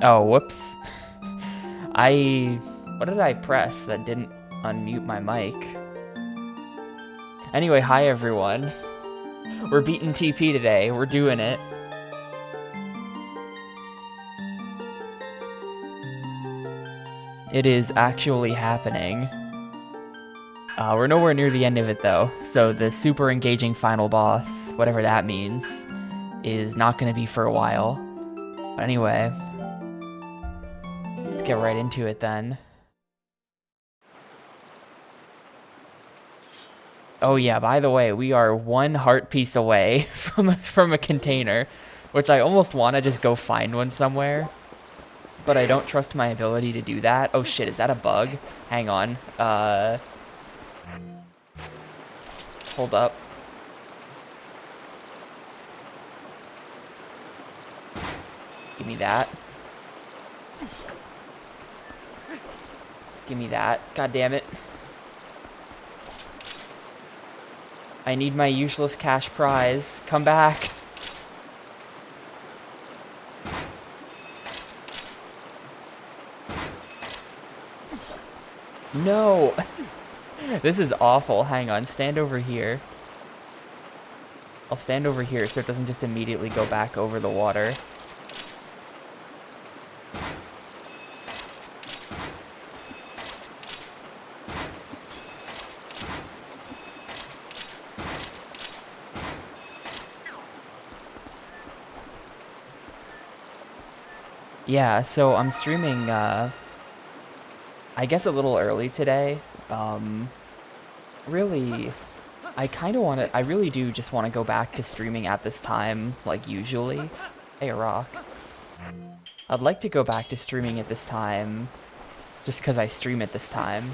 Oh, whoops. What did I press that didn't unmute my mic? Anyway, hi everyone. We're beating TP today. We're doing it. It is actually happening. We're nowhere near the end of it though, so the super engaging final boss, whatever that means, is not going to be for a while. But anyway, let's get right into it then. Oh yeah, by the way, we are one heart piece away from a container, which I almost want to just go find one somewhere, but I don't trust my ability to do that. Oh shit, is that a bug? Hang on. Hold up. Give me that. Give me that. God damn it. I need my useless cash prize. Come back. No. This is awful. Hang on. Stand over here. I'll stand over here so it doesn't just immediately go back over the water. Yeah, so I'm streaming, I guess a little early today. Really, I really do just want to go back to streaming at this time, like usually. Hey, a rock. I'd like to go back to streaming at this time, just because I stream at this time.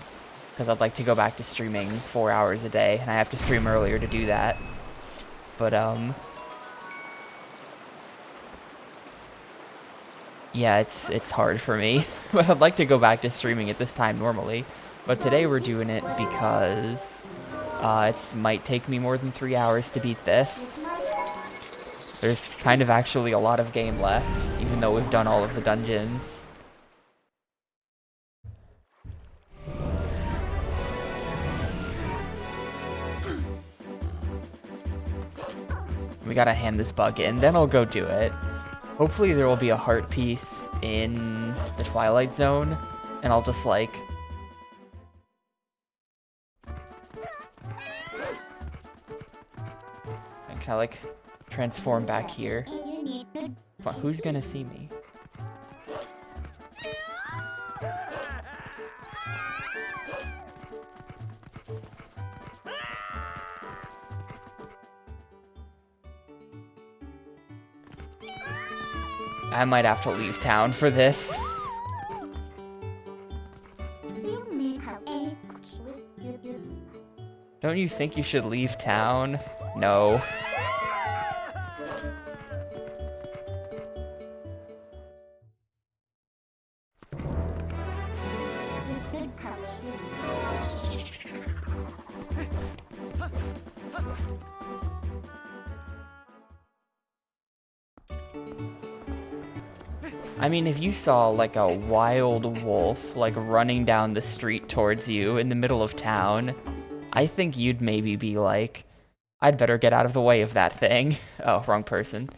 Because I'd like to go back to streaming 4 hours a day, and I have to stream earlier to do that. But, yeah, it's hard for me, but I'd like to go back to streaming at this time normally. But today we're doing it because it might take me more than 3 hours to beat this. There's kind of actually a lot of game left, even though we've done all of the dungeons. We gotta hand this bug in, then I'll go do it. Hopefully there will be a heart piece in the Twilight Zone, and I'll just, like... Can I, like, transform back here? Come on, who's gonna see me? I might have to leave town for this. Don't you think you should leave town? No. I mean, if you saw, like, a wild wolf, like, running down the street towards you in the middle of town, I think you'd maybe be like, I'd better get out of the way of that thing. Oh, wrong person.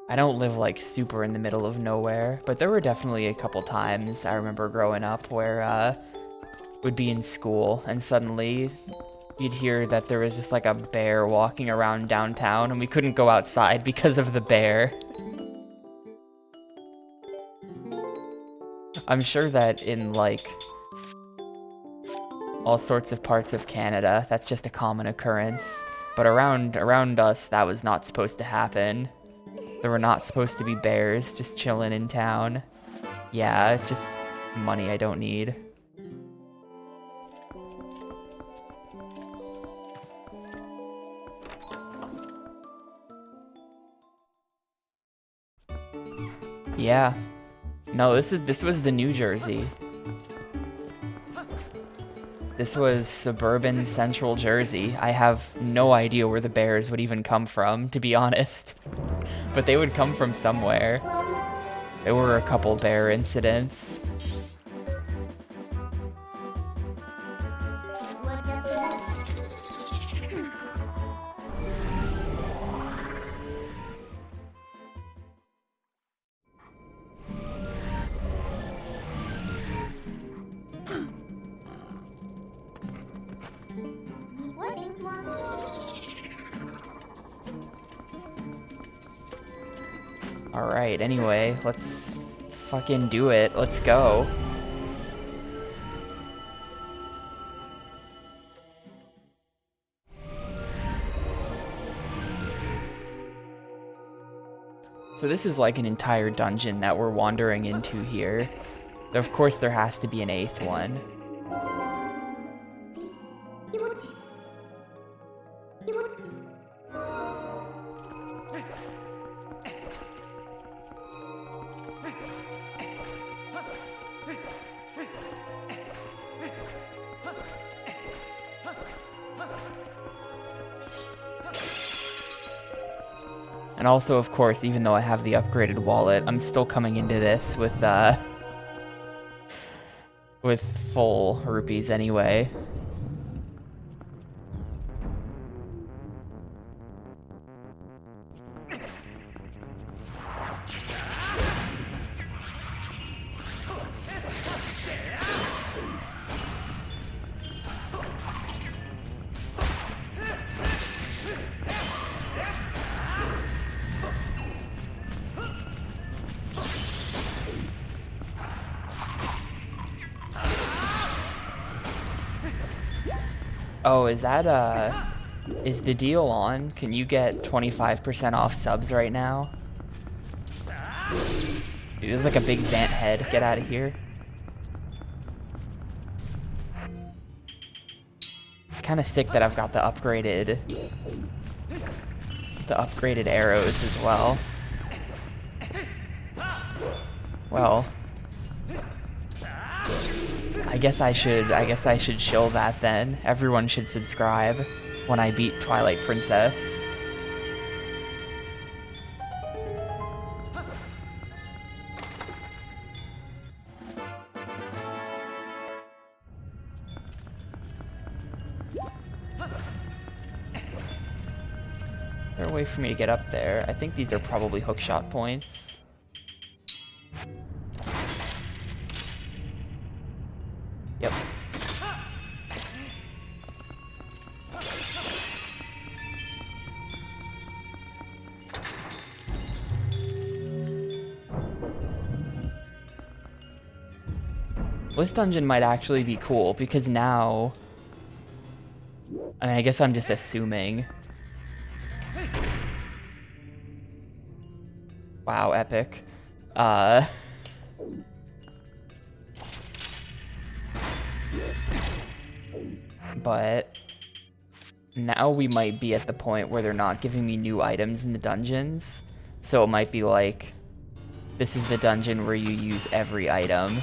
I don't live, like, super in the middle of nowhere, but there were definitely a couple times I remember growing up where, we'd be in school, and suddenly you'd hear that there was just, like, a bear walking around downtown, and we couldn't go outside because of the bear. I'm sure that in, like, all sorts of parts of Canada, that's just a common occurrence, but around us, that was not supposed to happen. There were not supposed to be bears just chilling in town. Yeah, just money I don't need. Yeah. No, this was the New Jersey. This was suburban central Jersey. I have no idea where the bears would even come from, to be honest. But they would come from somewhere. There were a couple bear incidents. Alright, anyway, let's fucking do it. Let's go. So this is like an entire dungeon that we're wandering into here. Of course there has to be an 8th one. And also, of course, even though I have the upgraded wallet, I'm still coming into this with full rupees anyway. Oh, is that, is the deal on? Can you get 25% off subs right now? Dude, there's like a big Zant head. Get out of here. Kind of sick that I've got the upgraded arrows as well. Well, I guess I should shill that then. Everyone should subscribe when I beat Twilight Princess. Is there a way for me to get up there? I think these are probably hookshot points. Yep. This dungeon might actually be cool because now, I mean, I guess I'm just assuming. Wow, epic. But now we might be at the point where they're not giving me new items in the dungeons. So it might be like, this is the dungeon where you use every item.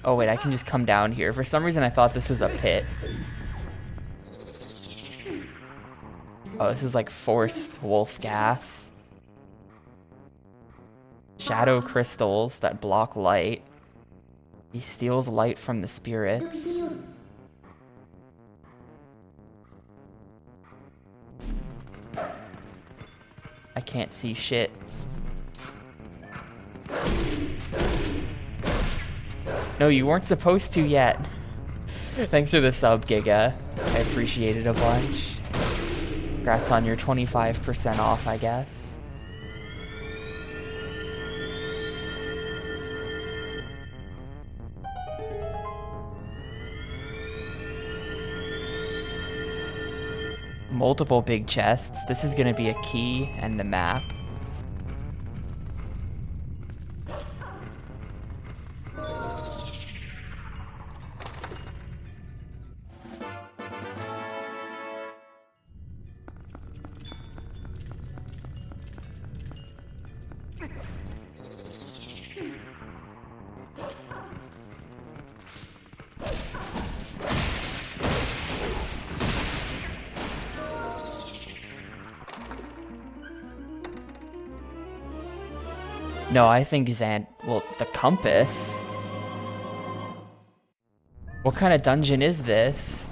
Oh wait, I can just come down here. For some reason I thought this was a pit. Oh, this is like forced wolf gas. Shadow crystals that block light. He steals light from the spirits. I can't see shit. No, you weren't supposed to yet. Thanks for the sub, Giga. I appreciate it a bunch. Congrats on your 25% off, I guess. Multiple big chests. This is gonna be a key and the map. No, I think well, the compass? What kind of dungeon is this?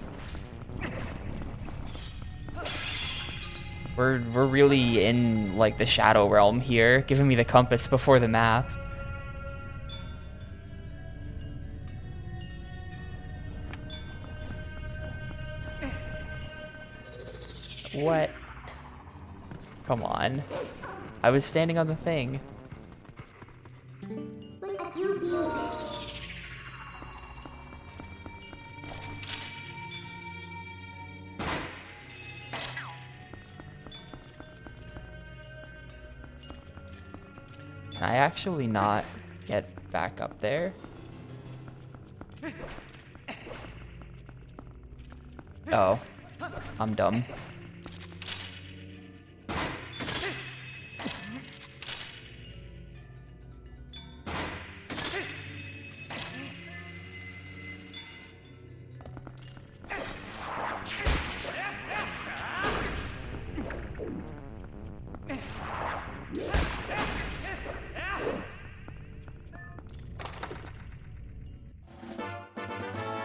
We're really in, like, the Shadow Realm here, giving me the compass before the map. What? Come on. I was standing on the thing. I actually not get back up there? Oh, I'm dumb.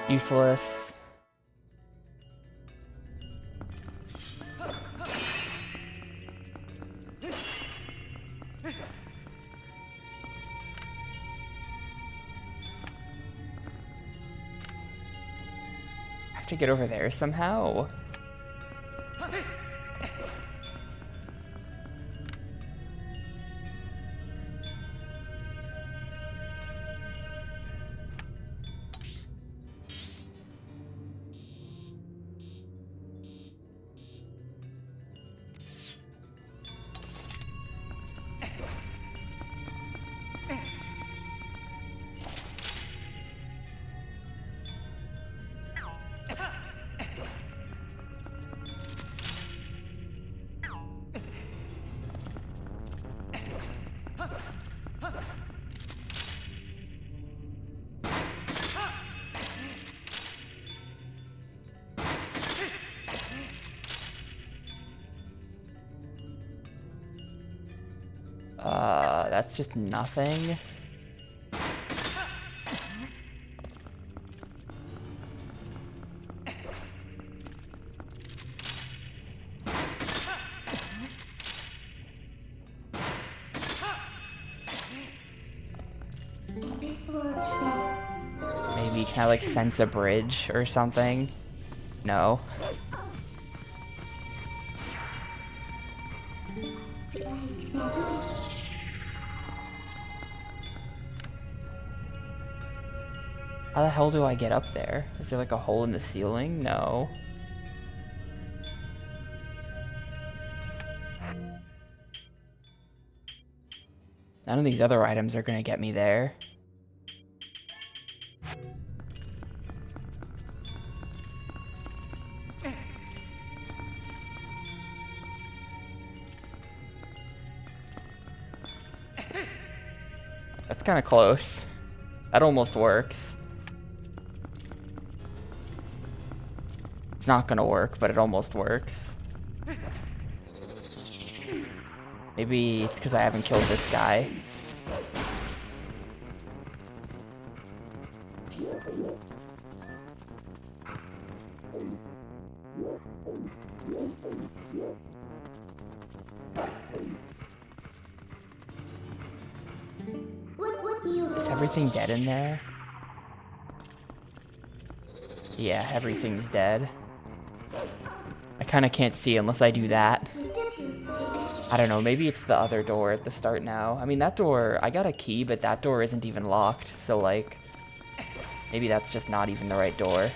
Useless. I have to get over there somehow. That's just nothing. Maybe can I like sense a bridge or something? No. How the hell do I get up there? Is there like a hole in the ceiling? No. None of these other items are gonna get me there. That's kind of close. That almost works. It's not gonna work, but it almost works. Maybe it's because I haven't killed this guy. Is everything dead in there? Yeah, everything's dead. I kind of can't see unless I do that. I don't know, maybe it's the other door at the start now. I mean, that door, I got a key, but that door isn't even locked. So, like, maybe that's just not even the right door.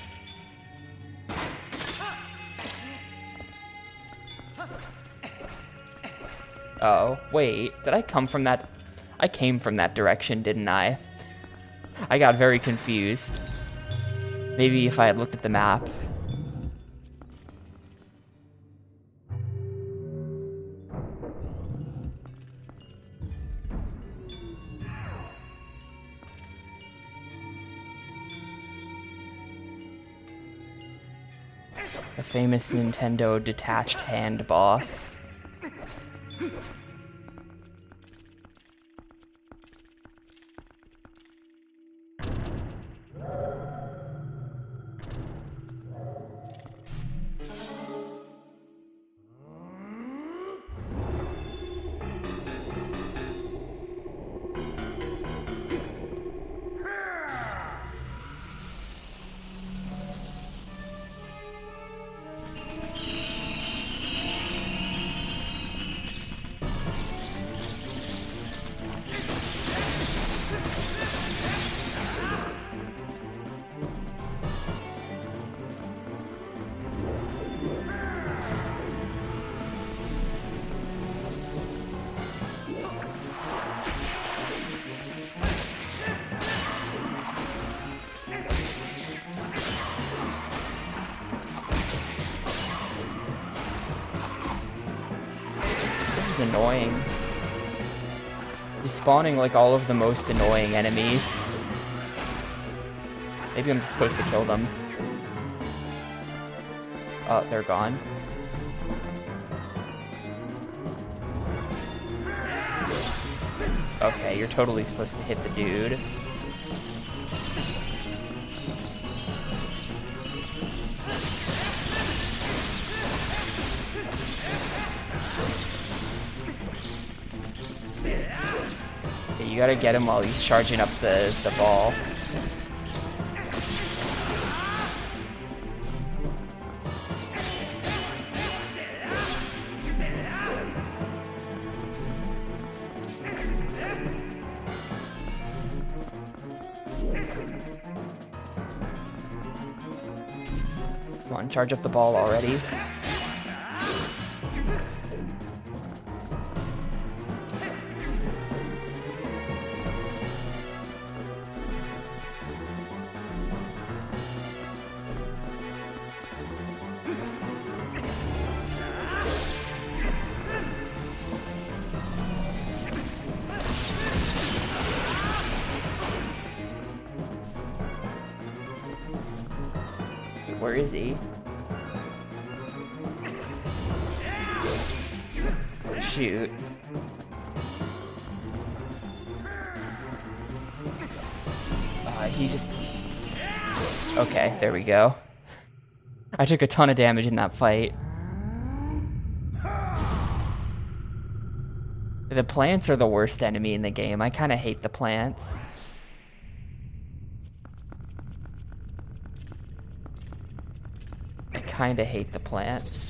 Oh, wait, did I come from that? I came from that direction, didn't I? I got very confused. Maybe if I had looked at the map. The famous Nintendo detached hand boss. is annoying. He's spawning like all of the most annoying enemies. Maybe I'm just supposed to kill them. Oh, they're gone. Okay, you're totally supposed to hit the dude. Okay, you gotta get him while he's charging up the ball. Come on, charge up the ball already. Where is he? Oh, shoot. He just... Okay, there we go. I took a ton of damage in that fight. The plants are the worst enemy in the game. I kind of hate the plants. I kind of hate the plants.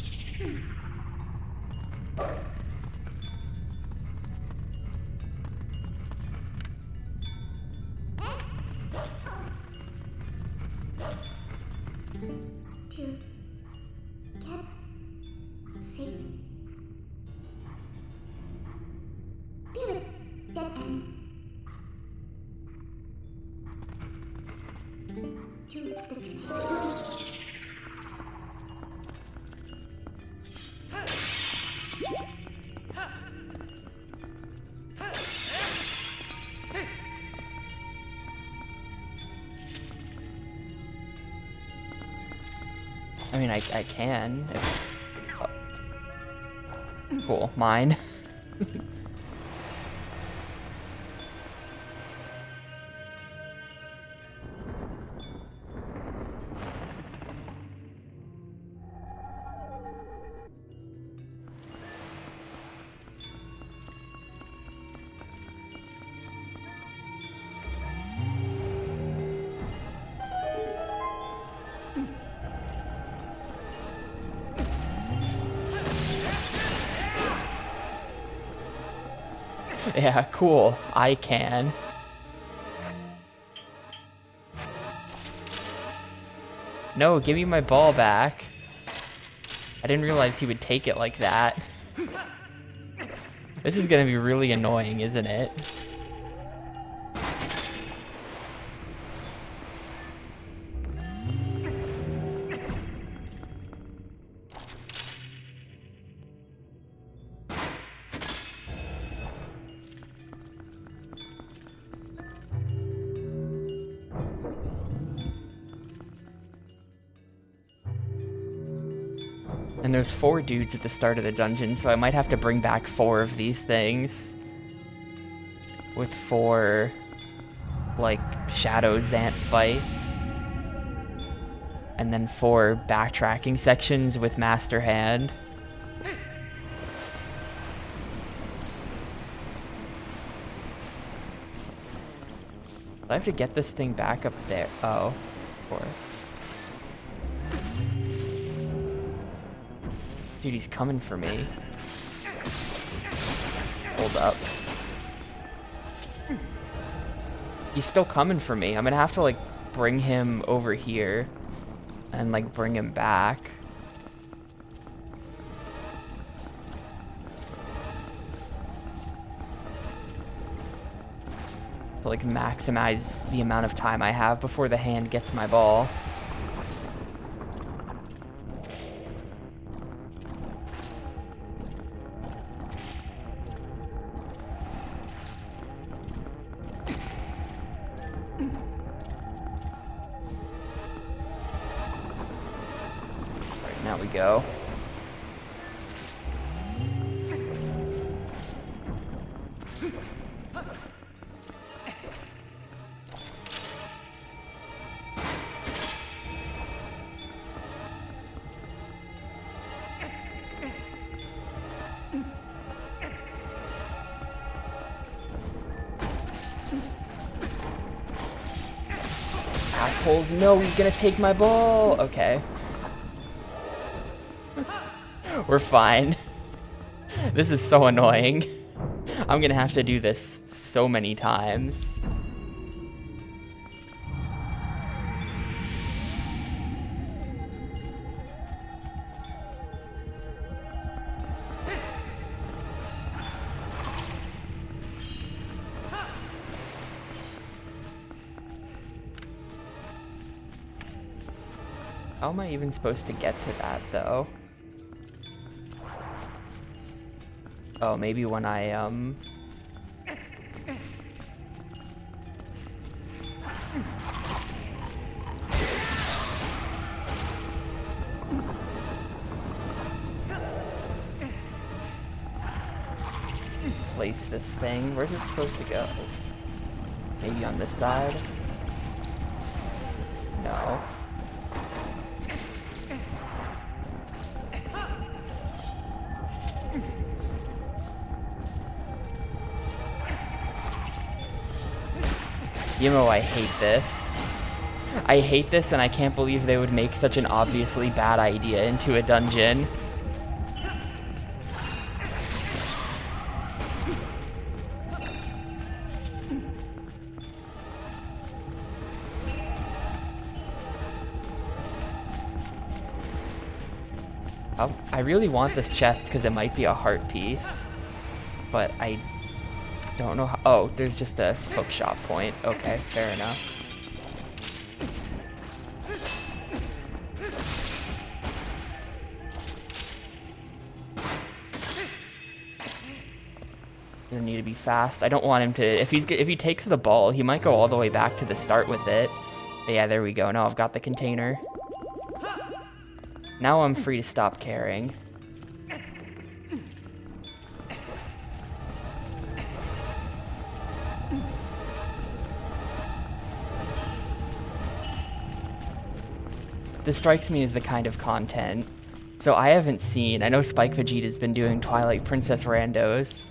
Dude, get safe. Be with dead end. To the future. I mean, I can. If... Oh. Cool, mine. Yeah, cool. I can. No, give me my ball back. I didn't realize he would take it like that. This is gonna be really annoying, isn't it? And there's 4 dudes at the start of the dungeon, so I might have to bring back 4 of these things. With 4, like, Shadow Zant fights. And then 4 backtracking sections with Master Hand. Do I have to get this thing back up there? Oh, of course. Dude, he's coming for me. Hold up. He's still coming for me. I'm gonna have to, like, bring him over here. And, like, bring him back. To, like, maximize the amount of time I have before the hand gets my ball. Now we go. Assholes, no, he's gonna take my ball. Okay. We're fine. This is so annoying. I'm gonna have to do this so many times. How am I even supposed to get to that, though? Oh, maybe when I, place this thing. Where's it supposed to go? Maybe on this side? No. Yimo, I hate this. I hate this, and I can't believe they would make such an obviously bad idea into a dungeon. I really want this chest because it might be a heart piece, but I don't know how. Oh, there's just a hook shot point. Okay, fair enough. You need to be fast. I don't want him to. If he takes the ball, he might go all the way back to the start with it. But yeah, there we go. Now I've got the container. Now I'm free to stop caring. This strikes me as the kind of content. So I haven't seen, I know Spike Vegeta's been doing Twilight Princess randos.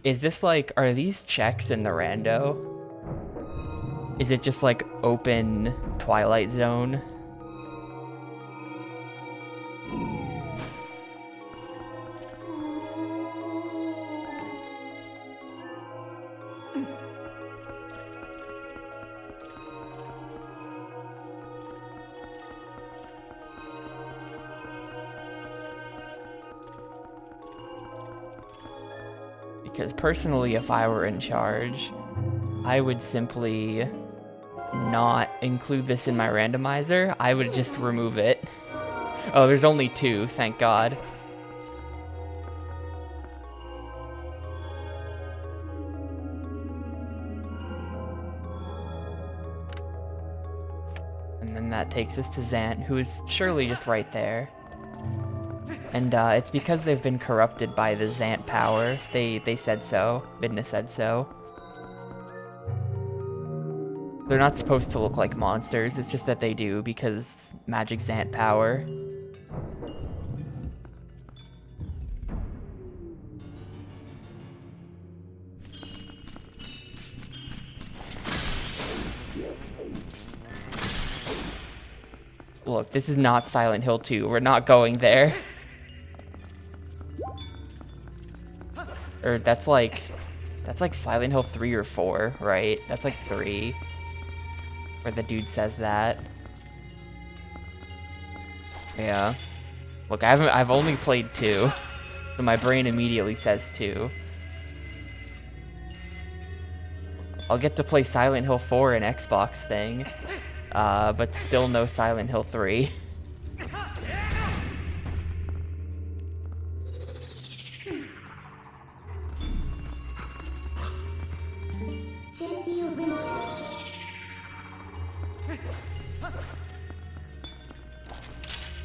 Is this like, are these checks in the rando? Is it just like open Twilight Zone? Because personally, if I were in charge, I would simply not include this in my randomizer. I would just remove it. Oh, there's only 2, thank God. And then that takes us to Zant, who is surely just right there. And it's because they've been corrupted by the Zant power. They said so. Midna said so. They're not supposed to look like monsters. It's just that they do because magic Zant power. Look, this is not Silent Hill 2. We're not going there. Or that's like Silent Hill 3 or 4, right? That's like 3. Where the dude says that. Yeah. Look, I've only played 2. So my brain immediately says 2. I'll get to play Silent Hill 4 and Xbox thing. But still no Silent Hill 3.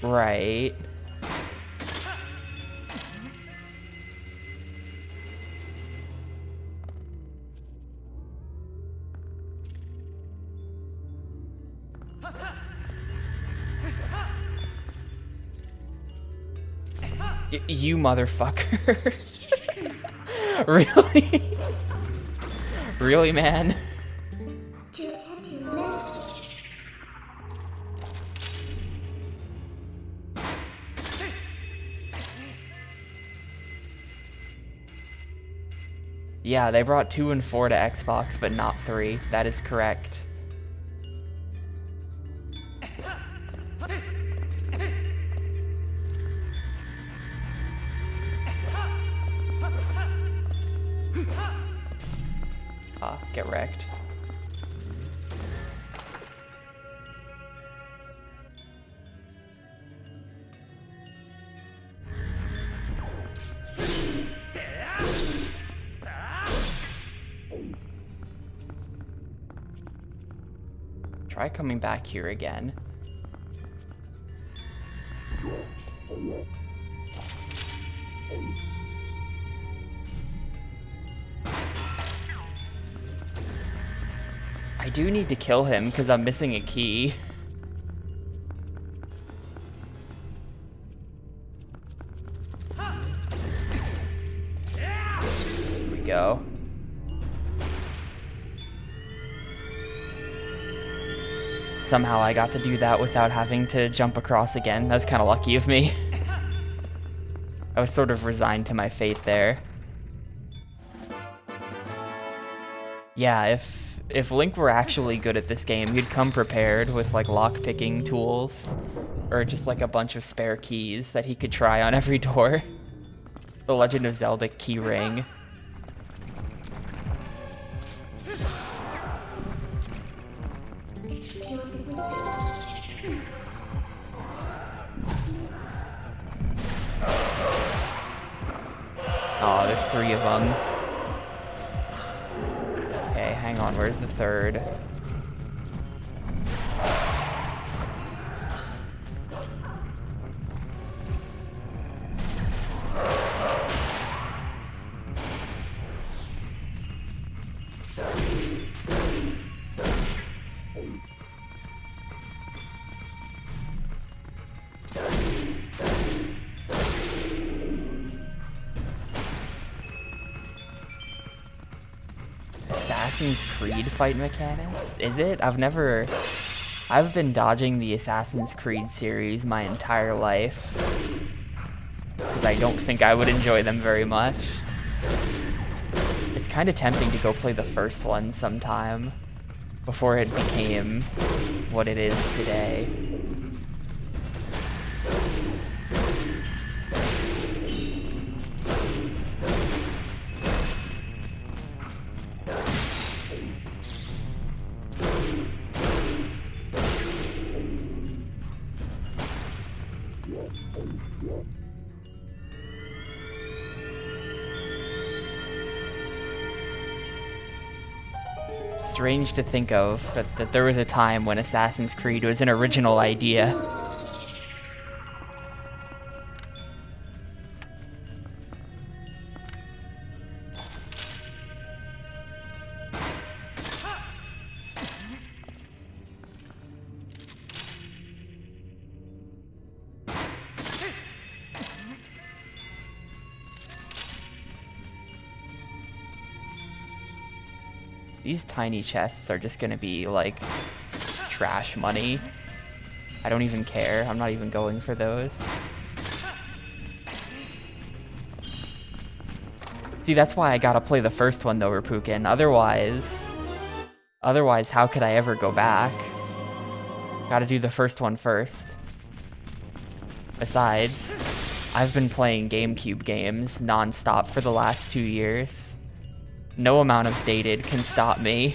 Right. You motherfucker. Really? Really, man? Toot had to live. Yeah, they brought 2 and 4 to Xbox, but not 3. That is correct. Ah, get wrecked. Try coming back here again. I do need to kill him because I'm missing a key. Here we go. Somehow I got to do that without having to jump across again. That's kind of lucky of me. I was sort of resigned to my fate there. Yeah, if Link were actually good at this game, he'd come prepared with like lock-picking tools or just like a bunch of spare keys that he could try on every door. The Legend of Zelda key ring. Oh, there's 3 of them. Okay, hang on, where's the 3rd? Assassin's Creed fight mechanics? Is it? I've been dodging the Assassin's Creed series my entire life because I don't think I would enjoy them very much. It's kind of tempting to go play the first one sometime before it became what it is today. Strange to think of that there was a time when Assassin's Creed was an original idea. These tiny chests are just gonna be like trash money. I don't even care. I'm not even going for those. See, that's why I gotta play the first one though, Rapukin. Otherwise, how could I ever go back? Gotta do the first one first. Besides, I've been playing GameCube games non-stop for the last 2 years. No amount of dated can stop me.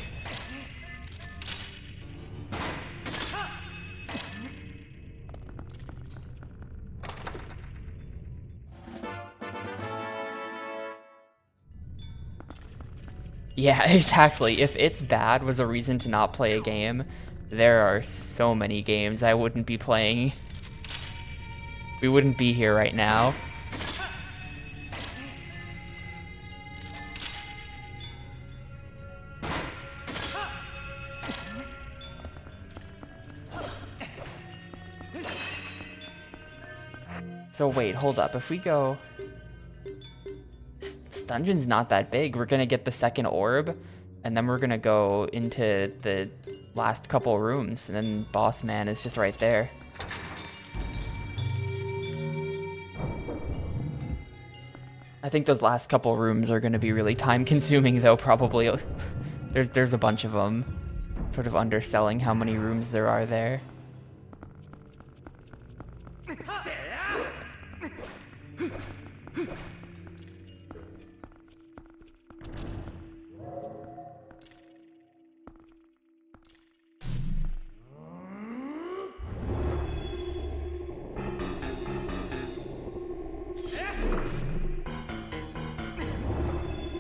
Yeah, exactly. If It's Bad was a reason to not play a game, there are so many games I wouldn't be playing. We wouldn't be here right now. So wait, hold up. If we go... This dungeon's not that big. We're gonna get the second orb, and then we're gonna go into the last couple rooms, and then Boss Man is just right there. I think those last couple rooms are gonna be really time-consuming, though, probably. There's a bunch of them. Sort of underselling how many rooms there are there.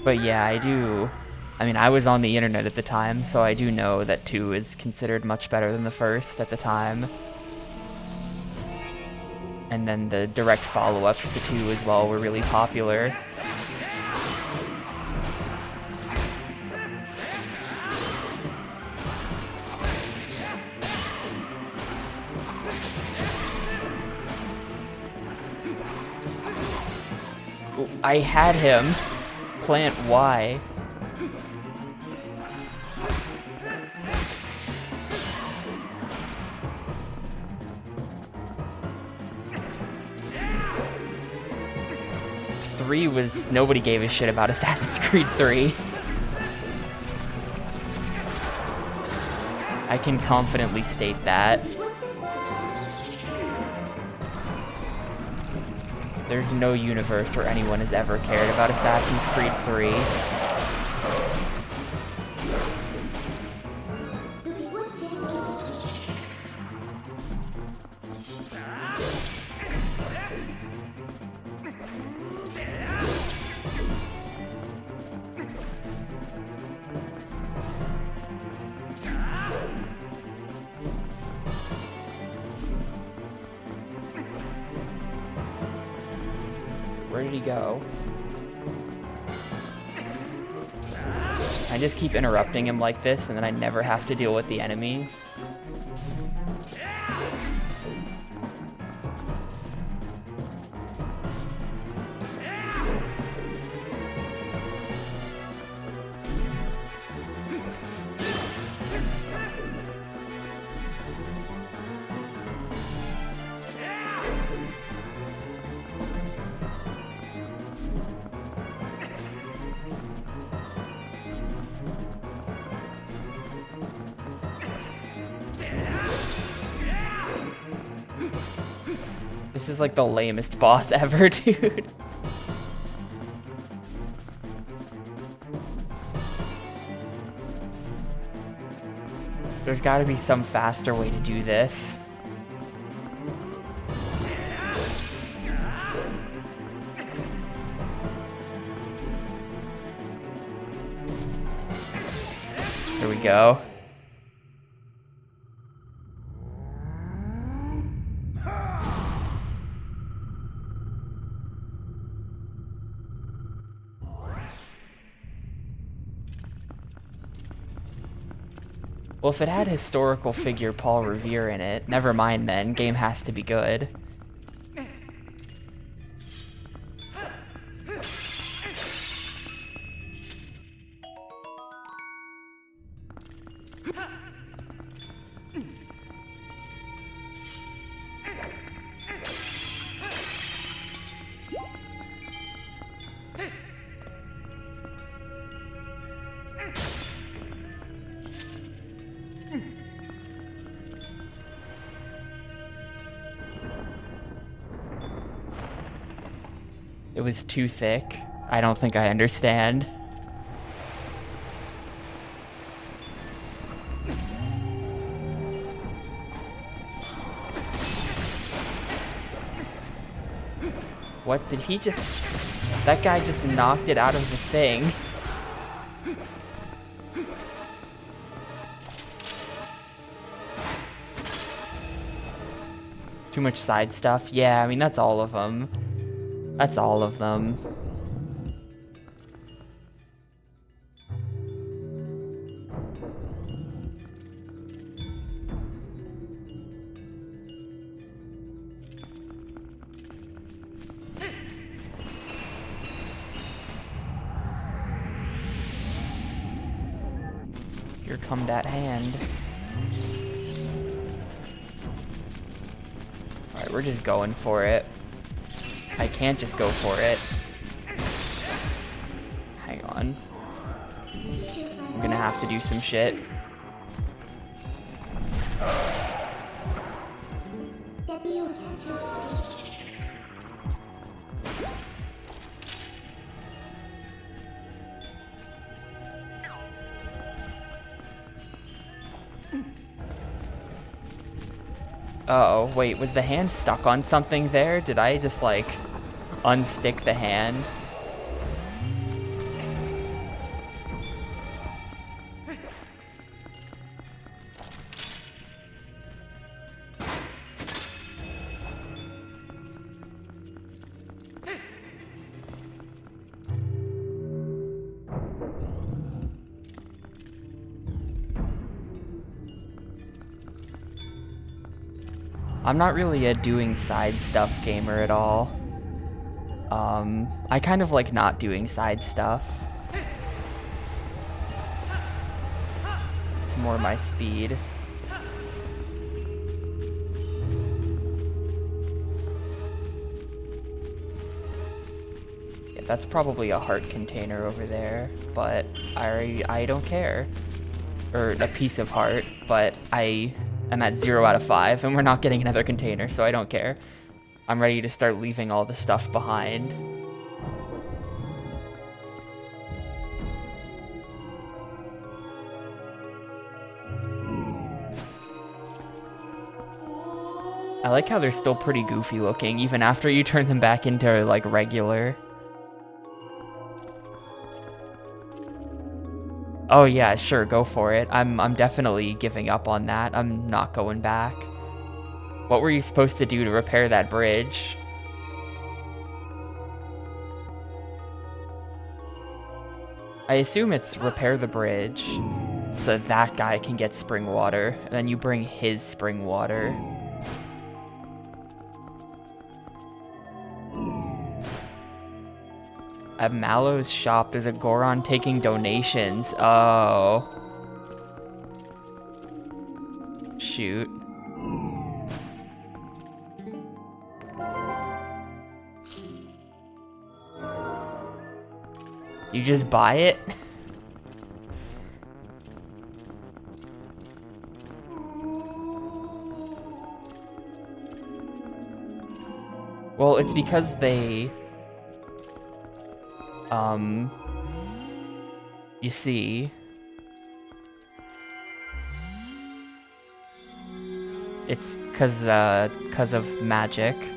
But yeah, I mean, I was on the internet at the time, so I do know that 2 is considered much better than the first at the time. And then the direct follow-ups to 2 as well were really popular. I had him. Plant Y. Three was... Nobody gave a shit about Assassin's Creed 3. I can confidently state that. There's no universe where anyone has ever cared about Assassin's Creed 3. Where did he go? I just keep interrupting him like this, and then I never have to deal with the enemies. This is like the lamest boss ever, dude. There's gotta be some faster way to do this. Here we go. Well, if it had historical figure Paul Revere in it, never mind then. Game has to be good. It was too thick. I don't think I understand. What did he just... That guy just knocked it out of the thing. Too much side stuff? Yeah, I mean, that's all of them. That's all of them. come that hand. Alright, we're just going for it. I can't just go for it. Hang on. I'm gonna have to do some shit. Uh-oh, wait, was the hand stuck on something there? Did I just, like, unstick the hand? I'm not really a doing side stuff gamer at all. I kind of like not doing side stuff. It's more my speed. Yeah, that's probably a heart container over there, but I don't care. Or a piece of heart, but I'm at 0 out of 5, and we're not getting another container, so I don't care. I'm ready to start leaving all the stuff behind. I like how they're still pretty goofy looking, even after you turn them back into, like, regular. Oh yeah, sure, go for it. I'm definitely giving up on that. I'm not going back. What were you supposed to do to repair that bridge? I assume it's repair the bridge so that guy can get spring water, and then you bring his spring water. At Mallow's shop, there's a Goron taking donations. Oh. Shoot. You just buy it? Well, it's because they... you see, it's cause of magic. Did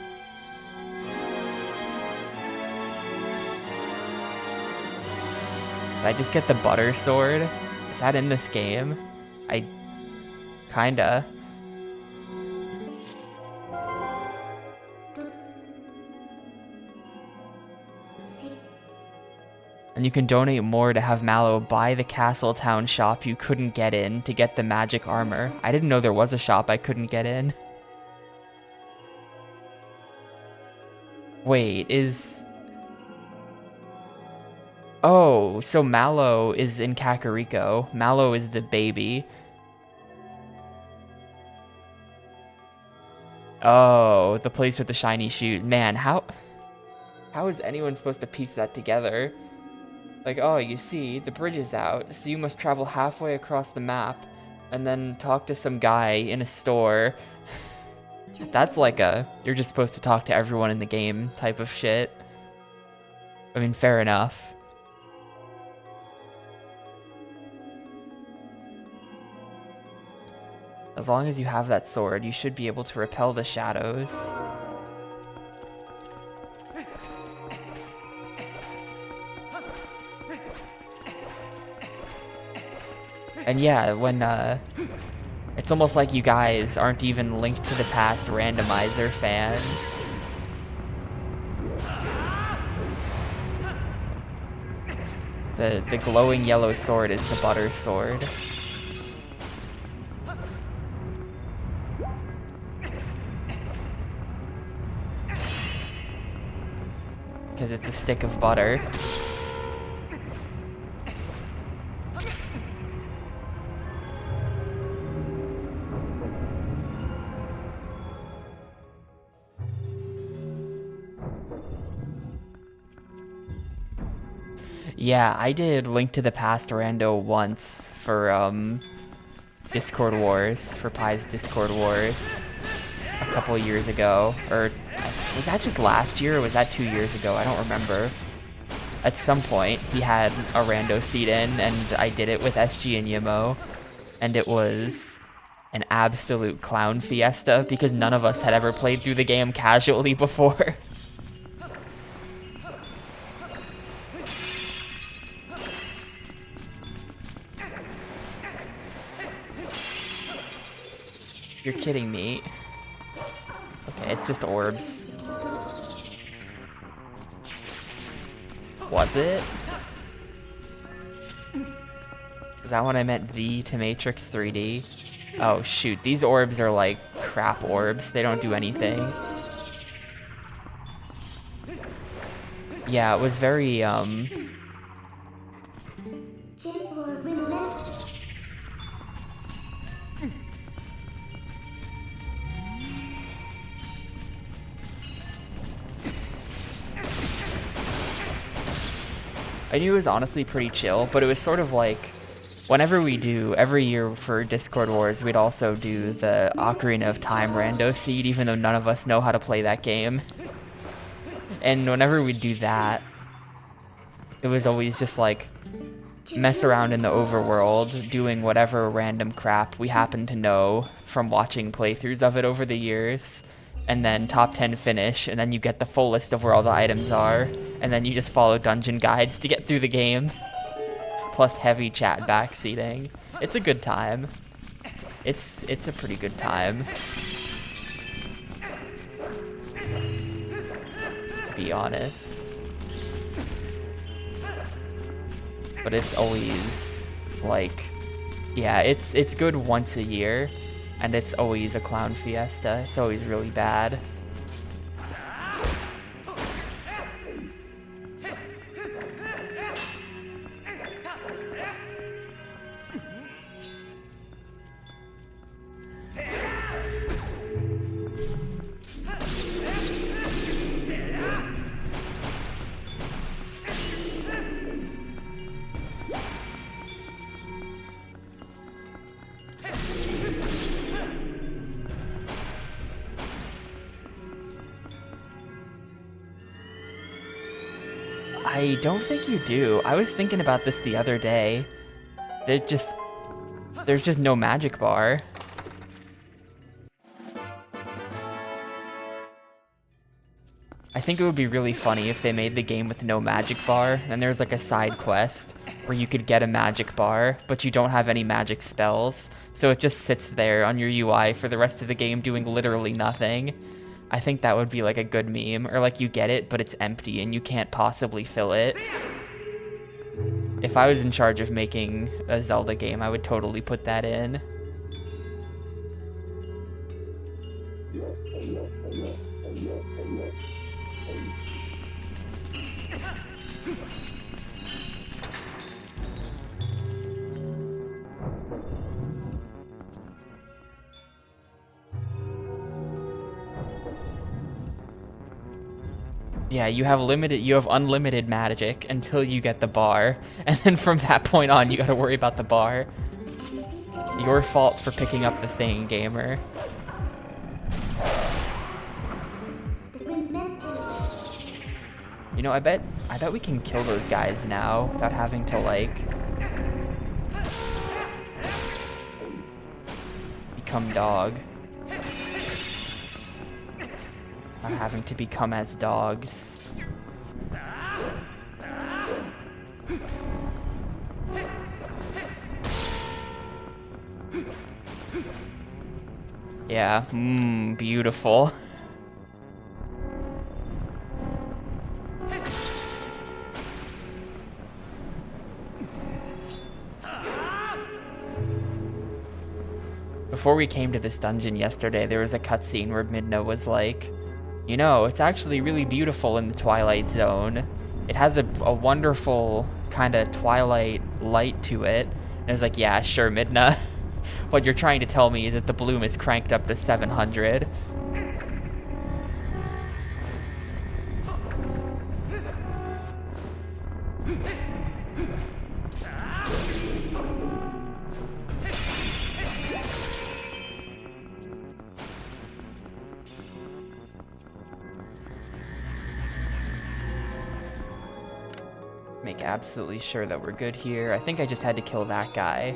I just get the butter sword? Is that in this game? Kinda. And you can donate more to have Mallow buy the Castle Town shop you couldn't get in to get the magic armor. I didn't know there was a shop I couldn't get in. Wait, Oh, so Mallow is in Kakariko. Mallow is the baby. Oh, the place with the shiny shoe. Man, how is anyone supposed to piece that together? Like, oh, you see, the bridge is out, so you must travel halfway across the map and then talk to some guy in a store. That's like you're just supposed to talk to everyone in the game type of shit. I mean, fair enough. As long as you have that sword, you should be able to repel the shadows. And yeah, when, it's almost like you guys aren't even Link to the Past randomizer fans. The glowing yellow sword is the butter sword. Because it's a stick of butter. Yeah, I did Link to the Past rando once for Discord Wars, for Pi's Discord Wars a couple years ago. Or was that just last year or was that 2 years ago? I don't remember. At some point, he had a rando seed in, and I did it with SG and Yimo, and it was an absolute clown fiesta because none of us had ever played through the game casually before. You're kidding me. Okay, it's just orbs. Was it? Is that when I meant V to Matrix 3D? Oh shoot, these orbs are like crap orbs. They don't do anything. Yeah, it was very, I knew it was honestly pretty chill, but it was sort of like, whenever we do, every year for Discord Wars, we'd also do the Ocarina of Time rando seed, even though none of us know how to play that game. And whenever we'd do that, it was always just like, mess around in the overworld, doing whatever random crap we happen to know from watching playthroughs of it over the years, and then top 10 finish, and then you get the full list of where all the items are, and then you just follow dungeon guides to get through the game. Plus heavy chat backseating. It's a good time. It's a pretty good time. To be honest. But it's always like, yeah, it's good once a year, and it's always a clown fiesta. It's always really bad. I don't think you do. I was thinking about this the other day. There's just no magic bar. I think it would be really funny if they made the game with no magic bar, and there's like a side quest where you could get a magic bar, but you don't have any magic spells, so it just sits there on your UI for the rest of the game doing literally nothing. I think that would be like a good meme, or like you get it, but it's empty and you can't possibly fill it. If I was in charge of making a Zelda game, I would totally put that in. Yeah, you have unlimited magic until you get the bar, and then from that point on, you gotta worry about the bar. Your fault for picking up the thing, gamer. You know, I bet we can kill those guys now without having to, like, become dog. Not having to become as dogs. Yeah, beautiful. Before we came to this dungeon yesterday, there was a cutscene where Midna was like, you know, it's actually really beautiful in the Twilight Zone. It has a wonderful kind of Twilight light to it. And I was like, yeah, sure, Midna. What you're trying to tell me is that the bloom is cranked up to 700. Make absolutely sure that we're good here. I think I just had to kill that guy.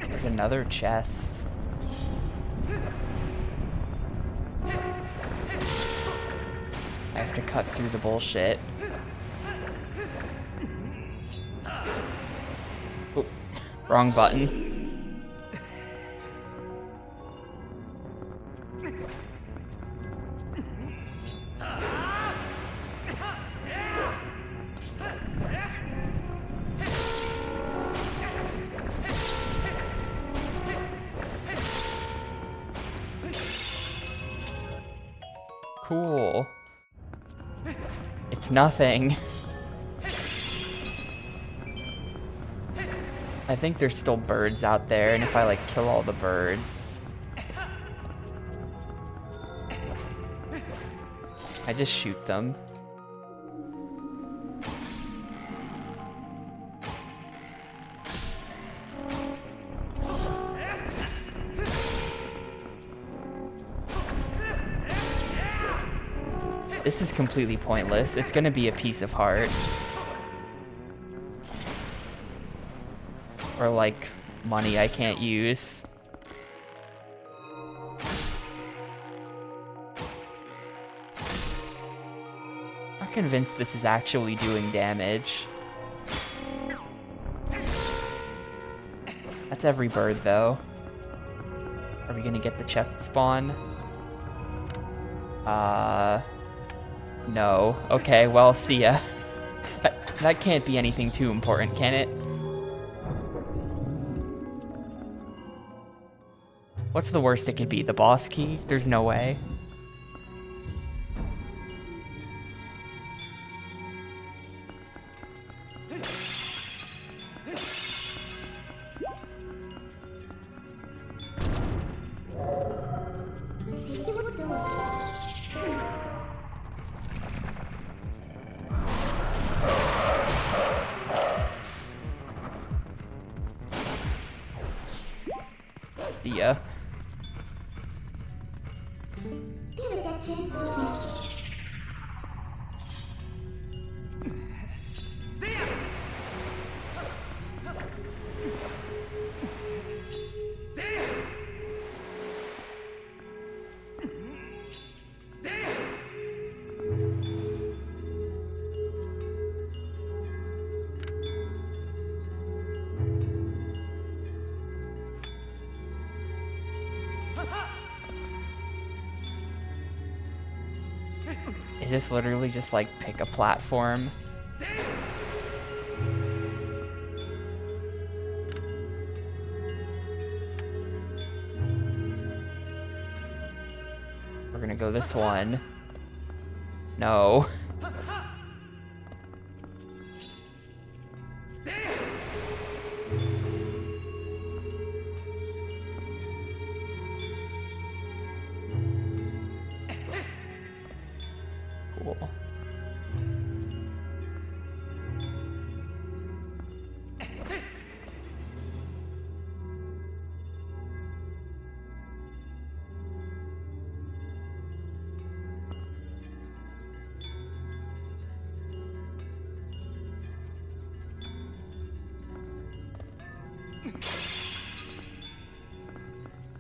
There's another chest. I have to cut through the bullshit. Oop, wrong button. Cool. It's nothing. I think there's still birds out there, and if I like kill all the birds, I just shoot them. This is completely pointless. It's gonna be a piece of heart. Or like money I can't use. I'm convinced this is actually doing damage. That's every bird though. Are we gonna get the chest spawn? No. Okay, well, see ya. That can't be anything too important, can it? What's the worst it could be? The boss key? There's no way. Yeah. Is this literally just like pick a platform? We're gonna go this one. No. Cool.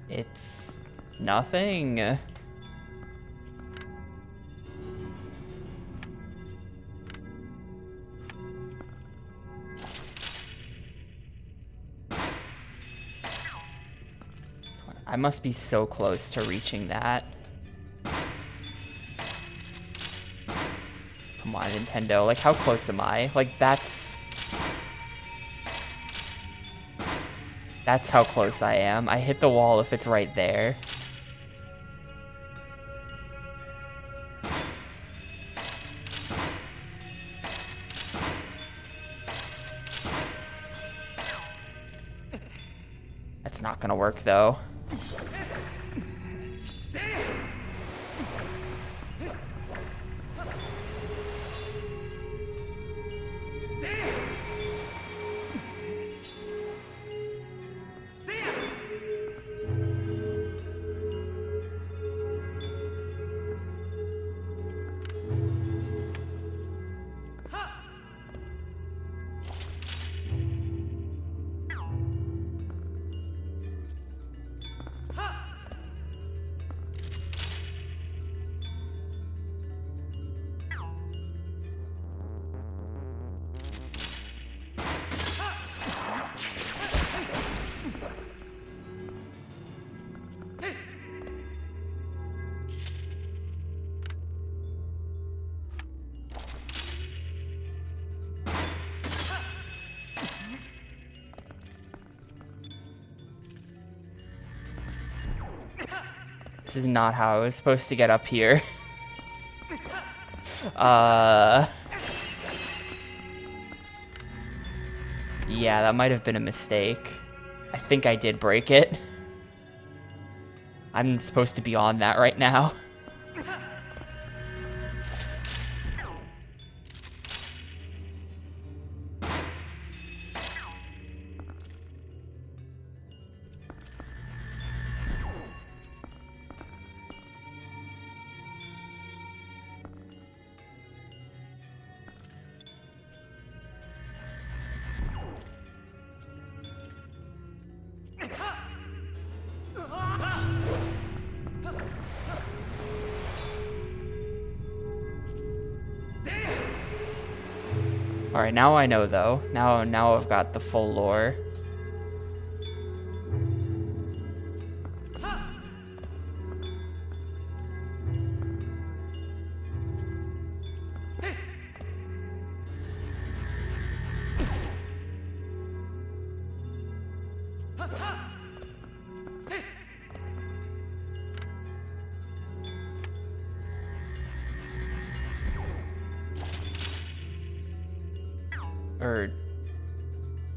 It's nothing. I must be so close to reaching that. Come on, Nintendo. Like, how close am I? Like, that's how close I am. I hit the wall if it's right there. That's not gonna work, though. This is not how I was supposed to get up here. Yeah, that might have been a mistake. I think I did break it. I'm supposed to be on that right now. Alright, now I know though. Now I've got the full lore.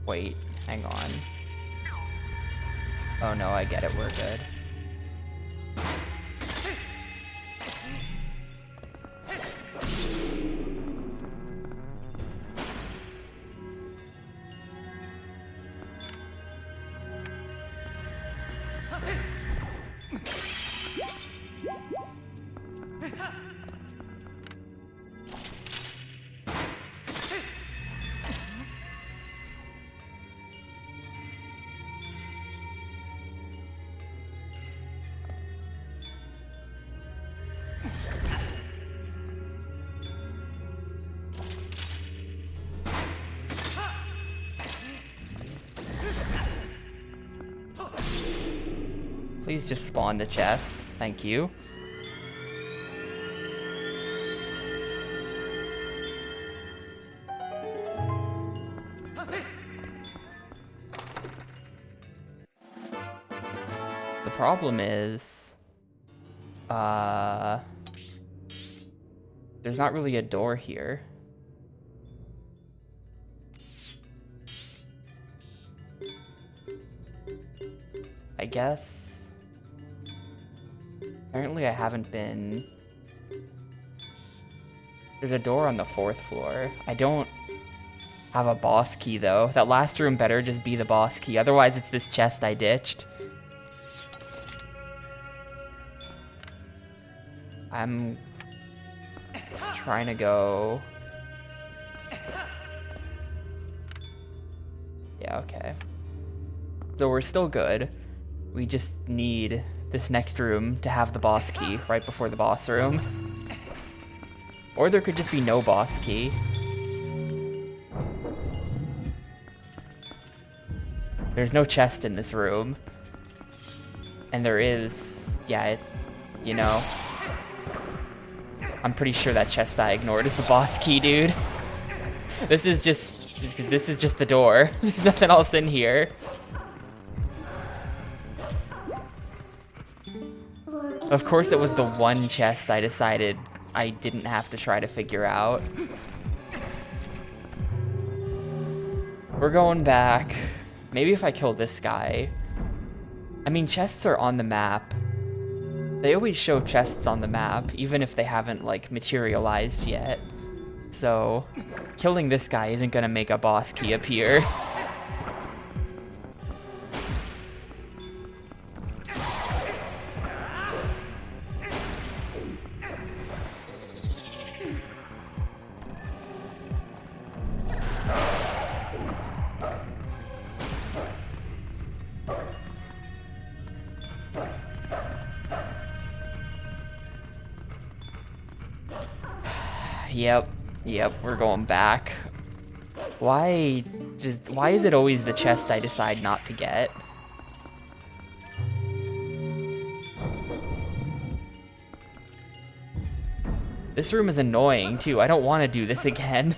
Wait, hang on. Oh no, I get it, we're good. Please just spawn the chest. Thank you. The problem is, there's not really a door here. I guess. Apparently I haven't been... There's a door on the 4th floor. I don't have a boss key though. That last room better just be the boss key. Otherwise it's this chest I ditched. I'm trying to go... Yeah, okay. So we're still good. We just need this next room to have the boss key right before the boss room. Or there could just be no boss key. There's no chest in this room. And there is, yeah, you know, I'm pretty sure that chest I ignored is the boss key, dude. This is just the door. There's nothing else in here. Of course it was the one chest I decided I didn't have to try to figure out. We're going back. Maybe if I kill this guy. I mean, chests are on the map. They always show chests on the map, even if they haven't, like, materialized yet. So, killing this guy isn't gonna make a boss key appear. Yep, we're going back. Why is it always the chest I decide not to get? This room is annoying too. I don't want to do this again.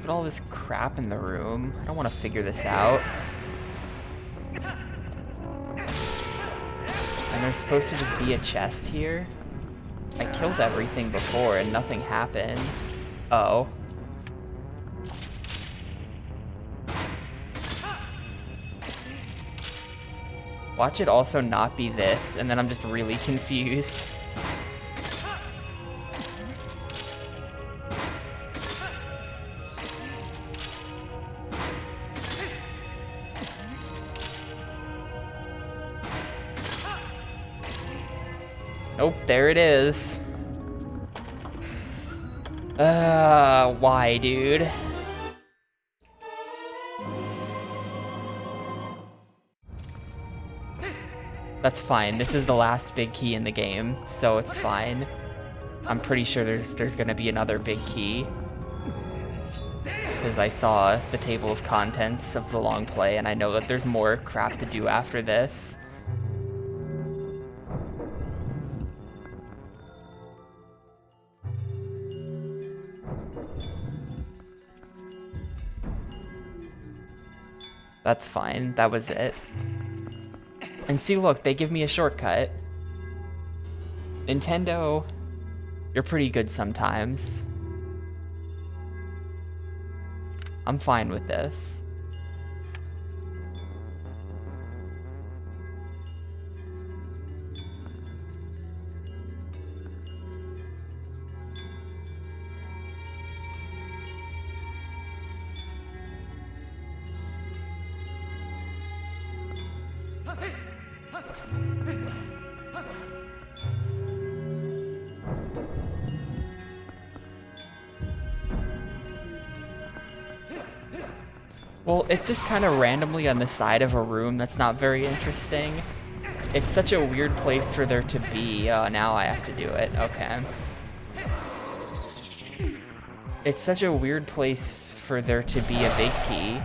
Put all this crap in the room. I don't want to figure this out. And there's supposed to just be a chest here? I killed everything before and nothing happened. Oh. Watch it also not be this, and then I'm just really confused. Nope, there it is. Why, dude? That's fine. This is the last big key in the game, so it's fine. I'm pretty sure there's gonna be another big key. Because I saw the table of contents of the long play, and I know that there's more crap to do after this. That's fine. That was it. And see, look, they give me a shortcut. Nintendo, you're pretty good sometimes. I'm fine with this. Well, it's just kind of randomly on the side of a room that's not very interesting. It's such a weird place for there to be. Oh, now I have to do it. Okay. It's such a weird place for there to be a big key.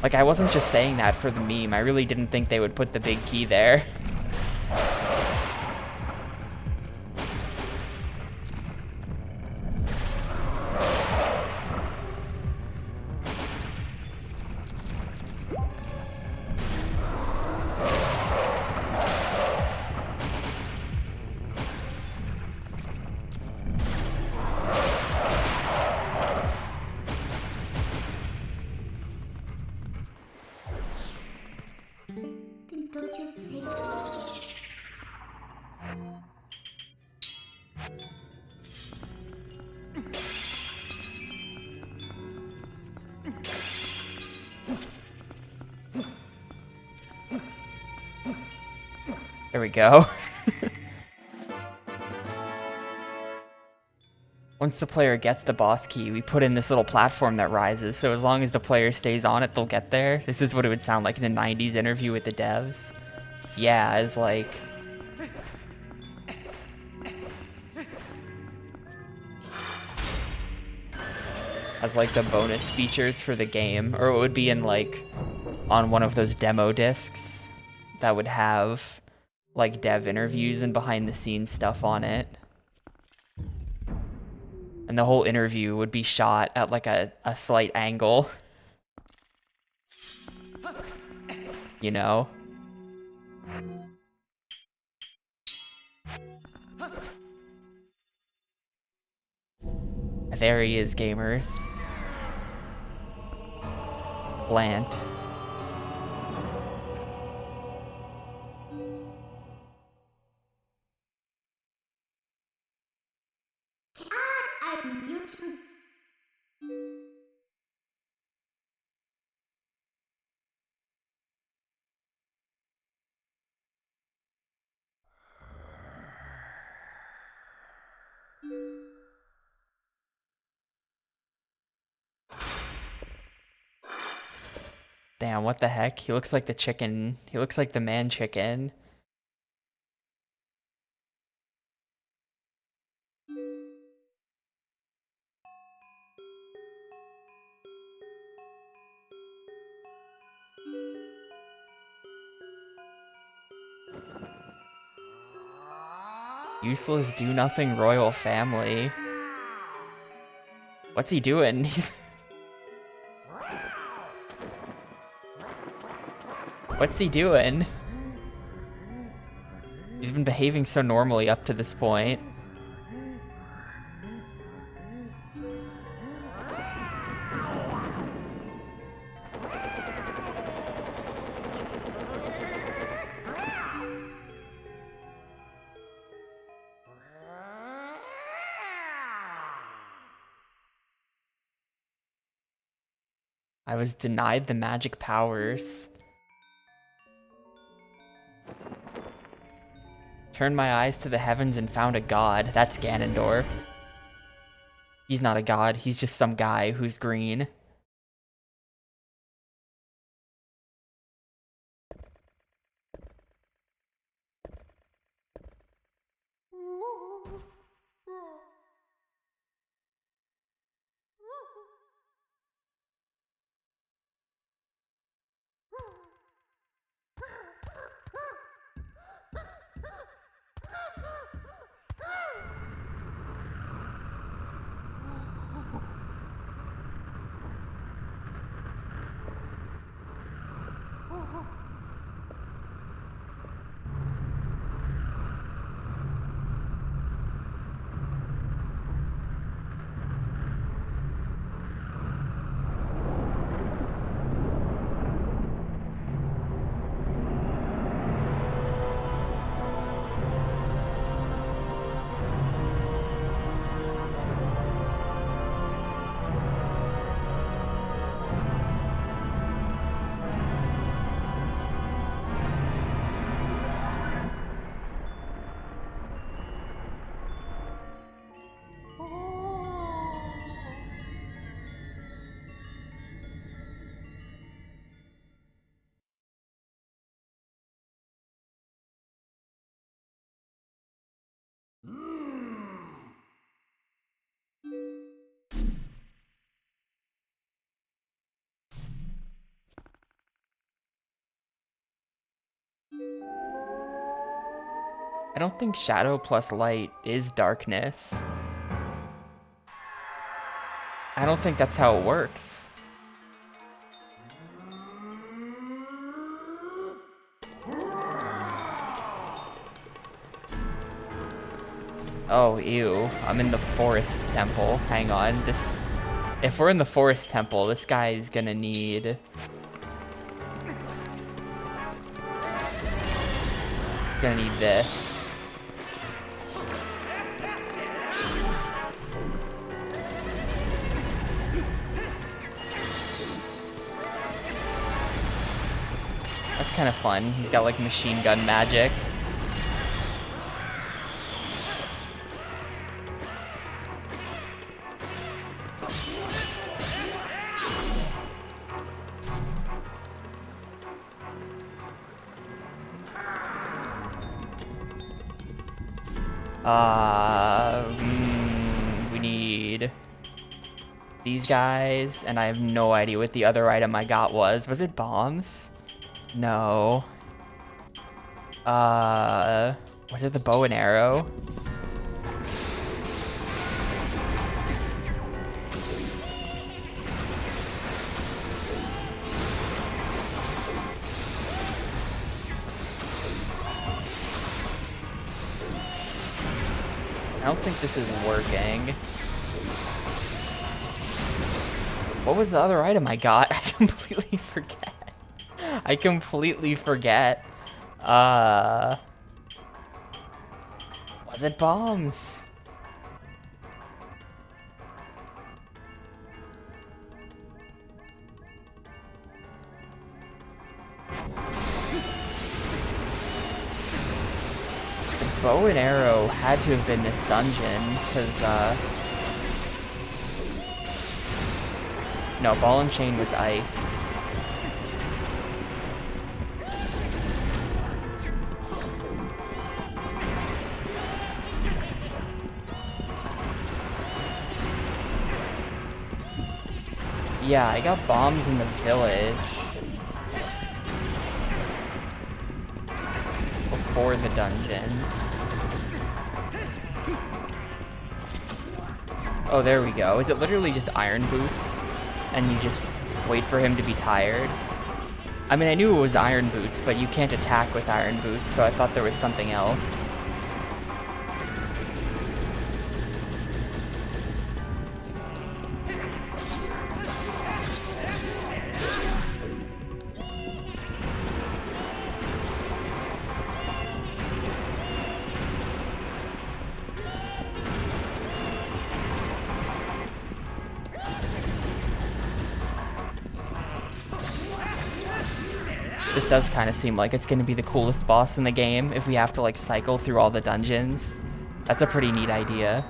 Like, I wasn't just saying that for the meme. I really didn't think they would put the big key there. There we go. once the player gets the boss key, we put in this little platform that rises, so as long as the player stays on it, they'll get there. This is what it would sound like in a 90s interview with the devs. Yeah, as like... as like the bonus features for the game, or it would be in like on one of those demo discs that would have like dev interviews and behind the scenes stuff on it. And the whole interview would be shot at like a slight angle. You know? There he is, gamers. Plant. I'm mutant. Damn, what the heck? He looks like the chicken. He looks like the man chicken. Useless do-nothing royal family. What's he doing? What's he doing? He's been behaving so normally up to this point. I was denied the magic powers. Turned my eyes to the heavens and found a god. That's Ganondorf. He's not a god, he's just some guy who's green. I don't think shadow plus light is darkness. I don't think that's how it works. Oh, ew. I'm in the forest temple. Hang on. If we're in the forest temple, this guy's gonna need... this. That's kind of fun. He's got like machine gun magic. We need these guys, and I have no idea what the other item I got was. Was it bombs? No. Was it the bow and arrow? I don't think this is working. What was the other item I got? I completely forget. I completely forget. Was it bombs? The bow and arrow had to have been this dungeon, because, no, ball and chain was ice. Yeah, I got bombs in the village. Before the dungeon. Oh, there we go. Is it literally just iron boots? And you just wait for him to be tired? I mean, I knew it was iron boots, but you can't attack with iron boots, so I thought there was something else. This does kind of seem like it's going to be the coolest boss in the game if we have to like cycle through all the dungeons. That's a pretty neat idea.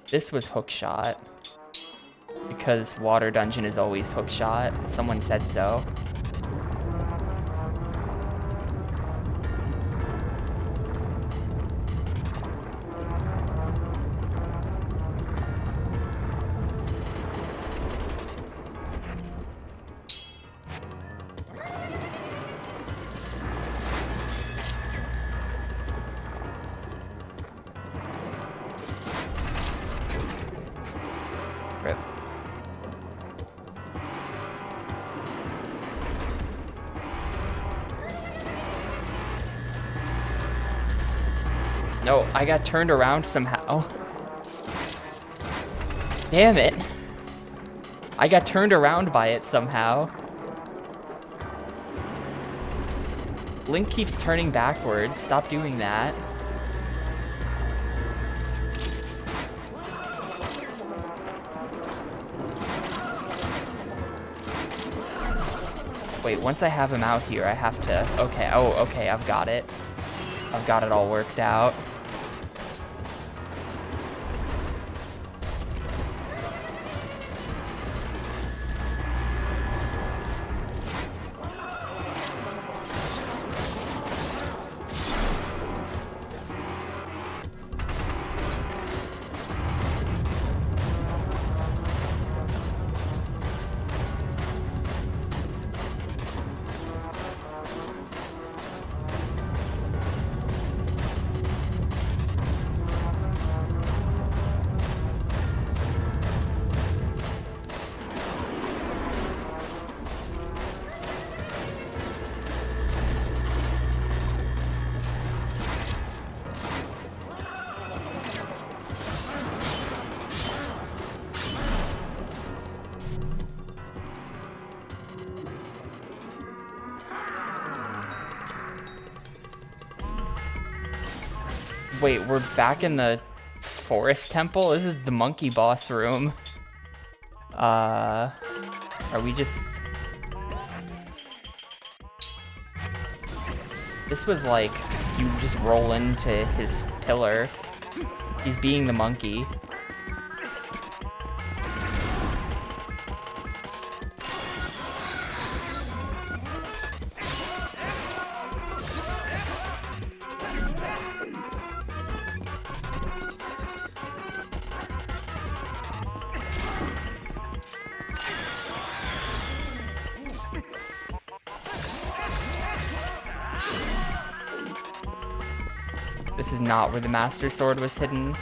This was hookshot. Because water dungeon is always hookshot. Someone said so. Rip. No, I got turned around somehow. Damn it. I got turned around by it somehow. Link keeps turning backwards. Stop doing that. Wait, once I have him out here, I have to... Okay, oh, okay, I've got it. I've got it all worked out. Wait, we're back in the forest temple? This is the monkey boss room. Are we just... This was like, you just roll into his pillar. He's being the monkey. This is not where the Master Sword was hidden.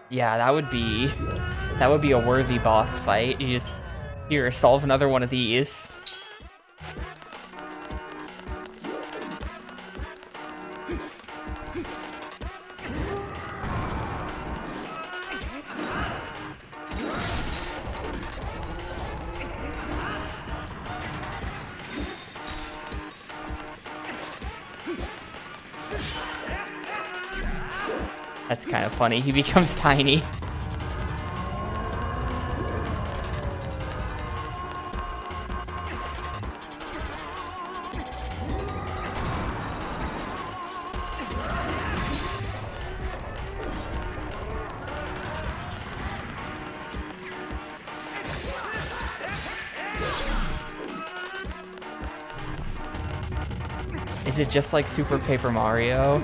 Yeah, that would be a worthy boss fight. You just, here, solve another one of these. That's kind of funny. He becomes tiny. Is it just like Super Paper Mario?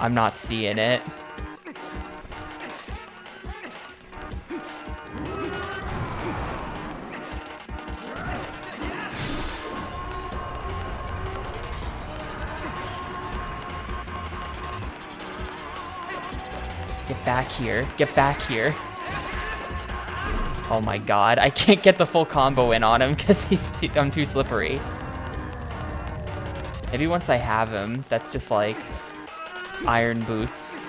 I'm not seeing it. Get back here. Get back here. Oh my god, I can't get the full combo in on him because I'm too slippery. Maybe once I have him, that's just like iron boots.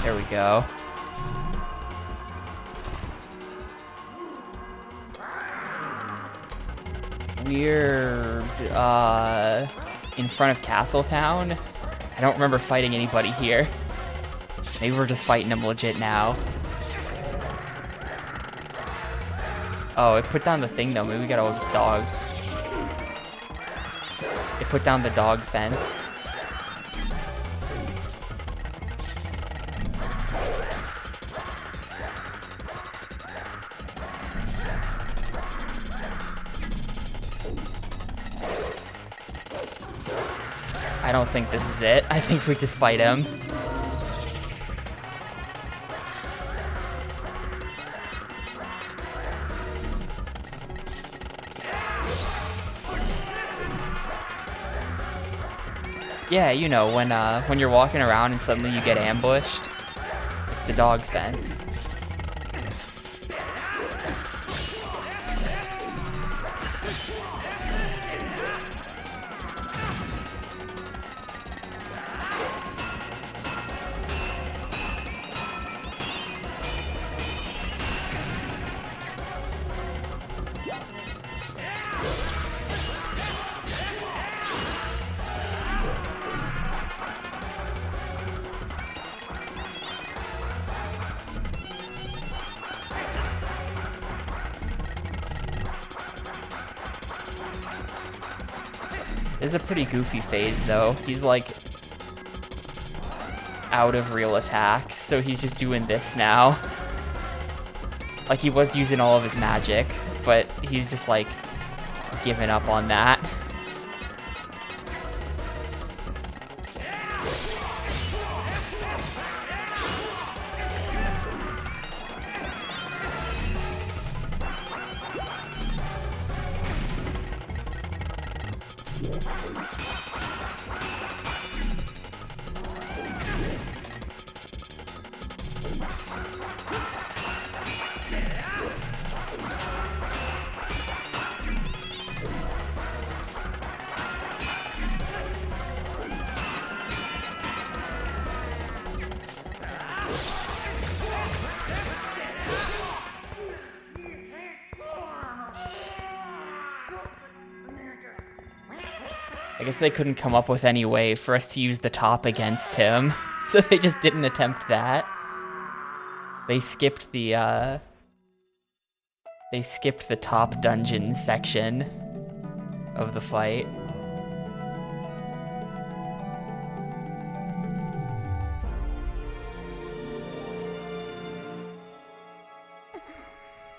There we go. We're in front of Castletown. I don't remember fighting anybody here. Maybe we're just fighting them legit now. Oh, it put down the thing though. Maybe we gotta go with the dog. It put down the dog fence. I don't think this is it. I think we just fight him. Yeah, you know, when you're walking around and suddenly you get ambushed, it's the dog fence. This is a pretty goofy phase though. He's like out of real attacks, so he's just doing this now. Like he was using all of his magic, but he's just like giving up on that. I guess they couldn't come up with any way for us to use the top against him, so they just didn't attempt that. They skipped the top dungeon section of the fight.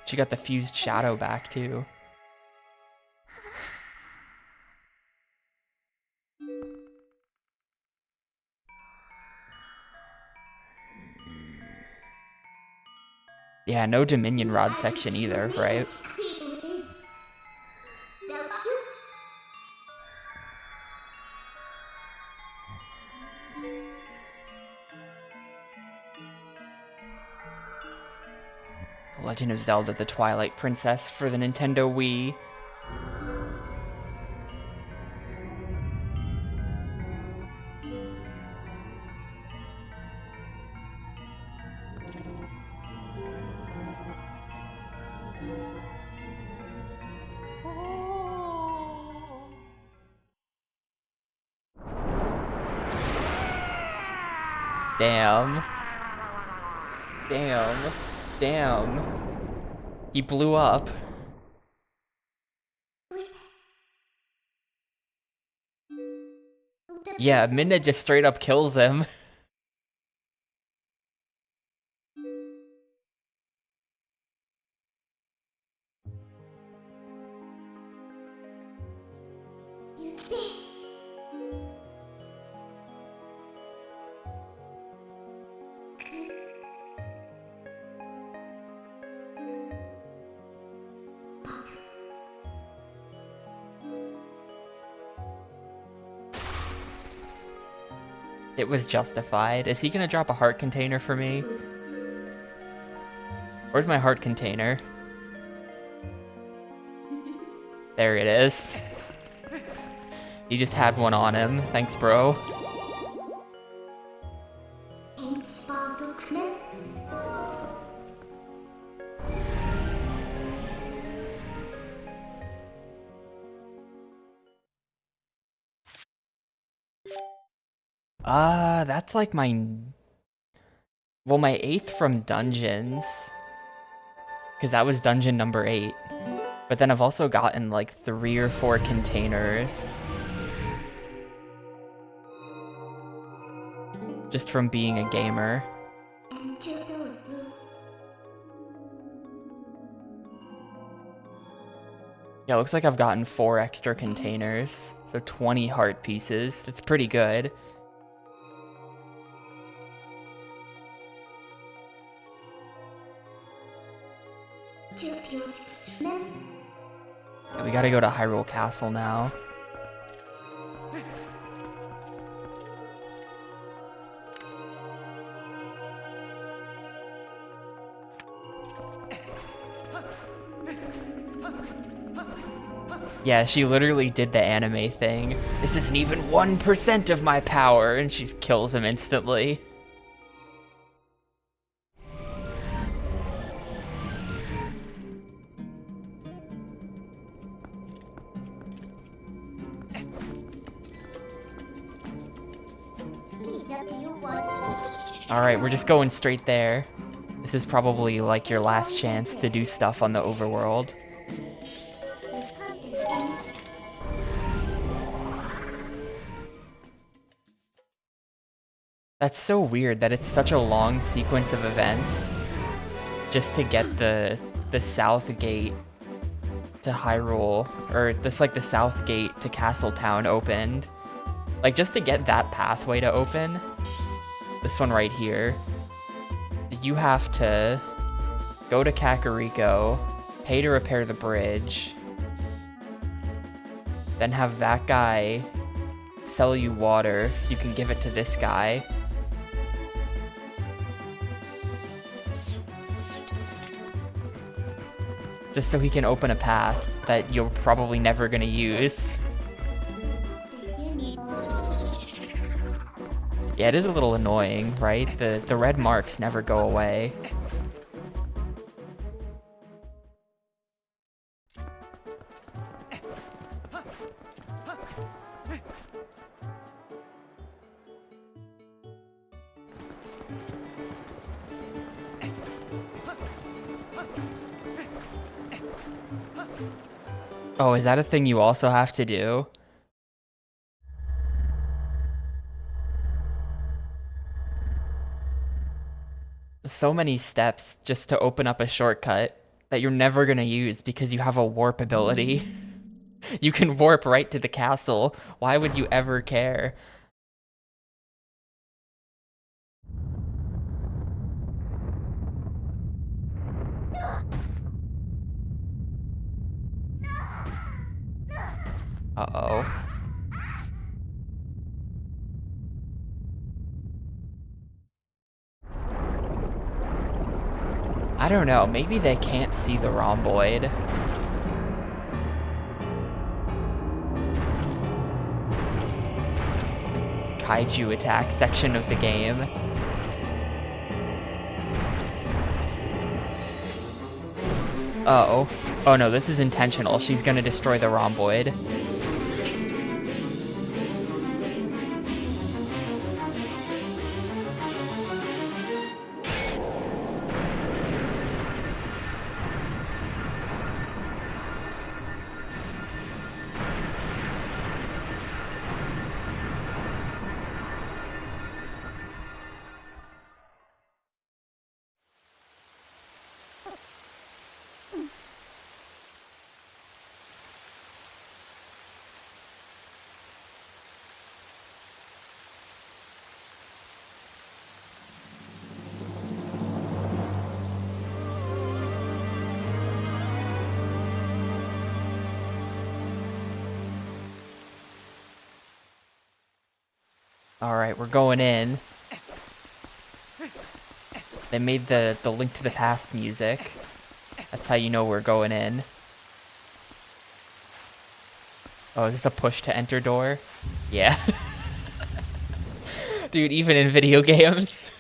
She got the fused shadow back too. Yeah, no Dominion Rod section either, right? The Legend of Zelda: The Twilight Princess for the Nintendo Wii. Damn. Damn. Damn. He blew up. Yeah, Midna just straight up kills him. It was justified. Is he gonna drop a heart container for me? Where's my heart container? There it is. He just had one on him. Thanks, bro. That's like my... Well, my 8th from dungeons. Because that was dungeon number 8. But then I've also gotten like 3 or 4 containers. Just from being a gamer. Yeah, looks like I've gotten 4 extra containers. So 20 heart pieces. It's pretty good. We gotta go to Hyrule Castle now. Yeah, she literally did the anime thing. This isn't even 1% of my power, and she kills him instantly. Alright, we're just going straight there. This is probably like your last chance to do stuff on the overworld. That's so weird that it's such a long sequence of events just to get the south gate to Hyrule, or just like the south gate to Castletown opened. Like just to get that pathway to open, this one right here, you have to go to Kakariko, pay to repair the bridge, then have that guy sell you water so you can give it to this guy. Just so he can open a path that you're probably never gonna use. Yeah, it is a little annoying, right? The red marks never go away. Oh, is that a thing you also have to do? So many steps just to open up a shortcut. that you're never gonna use because you have a warp ability. You can warp right to the castle. Why would you ever care? Uh-oh. I don't know, maybe they can't see the rhomboid. Kaiju attack section of the game. Uh-oh. Oh no, this is intentional. She's gonna destroy the rhomboid. Alright, we're going in. They made the Link to the Past music. That's how you know we're going in. Oh, is this a push to enter door? Yeah. Dude, even in video games.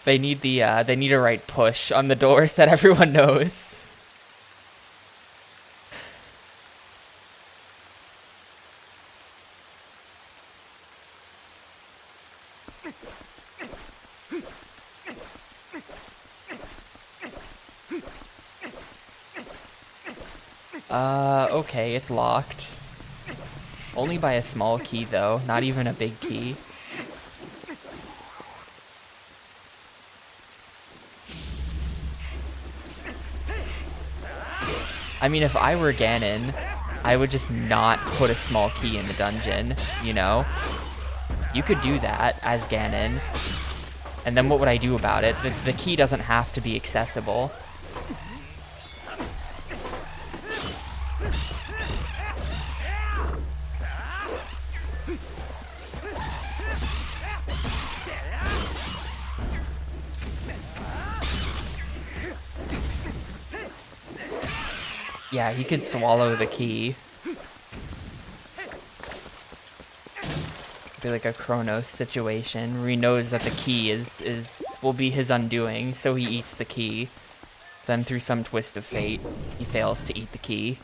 They need a right push on the doors that everyone knows. Okay, it's locked. Only by a small key, though, not even a big key. I mean, if I were Ganon, I would just not put a small key in the dungeon, you know? You could do that as Ganon. And then what would I do about it? The key doesn't have to be accessible. Yeah, he could swallow the key. Be like a Chronos situation where he knows that the key will be his undoing, so he eats the key. Then through some twist of fate, he fails to eat the key.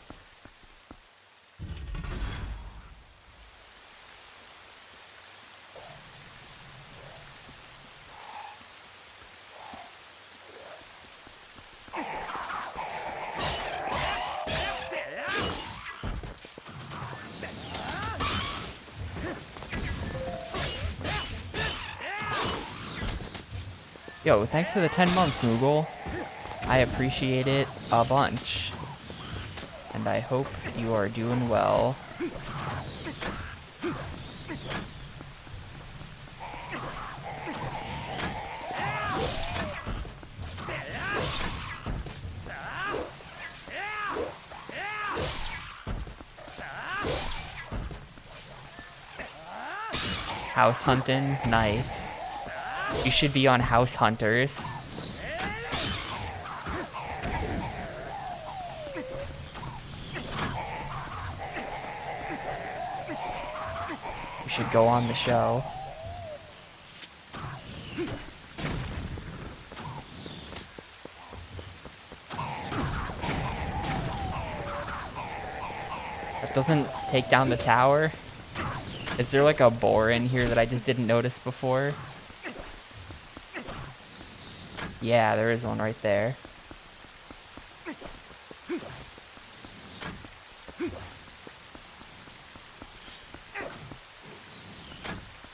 Yo, thanks for the 10 months, Moogle. I appreciate it a bunch. And I hope you are doing well. House hunting? Nice. You should be on House Hunters. You should go on the show. That doesn't take down the tower? Is there like a boar in here that I just didn't notice before? Yeah, there is one right there.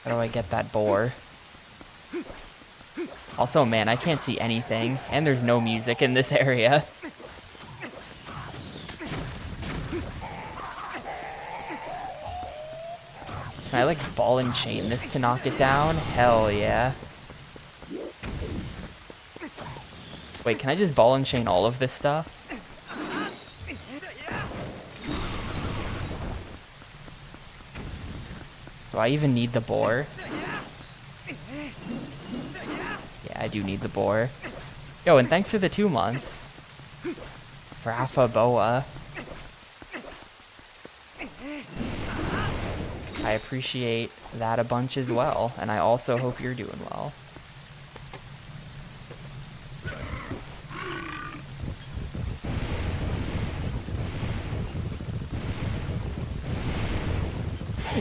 How do I get that boar? Also, man, I can't see anything, and there's no music in this area. Can I, like, ball and chain this to knock it down? Hell yeah. Wait, can I just ball and chain all of this stuff? Do I even need the boar? Yeah, I do need the boar. Yo, and thanks for the 2 months. Rafa Boa. I appreciate that a bunch as well, and I also hope you're doing well.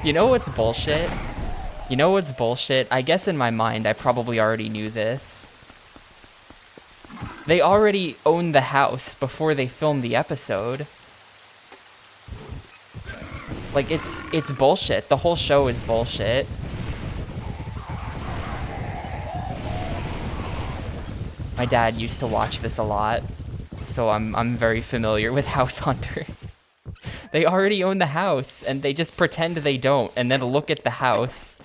You know what's bullshit? You know what's bullshit? I guess in my mind, I probably already knew this. They already owned the house before they filmed the episode. Like, it's bullshit. The whole show is bullshit. My dad used to watch this a lot, so I'm very familiar with house hunters. They already own the house, and they just pretend they don't, and then look at the house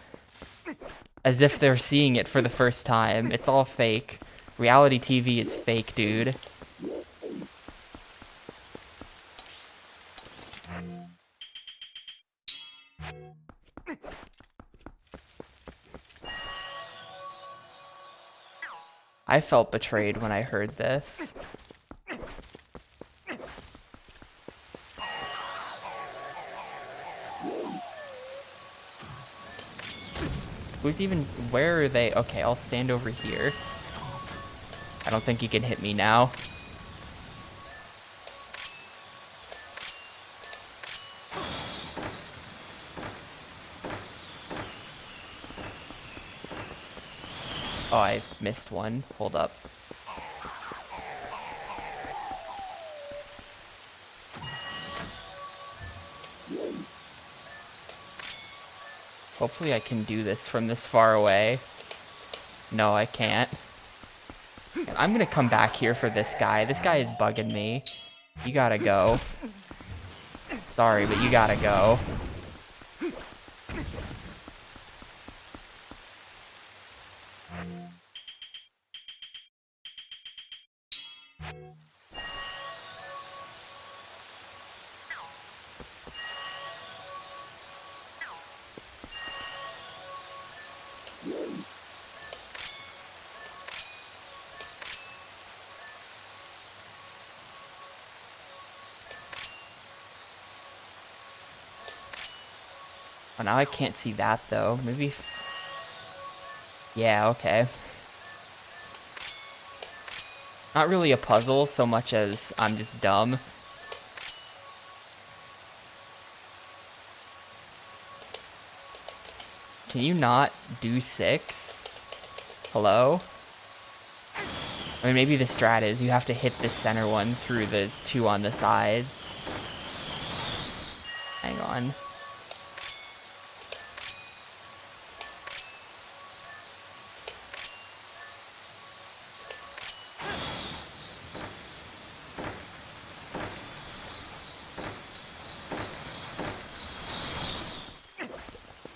as if they're seeing it for the first time. It's all fake. Reality TV is fake, dude. I felt betrayed when I heard this. Who's even... Where are they? Okay, I'll stand over here. I don't think you can hit me now. Oh, I missed one. Hold up. Hopefully I can do this from this far away. No, I can't. I'm gonna come back here for this guy. This guy is bugging me. You gotta go. Sorry, but you gotta go. Oh, now I can't see that, though. Maybe... Yeah, okay. Not really a puzzle so much as I'm just dumb. Can you not do 6? Hello? I mean, maybe the strat is you have to hit the center one through the 2 on the sides. Hang on.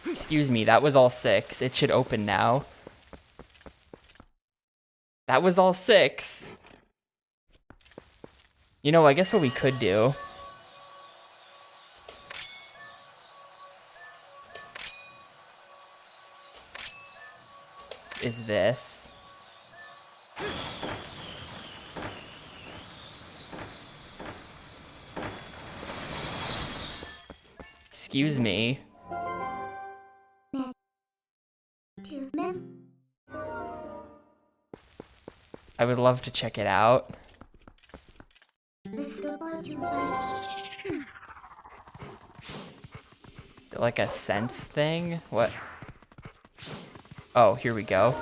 Excuse me, that was all 6. It should open now. That was all 6. You know, I guess what we could do... is this. Excuse me. I would love to check it out. Like a sense thing? What? Oh, here we go.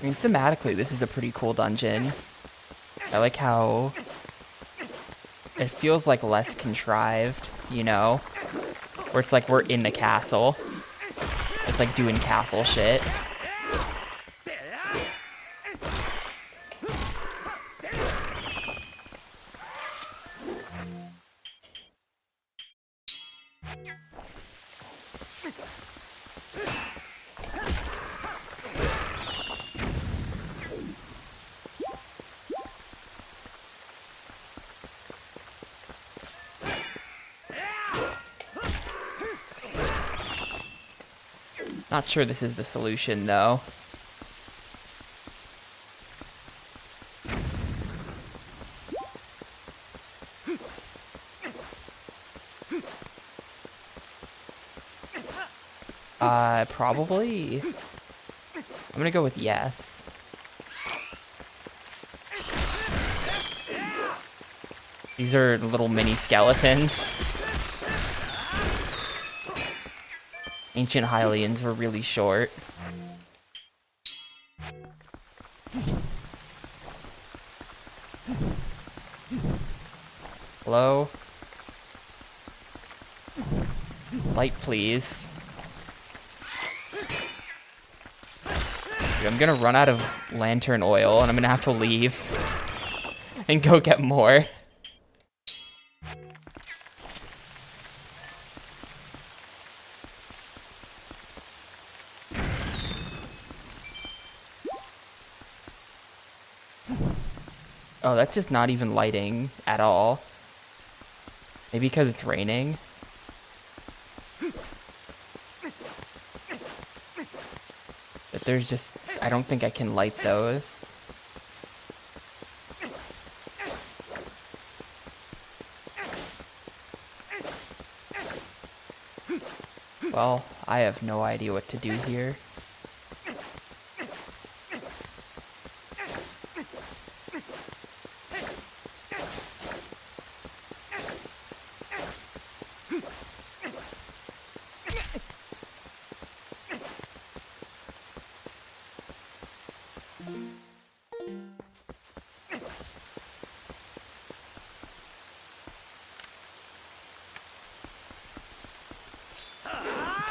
mean, thematically, this is a pretty cool dungeon. I like how it feels like less contrived, you know? Where it's like we're in the castle. It's like doing castle shit. Not sure this is the solution, though. Probably. I'm gonna go with yes. These are little mini skeletons. Ancient Hylians were really short. Hello? Light, please. Dude, I'm gonna run out of lantern oil and I'm gonna have to leave and go get more. Oh, that's just not even lighting at all. Maybe because it's raining. But there's just... I don't think I can light those. Well, I have no idea what to do here.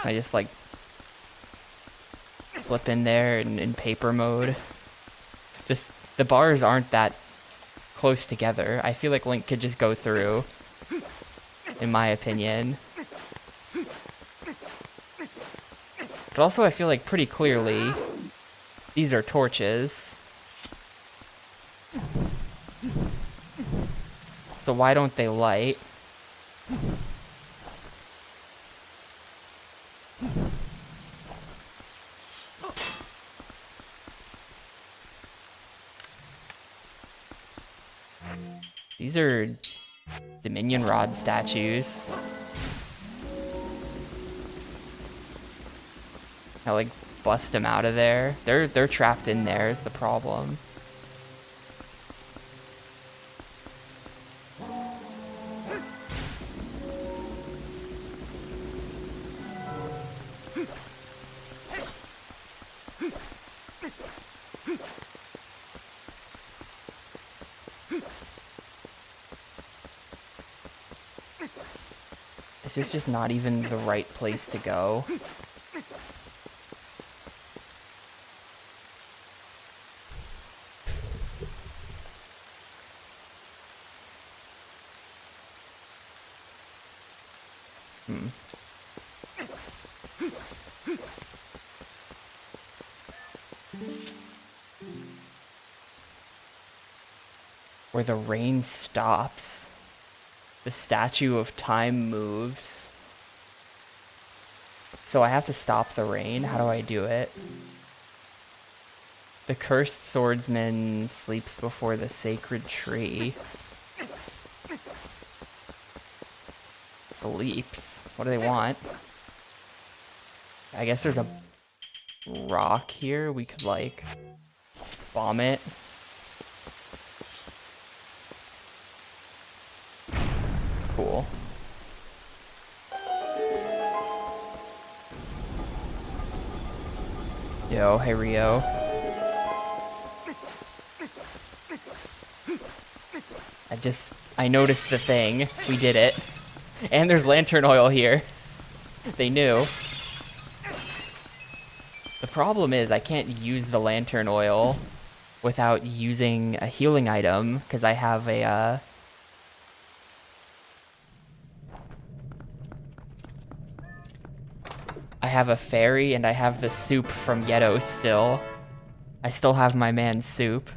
I just like slip in there in paper mode. Just the bars aren't that close together. I feel like Link could just go through, in my opinion. But also I feel like pretty clearly these are torches. So why don't they light? These are Dominion Rod statues. I like bust them out of there. They're trapped in there is the problem. This is just not even the right place to go. Where the rain stops, the statue of time moves. So I have to stop the rain? How do I do it? The cursed swordsman sleeps before the sacred tree. Sleeps? What do they want? I guess there's a rock here. We could, like, bomb it. Cool. Yo, hey Rio. I noticed the thing. We did it. And there's lantern oil here. They knew. The problem is I can't use the lantern oil without using a healing item, because I have a, I have a fairy and I have the soup from Yeto still. I still have my man's soup.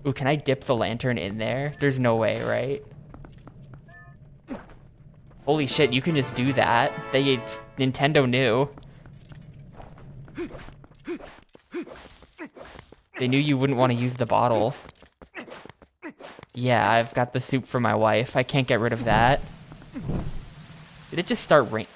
Ooh, can I dip the lantern in there? There's no way, right? Holy shit, you can just do that. Nintendo knew. They knew you wouldn't want to use the bottle. Yeah, I've got the soup for my wife. I can't get rid of that. Did it just start rain?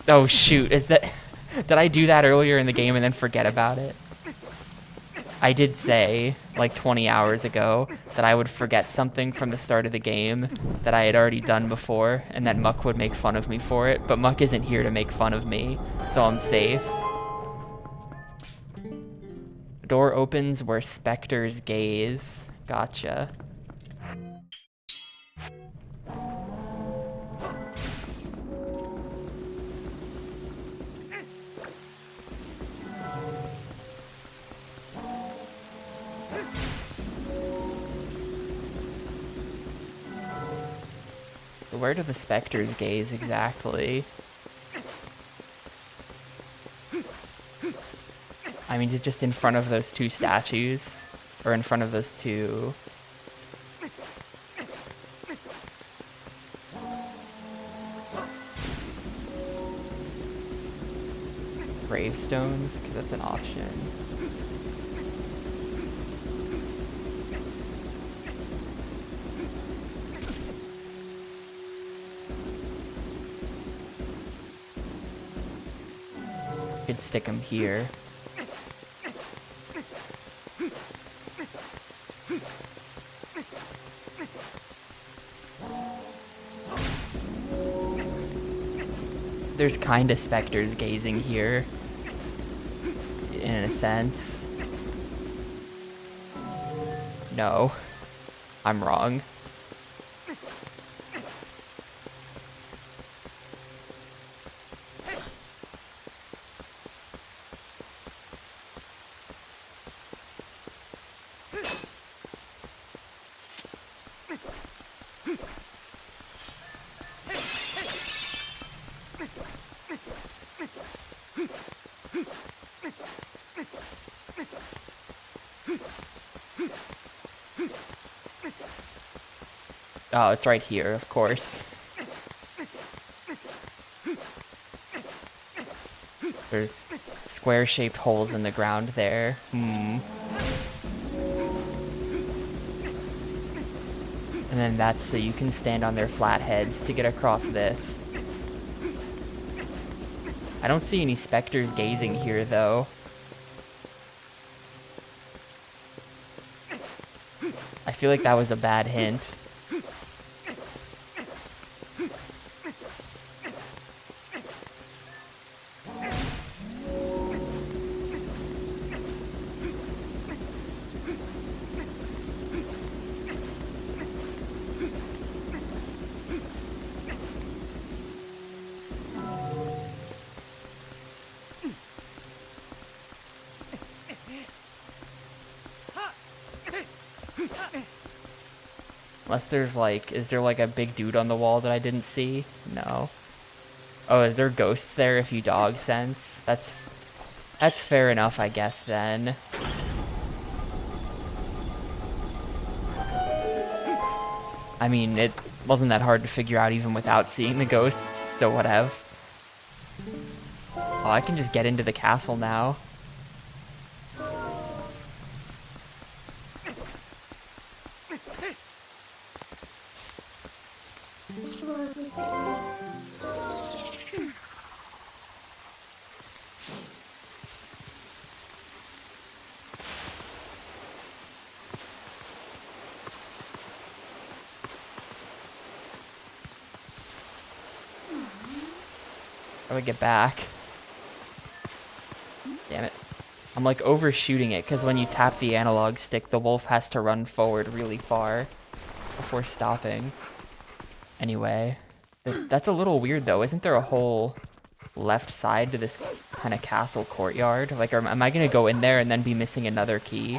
Oh shoot, is that... Did I do that earlier in the game and then forget about it? I did say, like 20 hours ago, that I would forget something from the start of the game that I had already done before, and that Muck would make fun of me for it, but Muck isn't here to make fun of me, so I'm safe. Door opens where specters gaze. Gotcha. So where do the specters gaze exactly? I mean, just in front of those two statues? Or in front of those two... gravestones? Because that's an option. Could stick them here. There's kinda specters gazing here, in a sense. No, I'm wrong. Oh, it's right here, of course. There's square-shaped holes in the ground there. And then that's so you can stand on their flat heads to get across this. I don't see any specters gazing here, though. I feel like that was a bad hint. Unless there's like, is there like a big dude on the wall that I didn't see? No. Oh, are there ghosts there if you dog sense? That's fair enough, I guess, then. I mean, it wasn't that hard to figure out even without seeing the ghosts, so whatever. Oh, I can just get into the castle now. How do I get back? Damn it. I'm like overshooting it because when you tap the analog stick, the wolf has to run forward really far before stopping. Anyway, that's a little weird though. Isn't there a whole left side to this kind of castle courtyard? Like, am I gonna go in there and then be missing another key?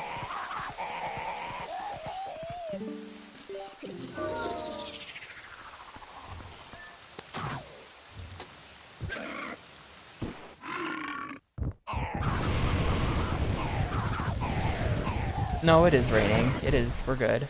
No, it is raining. It is. We're good.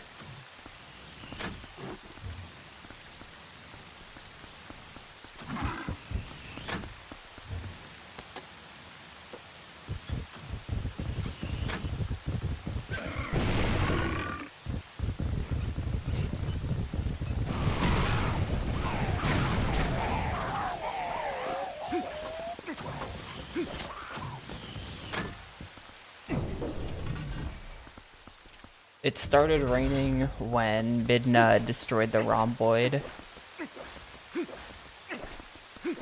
It started raining when Midna destroyed the rhomboid.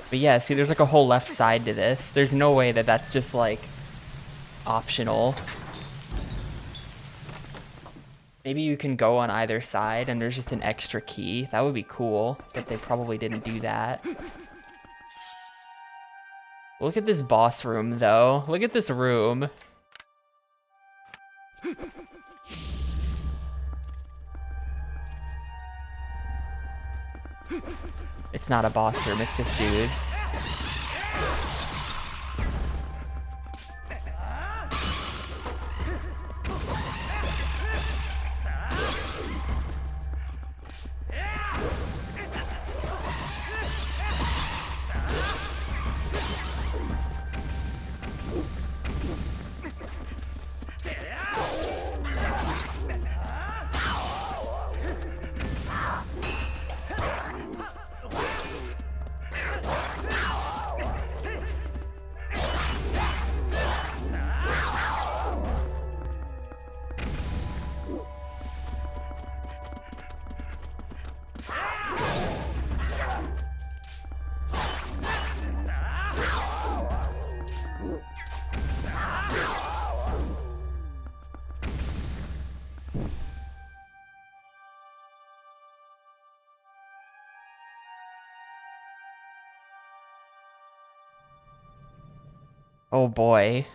But yeah, see, there's like a whole left side to this. There's no way that that's just like optional. Maybe you can go on either side and there's just an extra key. That would be cool, but they probably didn't do that. Look at this boss room though. Look at this room. It's not a boss room, it's just dudes. Oh boy.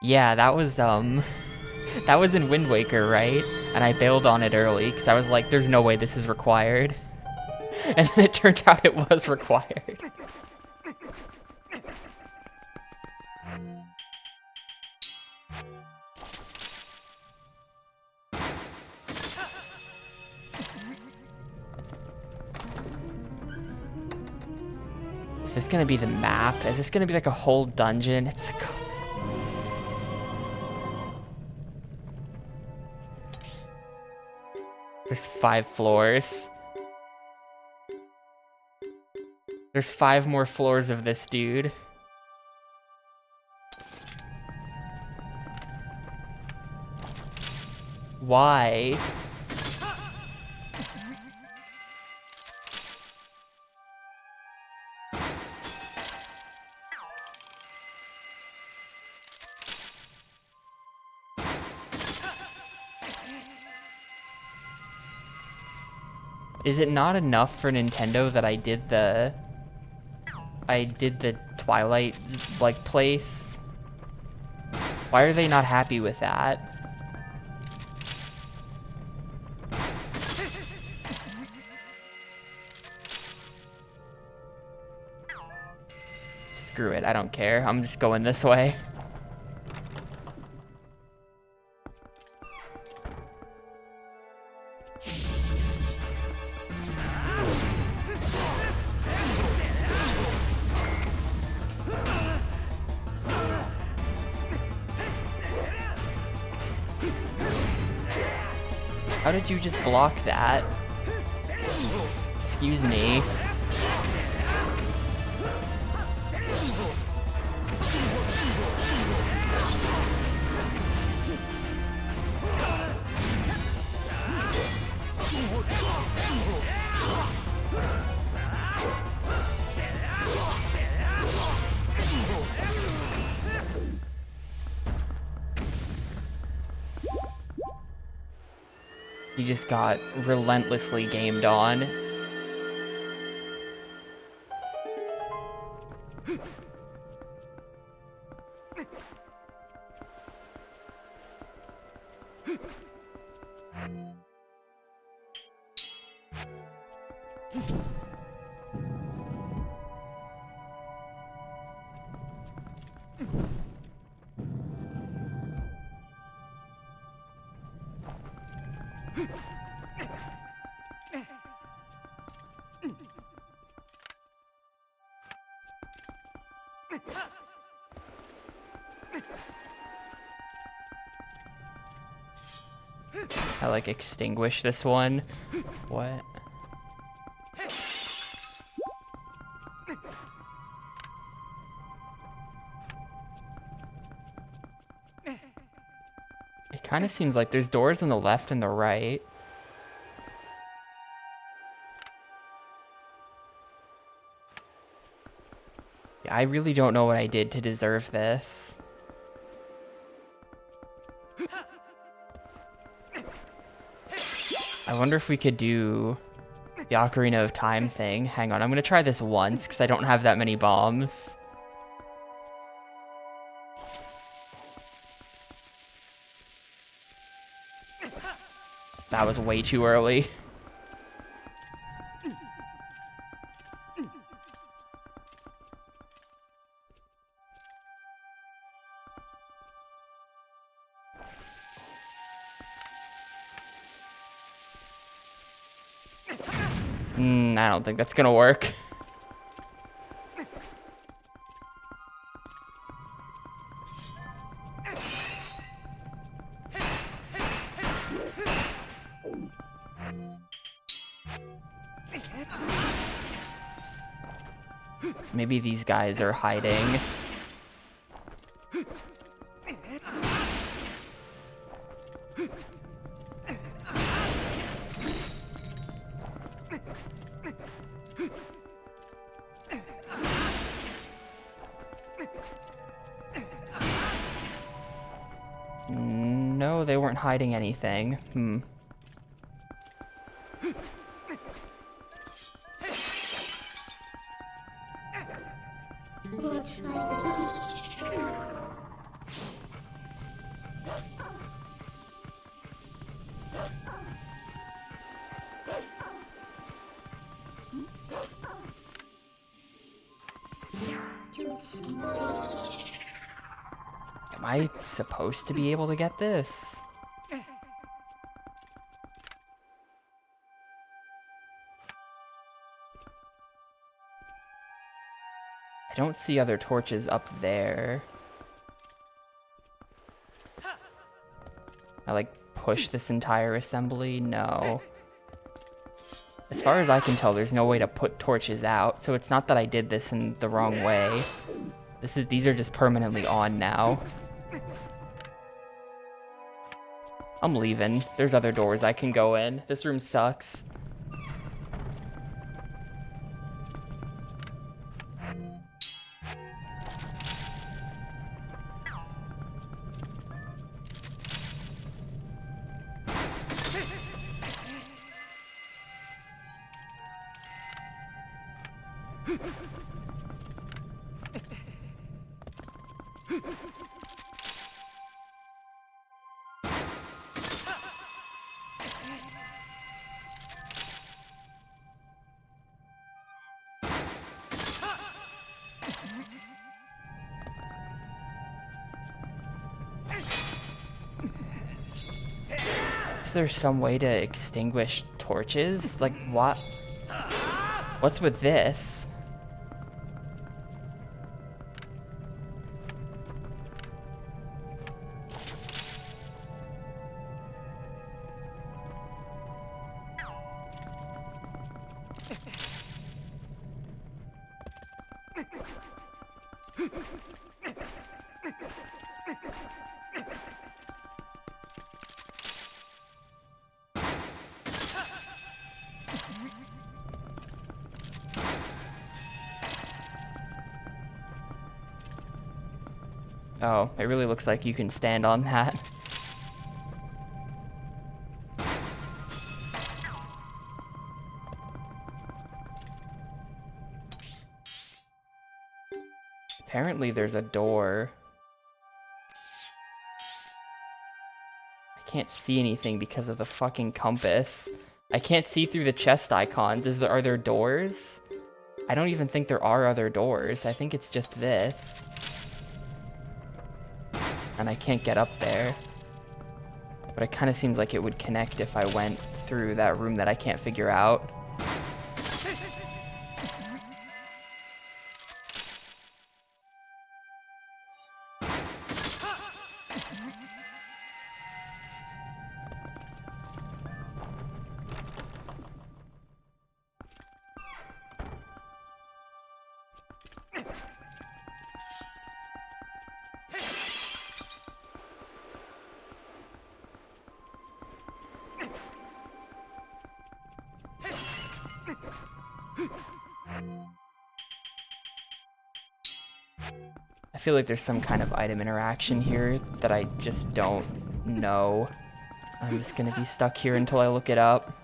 Yeah, that was that was in Wind Waker, right? And I bailed on it early because I was like, there's no way this is required. And then it turned out it was required. Is this gonna be the map? Is this gonna be like a whole dungeon? It's like... There's 5 floors. There's 5 more floors of this dude. Why? Is it not enough for Nintendo that I did the Twilight, like, place? Why are they not happy with that? Screw it, I don't care. I'm just going this way. How did you just block that? Excuse me. He just got relentlessly gamed on. I like extinguish this one. What? It kind of seems like there's doors on the left and the right. Yeah, I really don't know what I did to deserve this. I wonder if we could do the Ocarina of Time thing. Hang on, I'm gonna try this once because I don't have that many bombs. That was way too early. I don't think that's gonna work. Maybe these guys are hiding. No, they weren't hiding anything. Am I supposed to be able to get this? I don't see other torches up there. I like push this entire assembly? No. As far as I can tell, there's no way to put torches out, so it's not that I did this in the wrong way. These are just permanently on now. I'm leaving. There's other doors I can go in. This room sucks. Is there some way to extinguish torches? Like, what? What's with this? Oh, it really looks like you can stand on that. Apparently there's a door. I can't see anything because of the fucking compass. I can't see through the chest icons. Are there doors? I don't even think there are other doors. I think it's just this. And I can't get up there. But it kind of seems like it would connect if I went through that room that I can't figure out. I feel like there's some kind of item interaction here that I just don't know. I'm just gonna be stuck here until I look it up.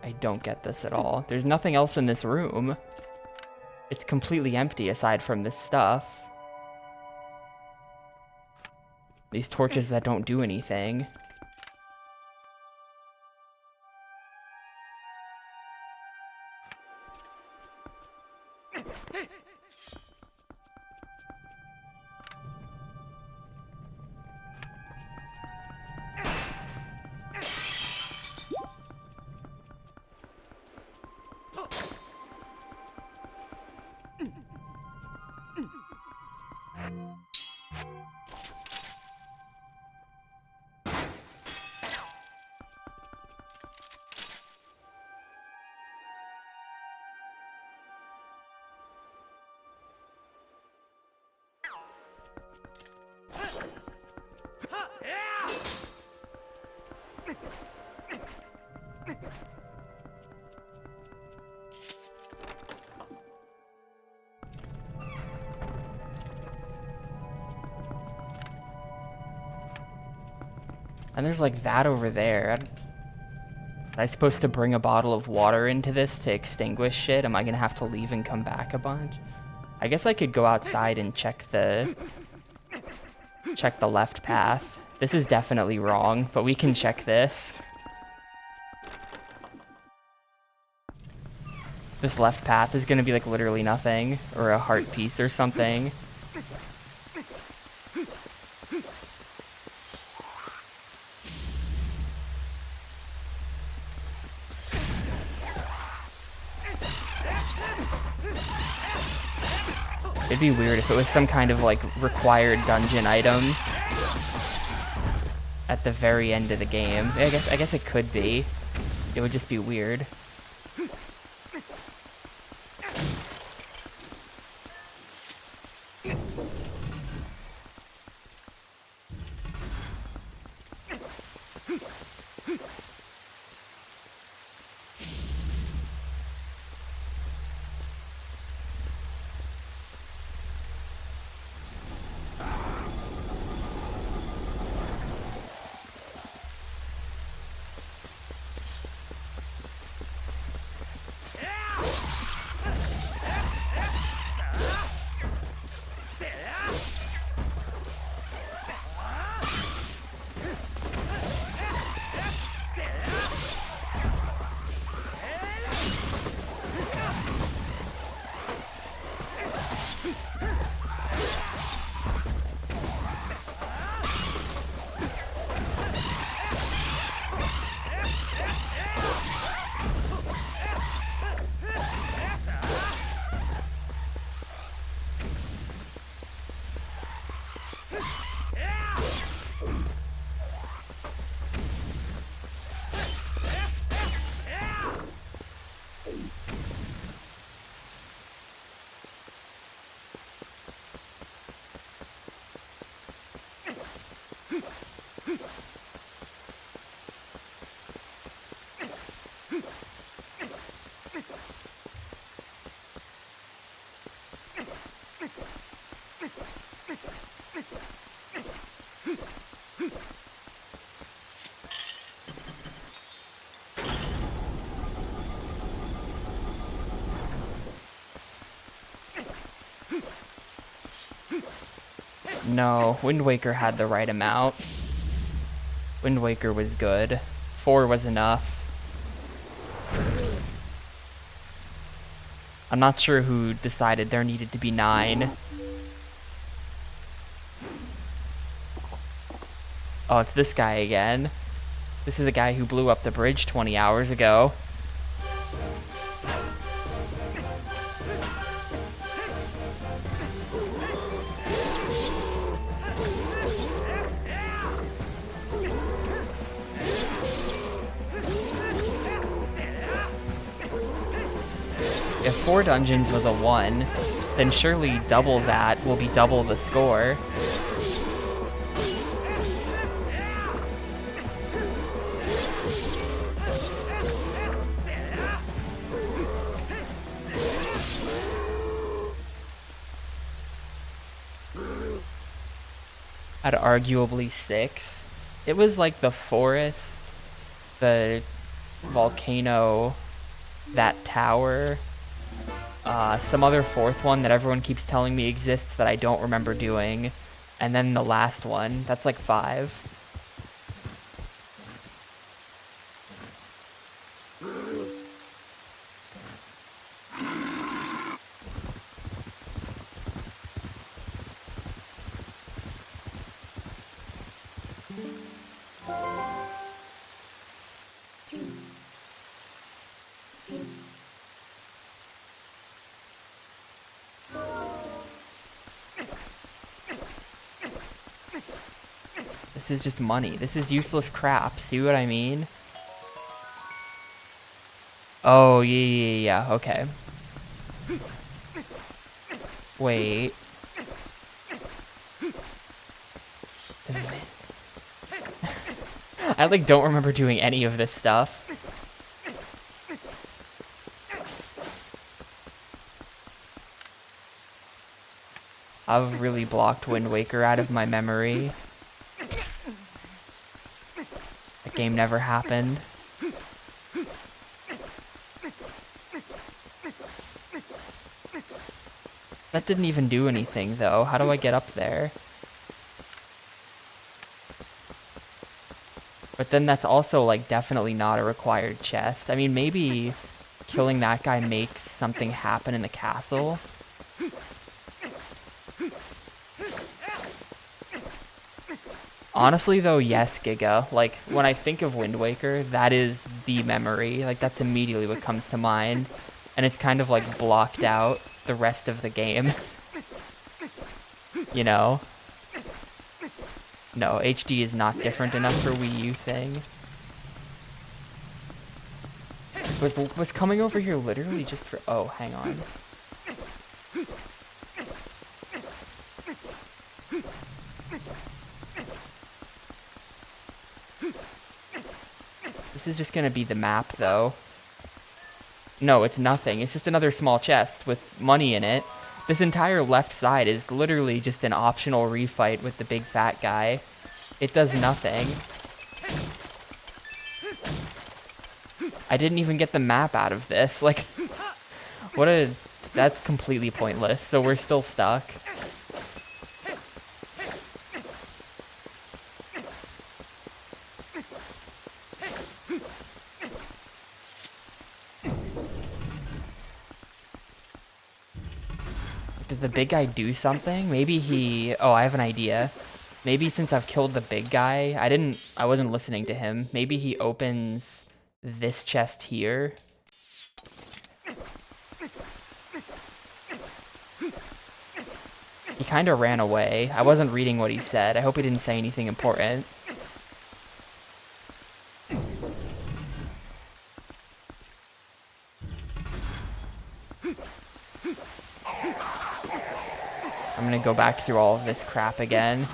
I don't get this at all. There's nothing else in this room. It's completely empty aside from this stuff. These torches that don't do anything. And there's like that over there. Am I supposed to bring a bottle of water into this to extinguish shit? Am I gonna have to leave and come back a bunch? I guess I could go outside and check the left path. This is definitely wrong, but we can check this. This left path is gonna be like literally nothing, or a heart piece or something. It'd be weird if it was some kind of like required dungeon item at the very end of the game. I guess it could be. It would just be weird. No, Wind Waker had the right amount. Wind Waker was good. 4 was enough. I'm not sure who decided there needed to be 9. Oh, it's this guy again. This is the guy who blew up the bridge 20 hours ago. If 4 dungeons was a 1, then surely double that will be double the score. At arguably 6. It was like the forest, the volcano, that tower, some other 4th one that everyone keeps telling me exists that I don't remember doing, and then the last one. That's like 5. This is just money. This is useless crap. See what I mean? Oh, yeah, okay. Wait. I like don't remember doing any of this stuff. I've really blocked Wind Waker out of my memory. That game never happened. That didn't even do anything though. How do I get up there? But then that's also like definitely not a required chest. I mean, maybe killing that guy makes something happen in the castle. Honestly though, yes, Giga. Like, when I think of Wind Waker, that is the memory. Like, that's immediately what comes to mind. And it's kind of like blocked out the rest of the game. You know? No, HD is not different enough for Wii U thing. Was coming over here literally just for... Oh, hang on. This is just gonna be the map, though. No, it's nothing. It's just another small chest with money in it. This entire left side is literally just an optional refight with the big fat guy. It does nothing. I didn't even get the map out of this. Like, what a... That's completely pointless. So we're still stuck. Does the big guy do something? Maybe he... Oh, I have an idea. Maybe since I've killed the big guy, I wasn't listening to him. Maybe he opens this chest here. He kind of ran away. I wasn't reading what he said. I hope he didn't say anything important. I'm gonna go back through all of this crap again.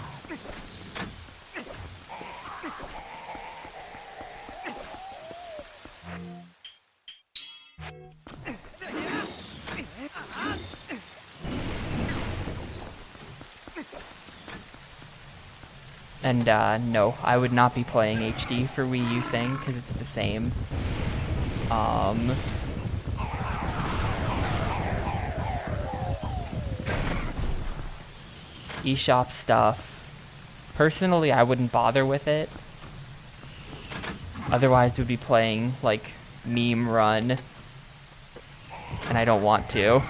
And no, I would not be playing HD for Wii U thing, because it's the same. eShop stuff. Personally, I wouldn't bother with it. Otherwise, we'd be playing, like, meme run. And I don't want to.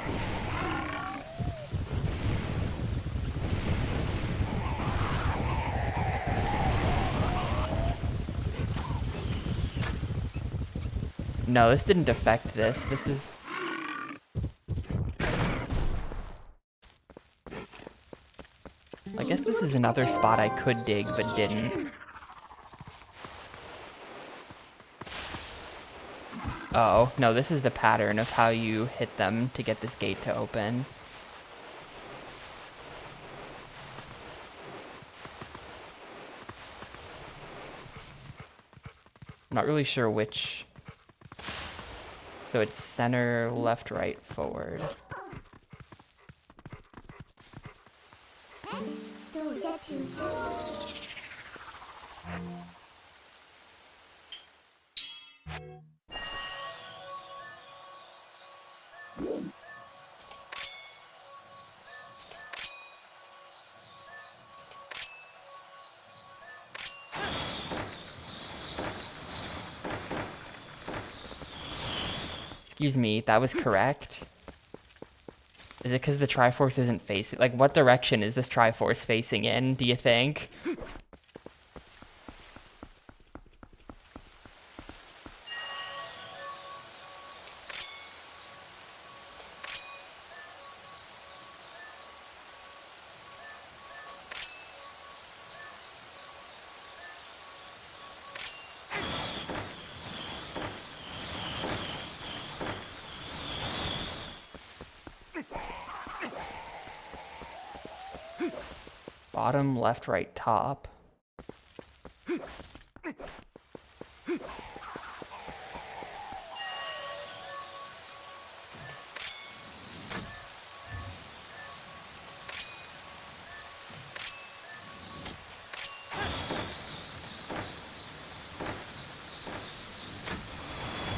No, this didn't affect this. This is... I guess this is another spot I could dig, but didn't. Oh, no, this is the pattern of how you hit them to get this gate to open. I'm not really sure which... So it's center, left, right, forward. Excuse me, that was correct? Is it because the Triforce isn't facing... Like, what direction is this Triforce facing in, do you think? Bottom, left, right, top.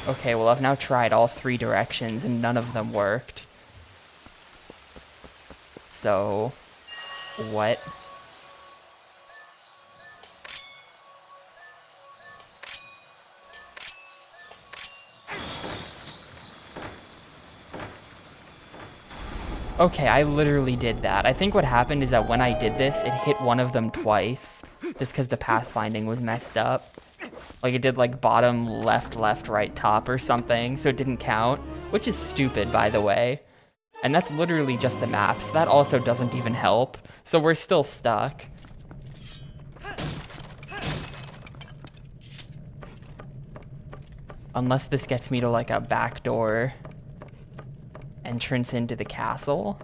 Okay, well, I've now tried all 3 directions and none of them worked. So, what? Okay, I literally did that. I think what happened is that when I did this, it hit one of them twice, just because the pathfinding was messed up. Like, it did, like, bottom, left, left, right, top or something, so it didn't count, which is stupid, by the way. And that's literally just the maps. That also doesn't even help, so we're still stuck. Unless this gets me to, like, a backdoor entrance into the castle.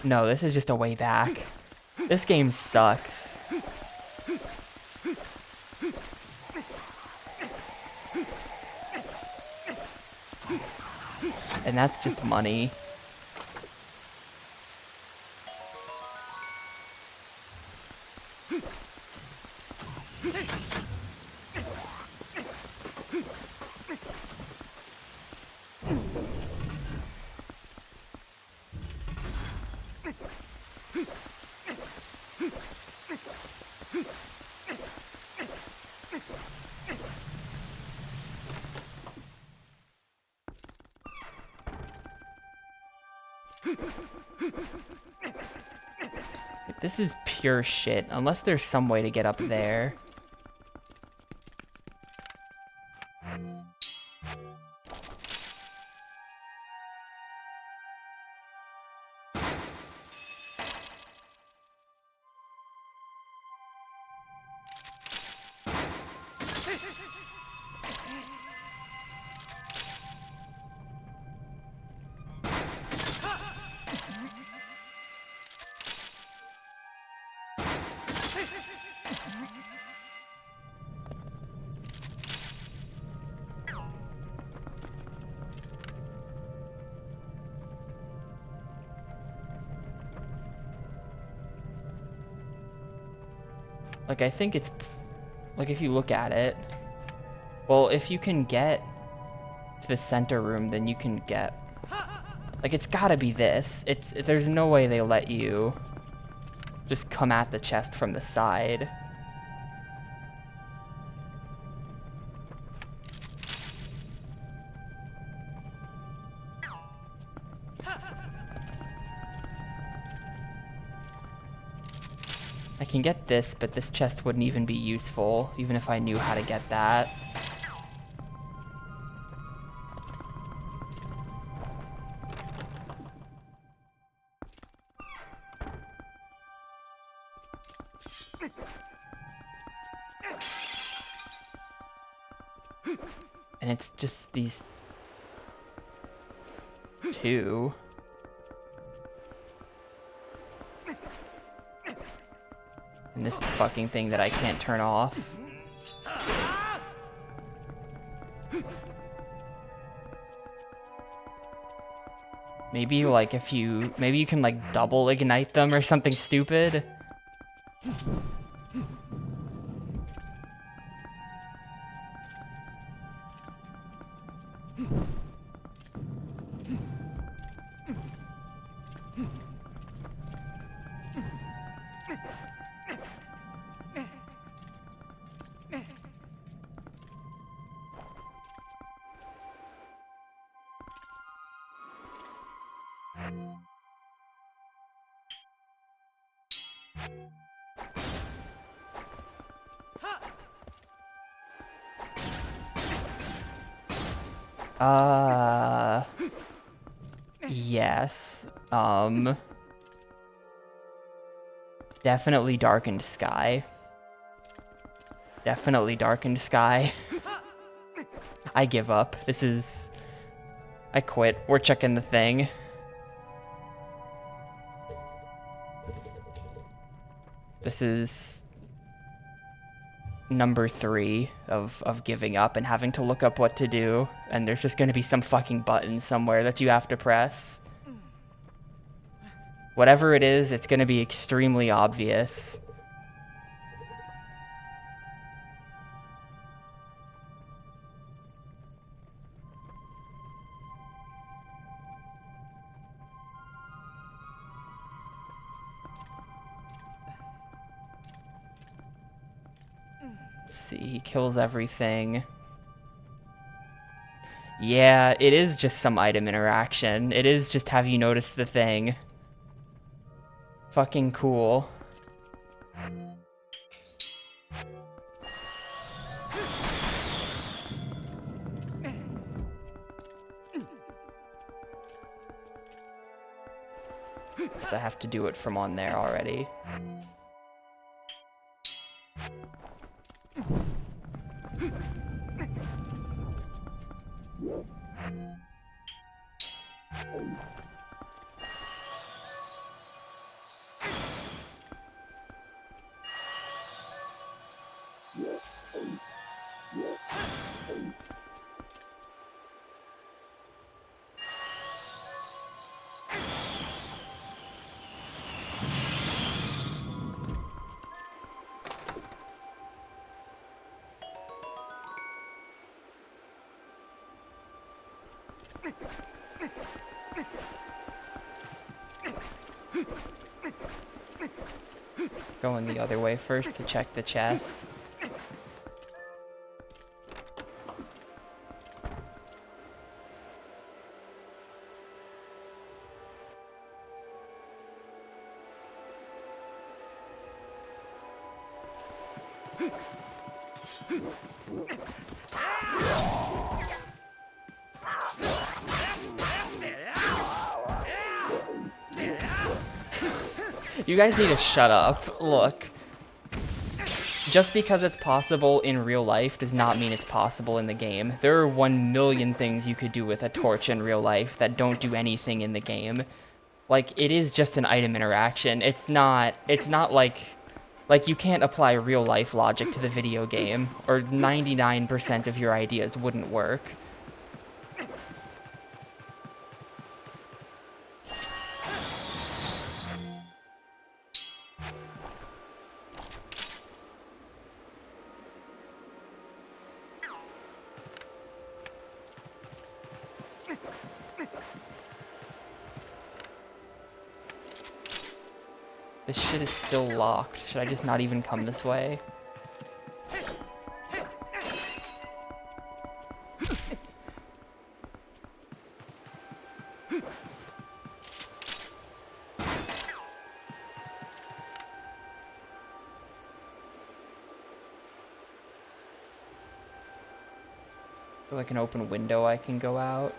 No, this is just a way back. This game sucks. And that's just money. This is pure shit, unless there's some way to get up there. Like, I think it's, like, if you look at it, well, if you can get to the center room, then you can get... Like, it's gotta be this. There's no way they let you just come at the chest from the side. I can get this, but this chest wouldn't even be useful, even if I knew how to get that. And it's just these two. And this fucking thing that I can't turn off. Maybe like maybe you can like double ignite them or something stupid. Yes. Definitely darkened sky. Definitely darkened sky. I give up. I quit. We're checking the thing. This is number 3 of giving up and having to look up what to do, and there's just gonna be some fucking button somewhere that you have to press. Whatever it is, it's gonna be extremely obvious. Let's see, he kills everything. Yeah, it is just some item interaction. It is just have you noticed the thing. Fucking cool. I have to do it from on there already. Going the other way first to check the chest. You guys need to shut up. Look. Just because it's possible in real life does not mean it's possible in the game. There are 1 million things you could do with a torch in real life that don't do anything in the game. Like, it is just an item interaction. It's not like you can't apply real life logic to the video game, or 99% of your ideas wouldn't work. This shit is still locked. Should I just not even come this way? Like an open window I can go out.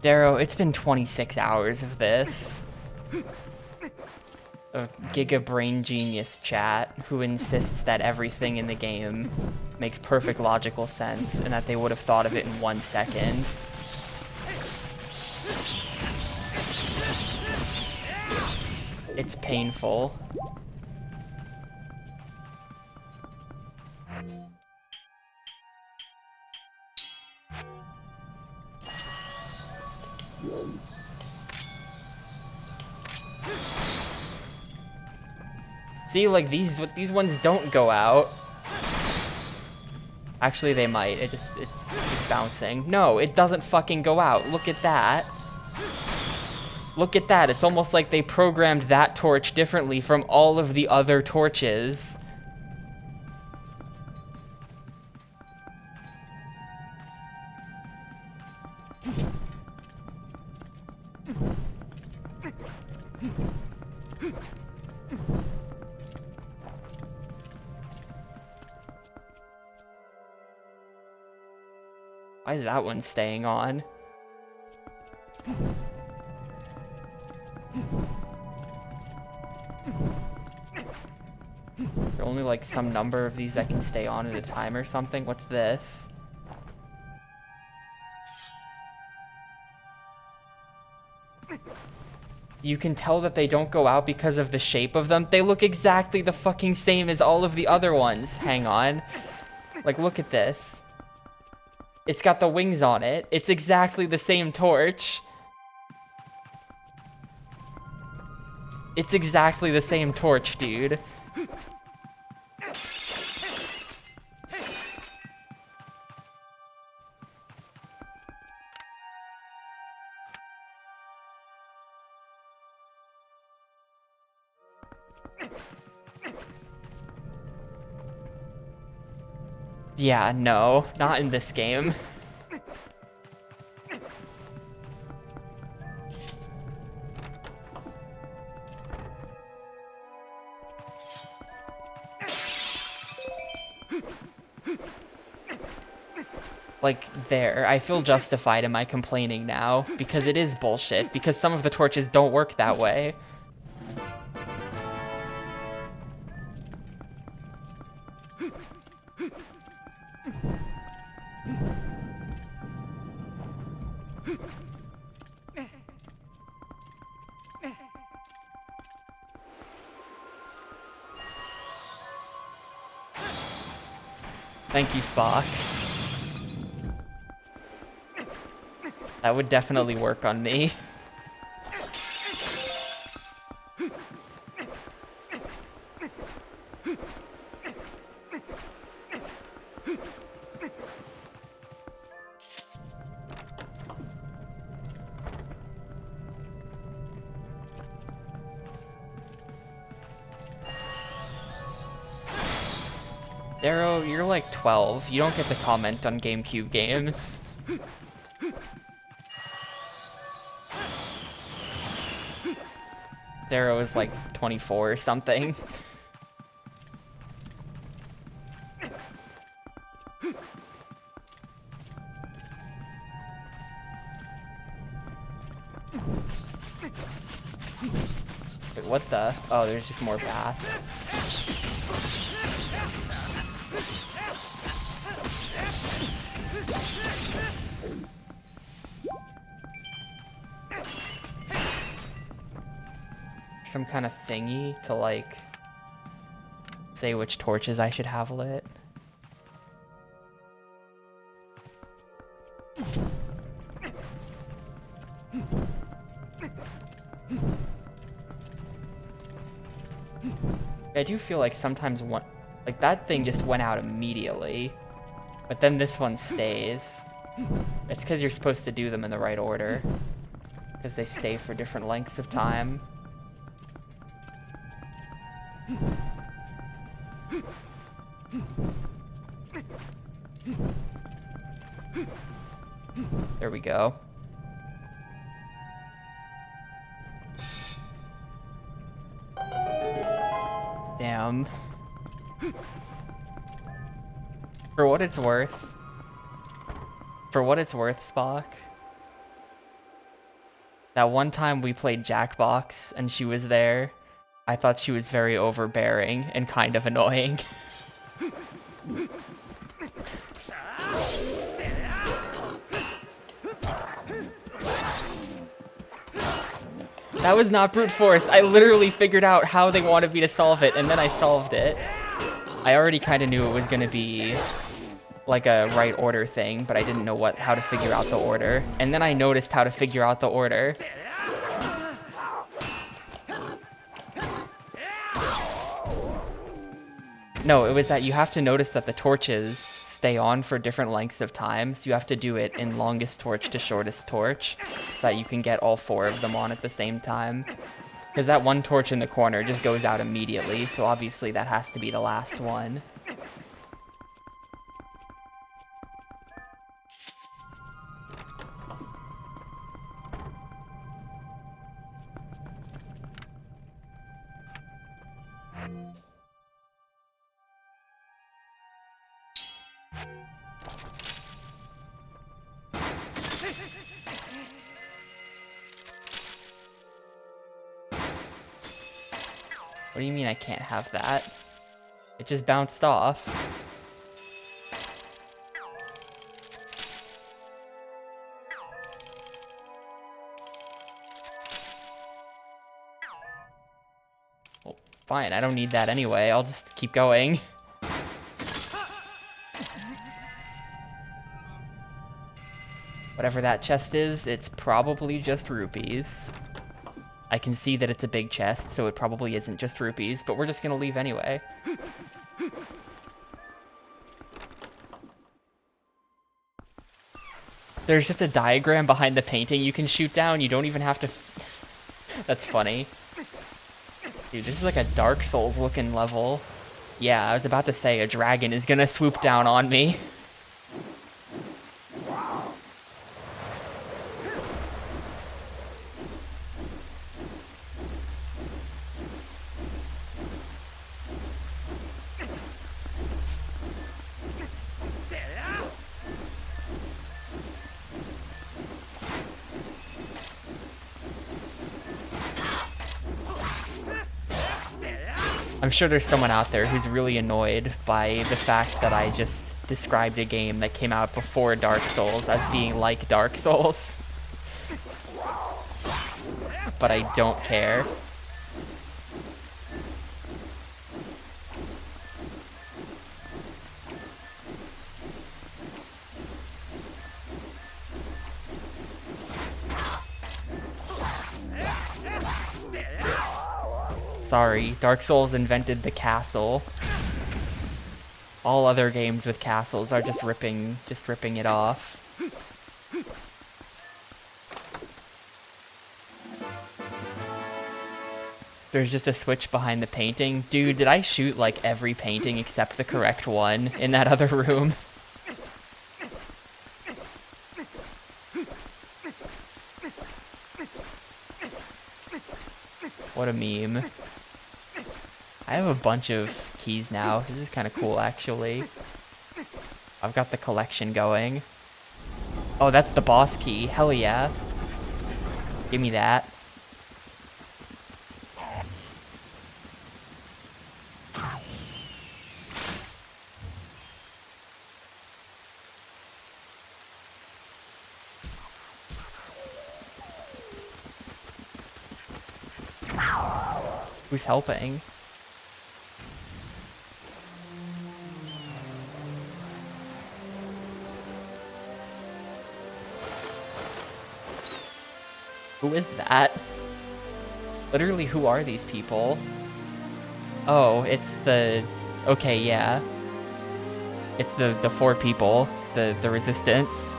Darrow, it's been 26 hours of this. Of Giga Brain Genius chat, who insists that everything in the game makes perfect logical sense and that they would have thought of it in 1 second. It's painful. See, like these ones don't go out. Actually, they might. It's just bouncing. No, it doesn't fucking go out. Look at that. Look at that. It's almost like they programmed that torch differently from all of the other torches. Why is that one staying on? There are only like some number of these that can stay on at a time or something. What's this? You can tell that they don't go out because of the shape of them. They look exactly the fucking same as all of the other ones. Hang on. Like, look at this. It's got the wings on it. It's exactly the same torch. It's exactly the same torch, dude. Yeah, no, not in this game. Like, there, I feel justified in my complaining now, because it is bullshit, because some of the torches don't work that way. Thank you, Spock. That would definitely work on me. Darrow, you're like 12. You don't get to comment on GameCube games. Darrow is like 24 or something. Wait, what the? Oh, there's just more paths. Some kind of thingy to like say which torches I should have lit. I do feel like sometimes one, like that thing just went out immediately, but then this one stays. It's because you're supposed to do them in the right order, because they stay for different lengths of time. There we go. Damn. For what it's worth, Spock, that one time we played Jackbox and she was there, I thought she was very overbearing and kind of annoying. That was not brute force. I literally figured out how they wanted me to solve it, and then I solved it. I already kind of knew it was going to be like a right order thing, but I didn't know how to figure out the order. And then I noticed how to figure out the order. No, it was that you have to notice that the torches stay on for different lengths of time, so you have to do it in longest torch to shortest torch, so that you can get all 4 of them on at the same time. Because that one torch in the corner just goes out immediately, so obviously that has to be the last one. What do you mean I can't have that? It just bounced off. Well, fine, I don't need that anyway. I'll just keep going. Whatever that chest is, it's probably just rupees. I can see that it's a big chest, so it probably isn't just rupees, but we're just gonna leave anyway. There's just a diagram behind the painting you can shoot down. You don't even have to... That's funny. Dude, this is like a Dark Souls looking level. Yeah, I was about to say a dragon is gonna swoop down on me. I'm sure there's someone out there who's really annoyed by the fact that I just described a game that came out before Dark Souls as being like Dark Souls. But I don't care. Sorry, Dark Souls invented the castle. All other games with castles are just ripping it off. There's just a switch behind the painting. Dude, did I shoot like every painting except the correct one in that other room? What a meme. I have a bunch of keys now. This is kind of cool, actually. I've got the collection going. Oh, that's the boss key. Hell yeah. Give me that. Who's helping? Who is that? Literally, who are these people? Oh, it's the... Okay, yeah. It's the 4 people, the resistance.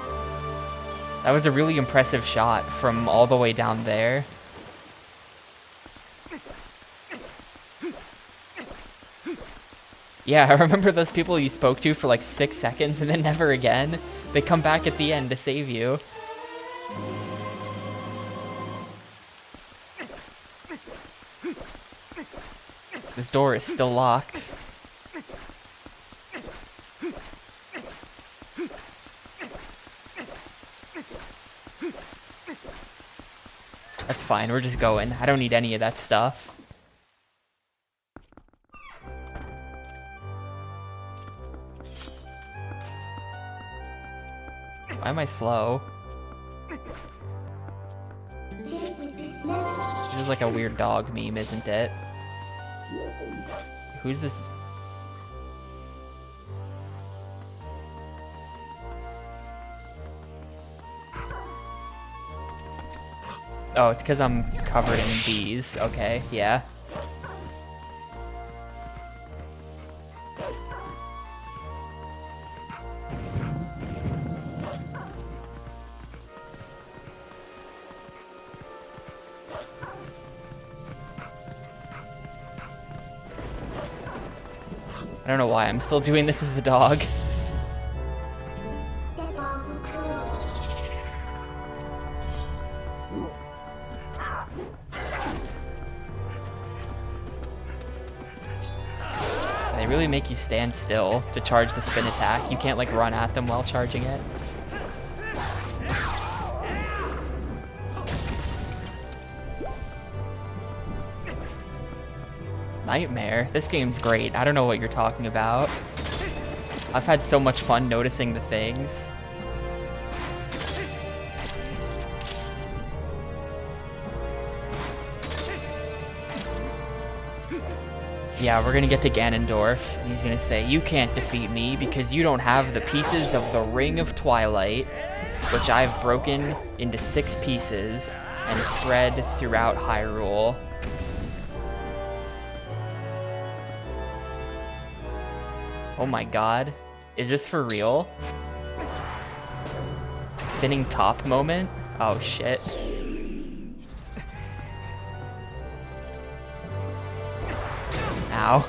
That was a really impressive shot from all the way down there. Yeah, I remember those people you spoke to for like 6 seconds and then never again. They come back at the end to save you. This door is still locked. That's fine, we're just going. I don't need any of that stuff. Why am I slow? This is like a weird dog meme, isn't it? Who's this? Oh, it's because I'm covered in bees. Okay, yeah. I don't know why I'm still doing this as the dog. They really make you stand still to charge the spin attack. You can't like run at them while charging it. Nightmare. This game's great. I don't know what you're talking about. I've had so much fun noticing the things. Yeah, we're gonna get to Ganondorf, and he's gonna say, "You can't defeat me because you don't have the pieces of the Ring of Twilight, which I've broken into 6 pieces and spread throughout Hyrule." Oh my god. Is this for real? Spinning top moment? Oh shit. Ow.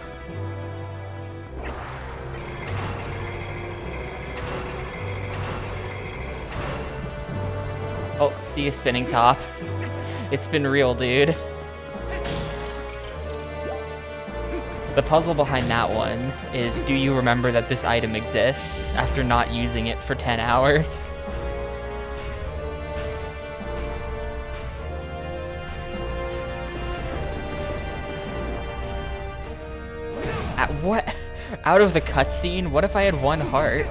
Oh, see you spinning top. It's been real, dude. The puzzle behind that one is, do you remember that this item exists after not using it for 10 hours? What? Out of the cutscene? What if I had 1 heart?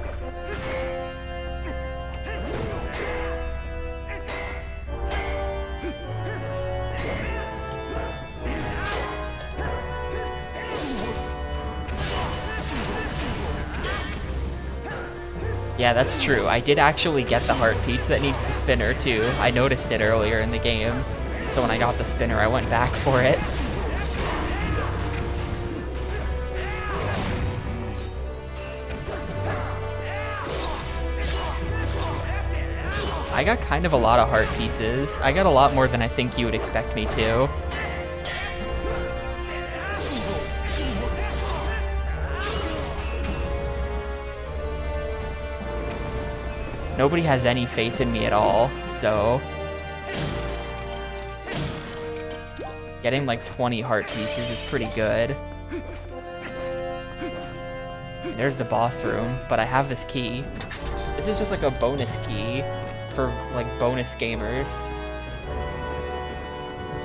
Yeah, that's true. I did actually get the heart piece that needs the spinner too. I noticed it earlier in the game. So when I got the spinner, I went back for it. I got kind of a lot of heart pieces. I got a lot more than I think you would expect me to. Nobody has any faith in me at all, so... Getting like 20 heart pieces is pretty good. There's the boss room, but I have this key. This is just like a bonus key for like bonus gamers,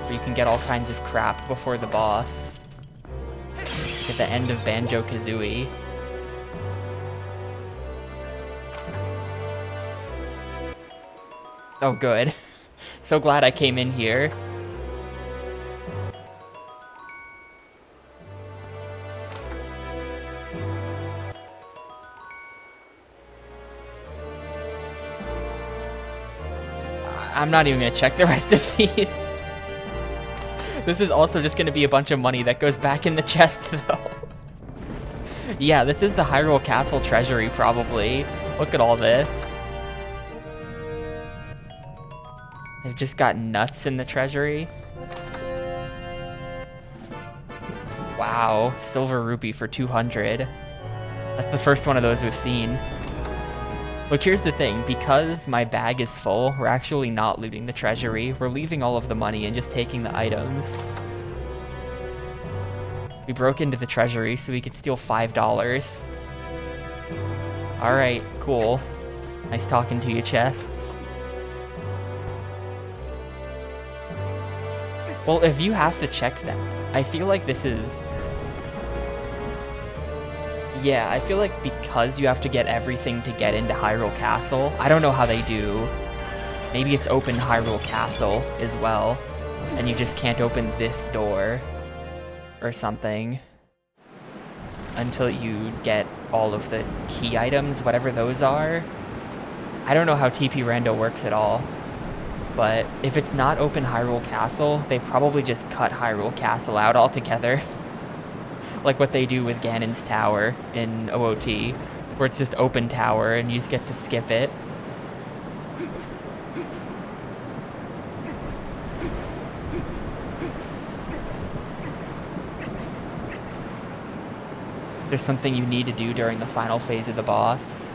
where you can get all kinds of crap before the boss. Like at the end of Banjo-Kazooie. Oh good. So glad I came in here. I'm not even gonna check the rest of these. This is also just gonna be a bunch of money that goes back in the chest, though. Yeah, this is the Hyrule Castle treasury, probably. Look at all this. They've just got nuts in the treasury. Wow, silver rupee for 200. That's the first one of those we've seen. Look, here's the thing. Because my bag is full, we're actually not looting the treasury. We're leaving all of the money and just taking the items. We broke into the treasury so we could steal $5. Alright, cool. Nice talking to you, chests. Well, if you have to check them, I feel like this is... Yeah, I feel like because you have to get everything to get into Hyrule Castle, I don't know how they do. Maybe it's open Hyrule Castle as well, and you just can't open this door or something until you get all of the key items, whatever those are. I don't know how TP Rando works at all, but if it's not open Hyrule Castle, they probably just cut Hyrule Castle out altogether. Like what they do with Ganon's Tower in OOT, where it's just open tower and you just get to skip it. There's something you need to do during the final phase of the boss.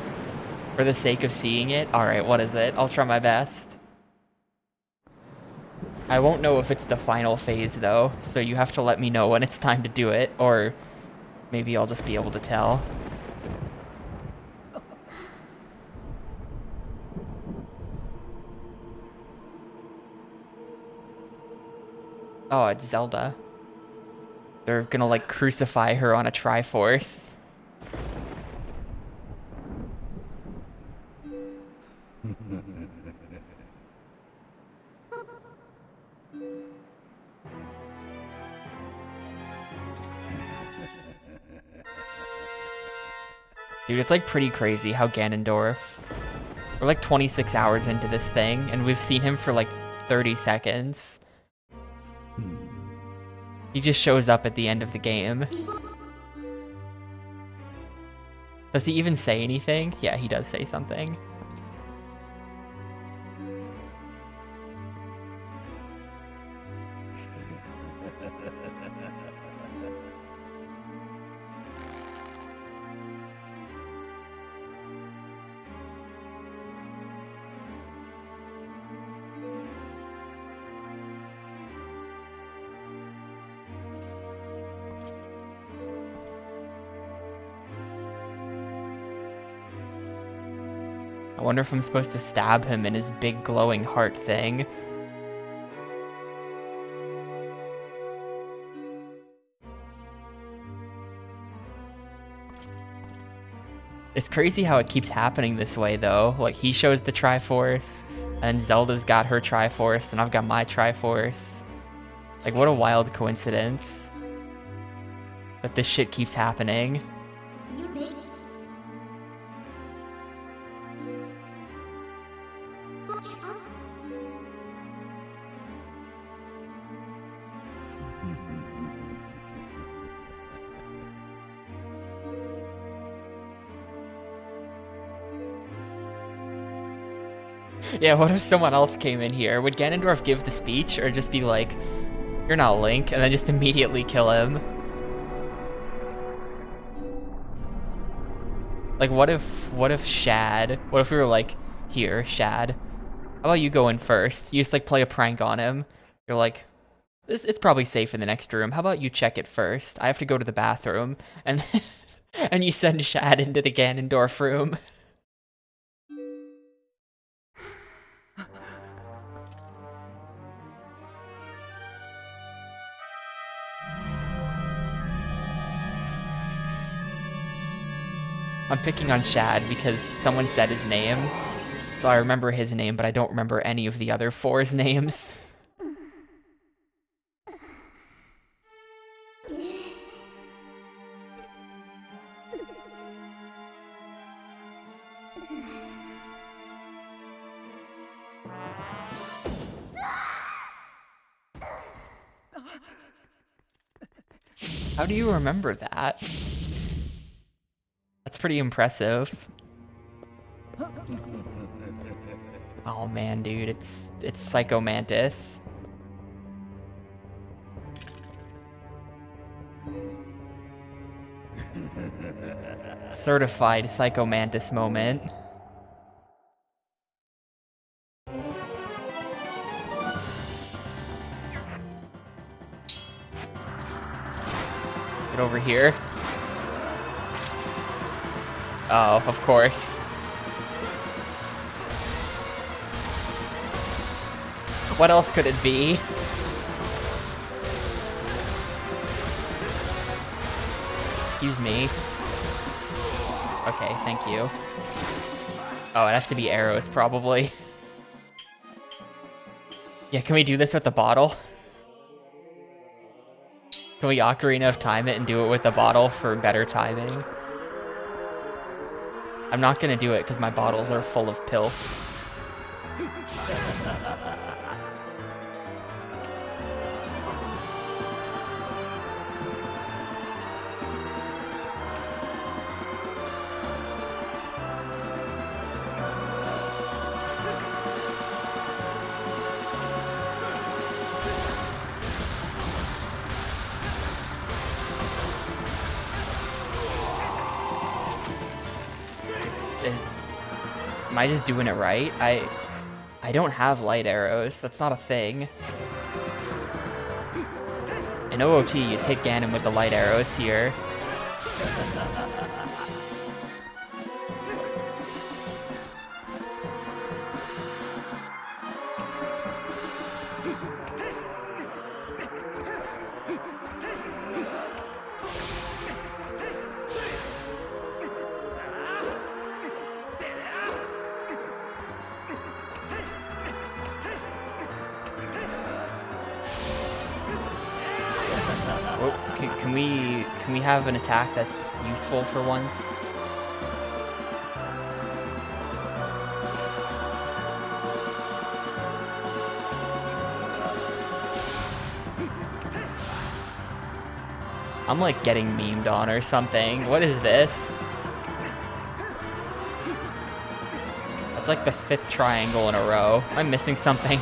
For the sake of seeing it? Alright, what is it? I'll try my best. I won't know if it's the final phase though, so you have to let me know when it's time to do it, or maybe I'll just be able to tell. Oh, it's Zelda. They're gonna like crucify her on a Triforce. Dude, it's like pretty crazy how Ganondorf... We're like 26 hours into this thing, and we've seen him for like 30 seconds. He just shows up at the end of the game. Does he even say anything? Yeah, he does say something. I wonder if I'm supposed to stab him in his big glowing heart thing. It's crazy how it keeps happening this way though. Like he shows the Triforce, and Zelda's got her Triforce, and I've got my Triforce. Like what a wild coincidence that this shit keeps happening. You made Yeah, what if someone else came in here? Would Ganondorf give the speech, or just be like, "You're not Link," and then just immediately kill him? Like, what if Shad, what if we were like, "Here, Shad, how about you go in first?" You just like play a prank on him. You're like, it's probably safe in the next room. How about you check it first? I have to go to the bathroom. And and you send Shad into the Ganondorf room. I'm picking on Shad because someone said his name. So I remember his name, but I don't remember any of the other four's names. How do you remember that? That's pretty impressive. Oh man, dude, it's Psycho Mantis. Certified Psycho Mantis moment. Get over here. Oh, of course. What else could it be? Excuse me. Okay, thank you. Oh, it has to be arrows, probably. Yeah, can we do this with the bottle? Can we Ocarina of Time it and do it with the bottle for better timing? I'm not gonna do it because my bottles are full of pilk. Am I just doing it right? I don't have light arrows. That's not a thing. In OOT, you'd hit Ganon with the light arrows here. Can we have an attack that's useful for once? I'm like getting memed on or something. What is this? That's like the 5th triangle in a row. Am I missing something?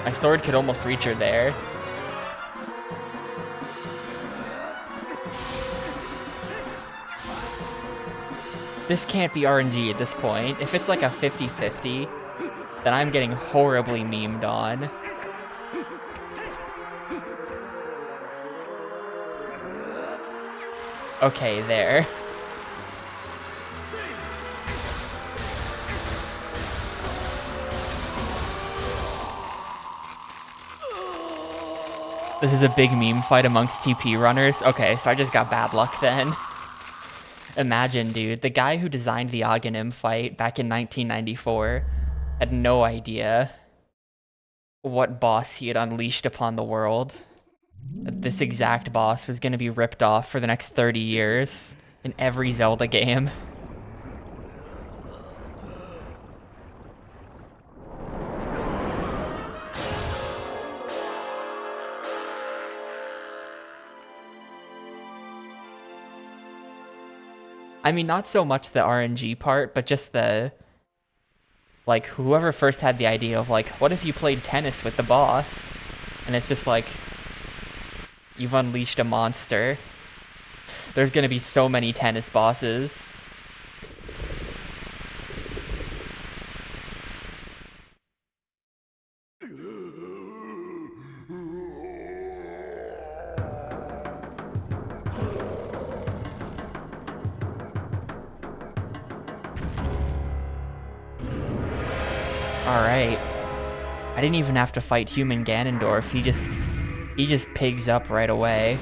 My sword could almost reach her there. This can't be RNG at this point. If it's like a 50-50, then I'm getting horribly memed on. Okay, there. This is a big meme fight amongst TP runners. Okay, so I just got bad luck then. Imagine, dude, the guy who designed the Aghanim fight back in 1994 had no idea what boss he had unleashed upon the world. This exact boss was going to be ripped off for the next 30 years in every Zelda game. I mean, not so much the RNG part, but just the, like, whoever first had the idea of, like, what if you played tennis with the boss? And it's just like, you've unleashed a monster. There's gonna be so many tennis bosses. Alright. I didn't even have to fight human Ganondorf. He just pigs up right away.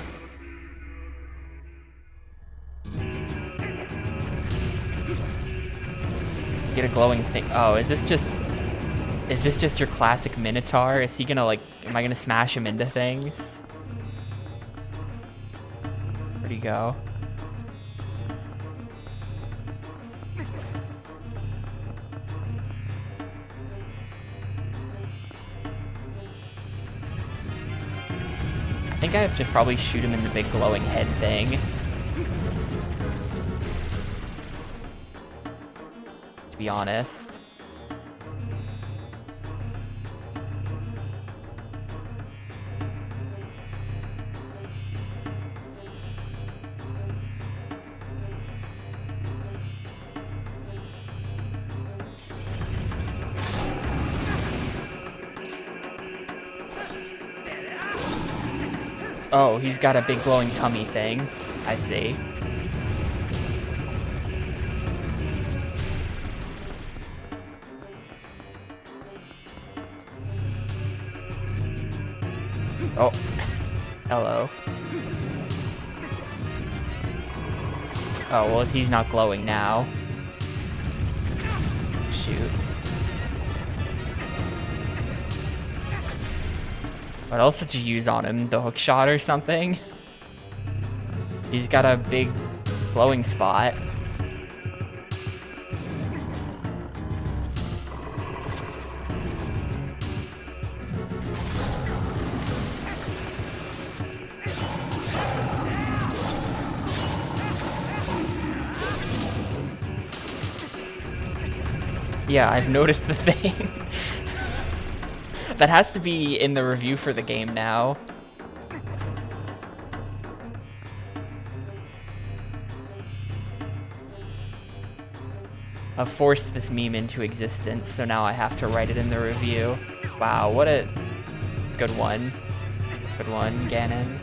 Get a glowing thing. Oh, is this just your classic Minotaur? Is he gonna, like, am I gonna smash him into things? Where'd he go? think I have to probably shoot him in the big glowing head thing. To be honest. Oh, he's got a big glowing tummy thing. I see. Oh, hello. Oh, well, he's not glowing now. Shoot. What else did you use on him? The hook shot or something? He's got a big glowing spot. Yeah, I've noticed the thing. That has to be in the review for the game now. I've forced this meme into existence, so now I have to write it in the review. Wow, what a good one. Good one, Ganon.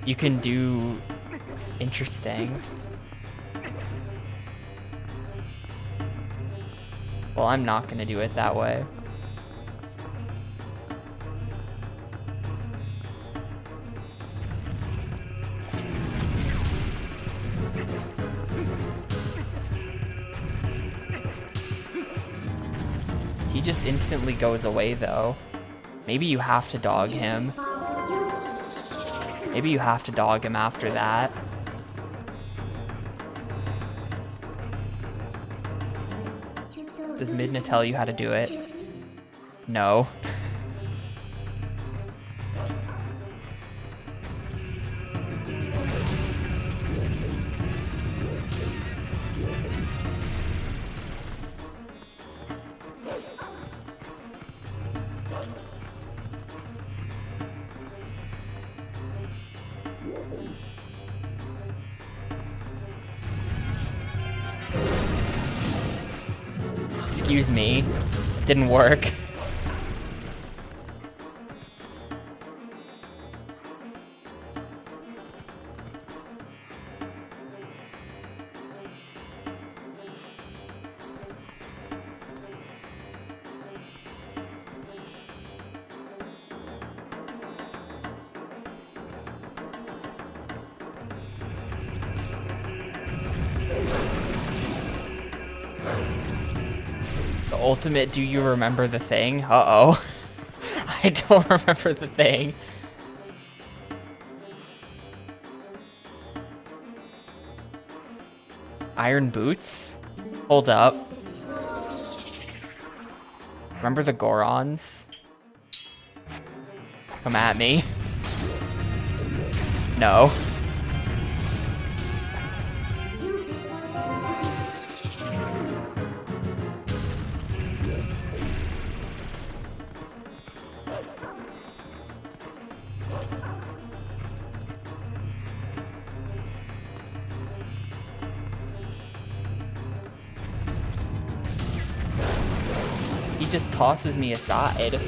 You can do interesting. Well, I'm not gonna do it that way. He just instantly goes away, though. Maybe you have to dog him. Maybe you have to dog him after that. Does Midna tell you how to do it? No. Excuse me. It didn't work. The ultimate, do you remember the thing? Uh-oh. I don't remember the thing. Iron boots? Hold up. Remember the Gorons? Come at me. No. He just tosses me aside.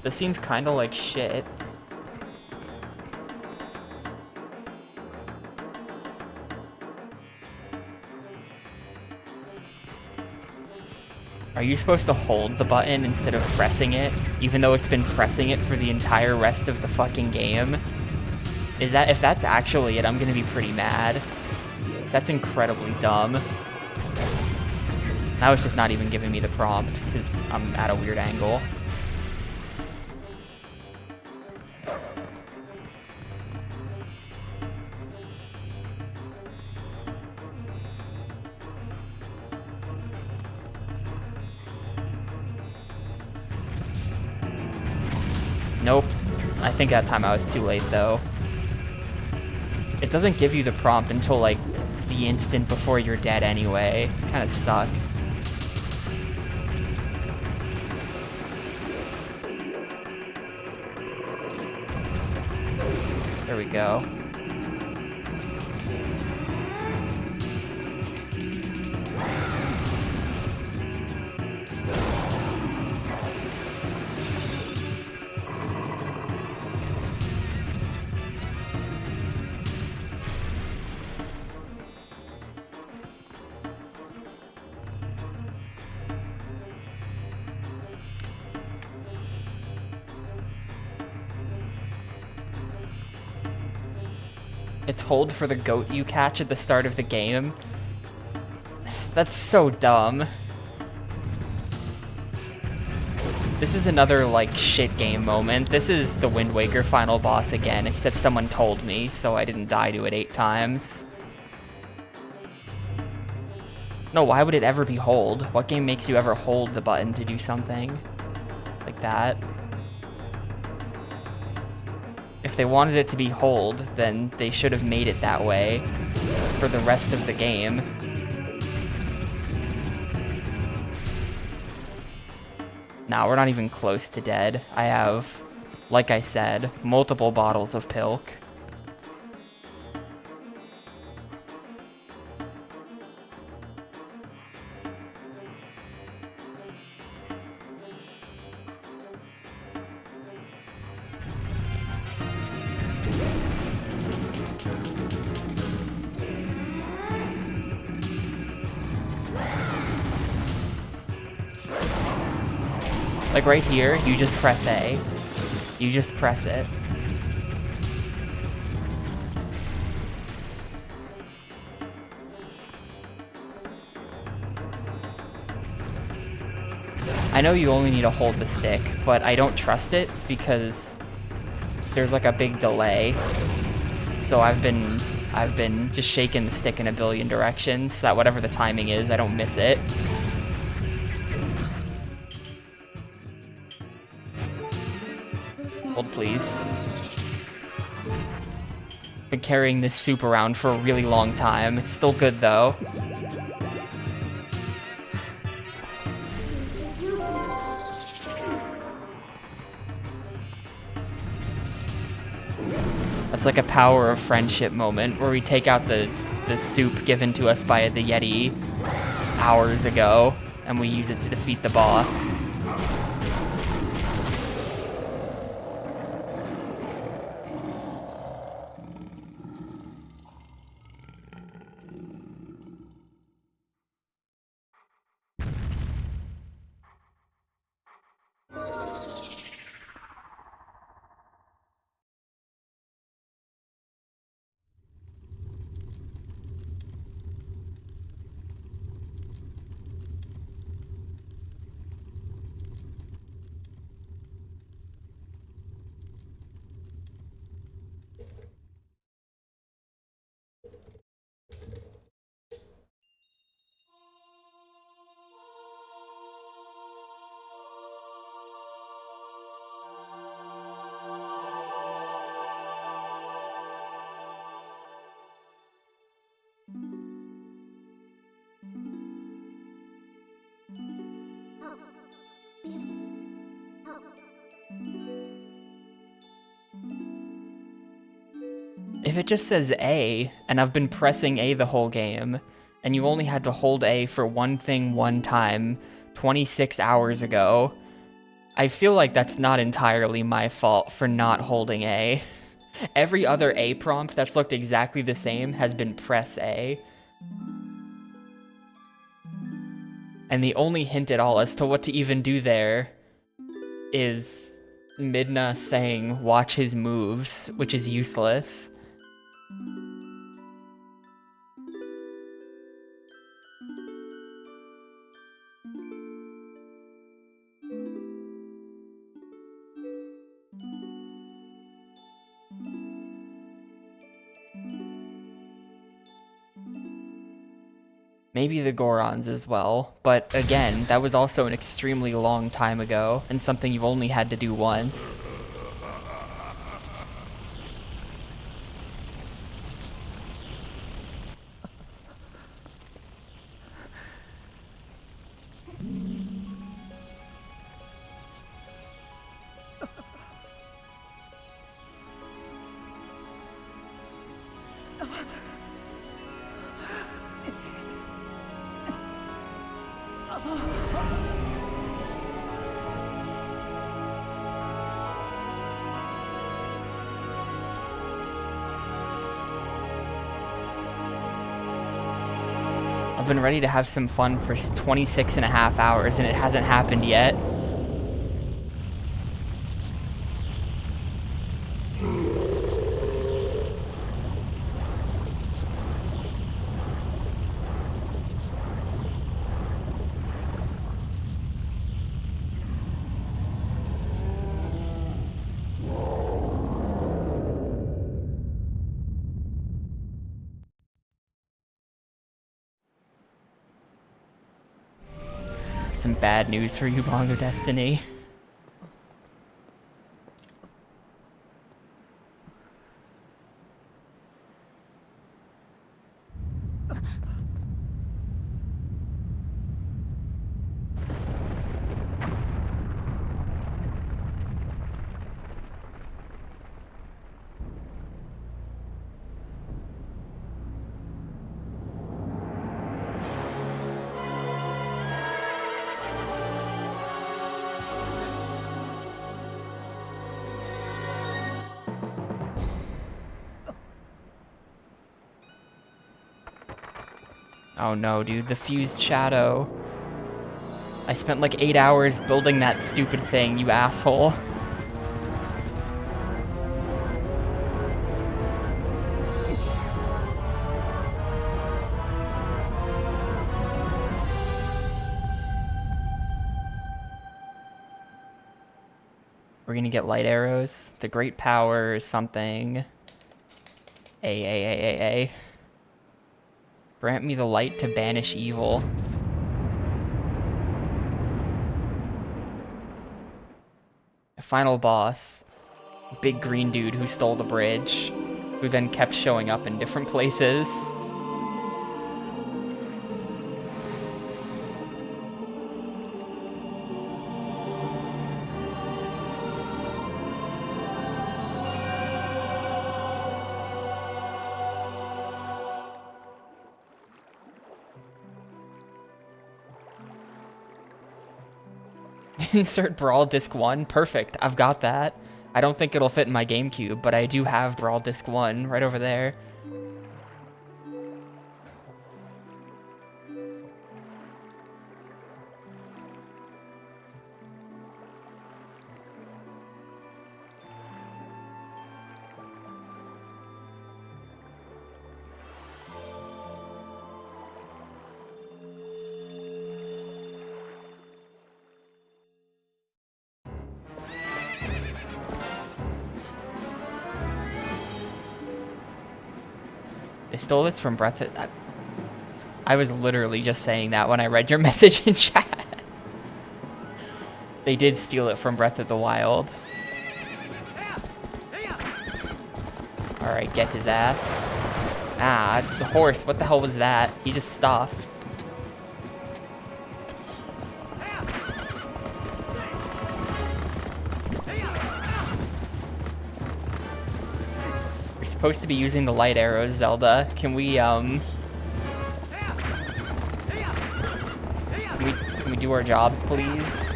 This seems kind of like shit. Are you supposed to hold the button instead of pressing it, even though it's been pressing it for the entire rest of the fucking game? If that's actually it, I'm gonna be pretty mad. That's incredibly dumb. Now it's just not even giving me the prompt because I'm at a weird angle. Nope. I think that time I was too late, though. It doesn't give you the prompt until, like, the instant before you're dead anyway. Kind of sucks. There we go. It's hold for the goat you catch at the start of the game. That's so dumb. This is another, like, shit game moment. This is the Wind Waker final boss again, except someone told me, so I didn't die to it 8 times. No, why would it ever be hold? What game makes you ever hold the button to do something like that? If they wanted it to be hold, then they should have made it that way for the rest of the game. Nah, we're not even close to dead. I have, like I said, multiple bottles of Pilk. Like right here, you just press A. You just press it. I know you only need to hold the stick, but I don't trust it because there's like a big delay. So I've been just shaking the stick in a billion directions so that whatever the timing is, I don't miss it. Hold, please. Been carrying this soup around for a really long time. It's still good, though. That's like a power of friendship moment where we take out the soup given to us by the Yeti hours ago, and we use it to defeat the boss. If it just says A, and I've been pressing A the whole game, and you only had to hold A for one thing one time 26 hours ago, I feel like that's not entirely my fault for not holding A. Every other A prompt that's looked exactly the same has been press A. And the only hint at all as to what to even do there is Midna saying, watch his moves, which is useless. Maybe the Gorons as well, but again, that was also an extremely long time ago, and something you've only had to do once. I've been ready to have some fun for 26 and a half hours and it hasn't happened yet. Some bad news for you, Bongo Destiny. Oh no, dude, the fused shadow. I spent like 8 hours building that stupid thing, you asshole. We're gonna get light arrows. The great power is something. A. Grant me the light to banish evil. A final boss. Big green dude who stole the bridge. Who then kept showing up in different places. Insert Brawl Disc 1. Perfect. I've got that. I don't think it'll fit in my GameCube, but I do have Brawl Disc 1 right over there. I stole this from Breath of... I was literally just saying that when I read your message in chat. They did steal it from Breath of the Wild. Alright, get his ass. Ah, the horse, what the hell was that? He just stopped. Supposed to be using the light arrows, Zelda. Can we do our jobs, please?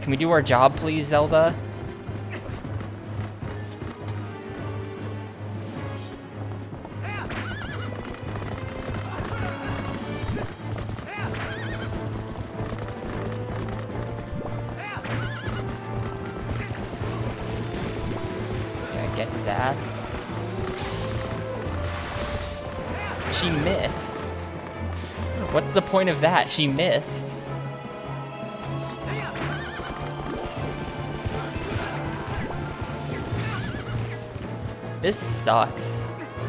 Can we do our job, please, Zelda? Get his ass. She missed. What's the point of that? She missed. This sucks.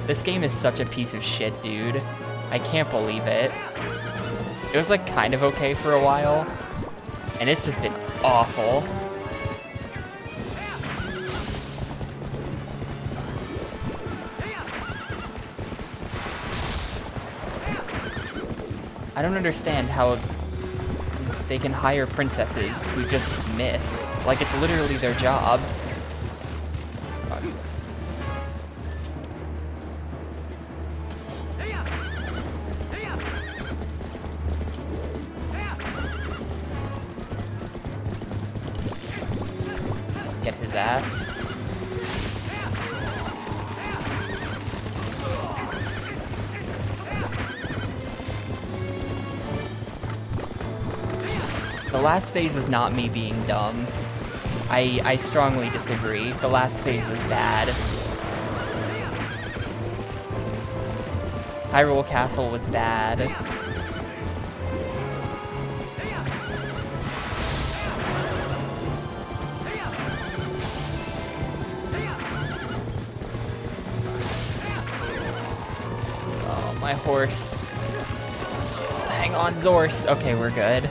This game is such a piece of shit, dude. I can't believe it. It was like kind of okay for a while, and it's just been awful. I don't understand how they can hire princesses who just miss. Like, it's literally their job. his ass. The last phase was not me being dumb. I strongly disagree. The last phase was bad. Hyrule Castle was bad. Oh, my horse. Hang on, Zorse. Okay, we're good.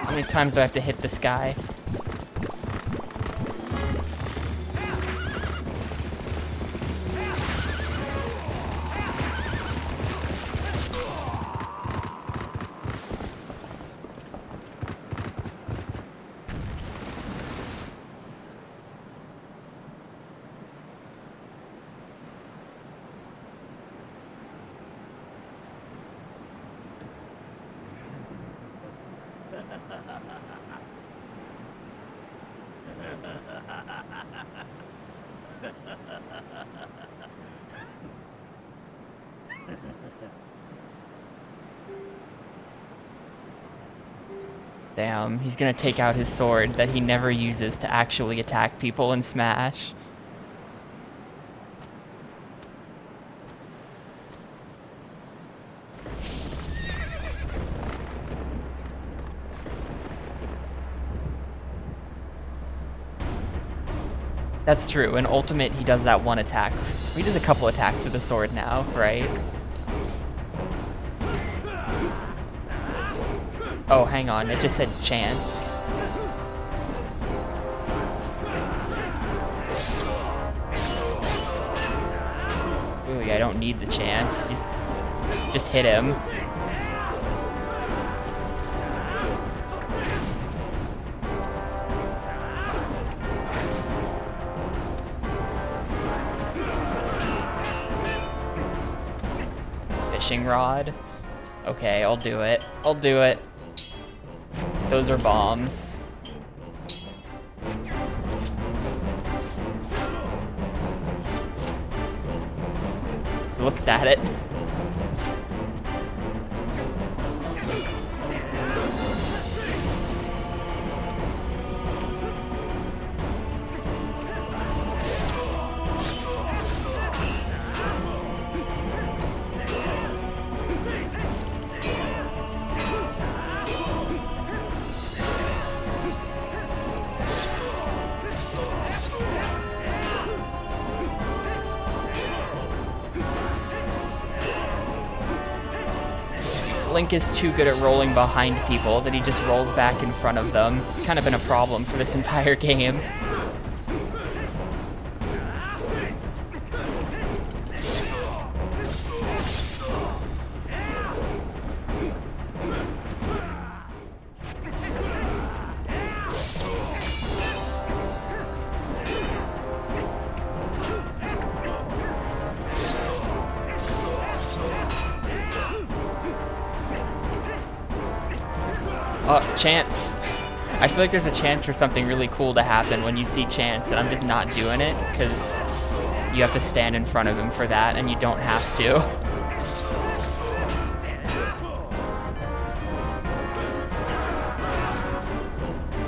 How many times do I have to hit this guy? Damn, he's gonna take out his sword that he never uses to actually attack people in Smash. That's true. In Ultimate, he does that one attack. He does a couple attacks with the sword now, right? Oh, hang on. It just said chance. Really, I don't need the chance. Just hit him. Fishing rod. Okay, I'll do it. I'll do it. Those are bombs. Looks at it. Link is too good at rolling behind people that he just rolls back in front of them. It's kind of been a problem for this entire game. Oh, chance. I feel like there's a chance for something really cool to happen when you see chance, and I'm just not doing it because you have to stand in front of him for that, and you don't have to.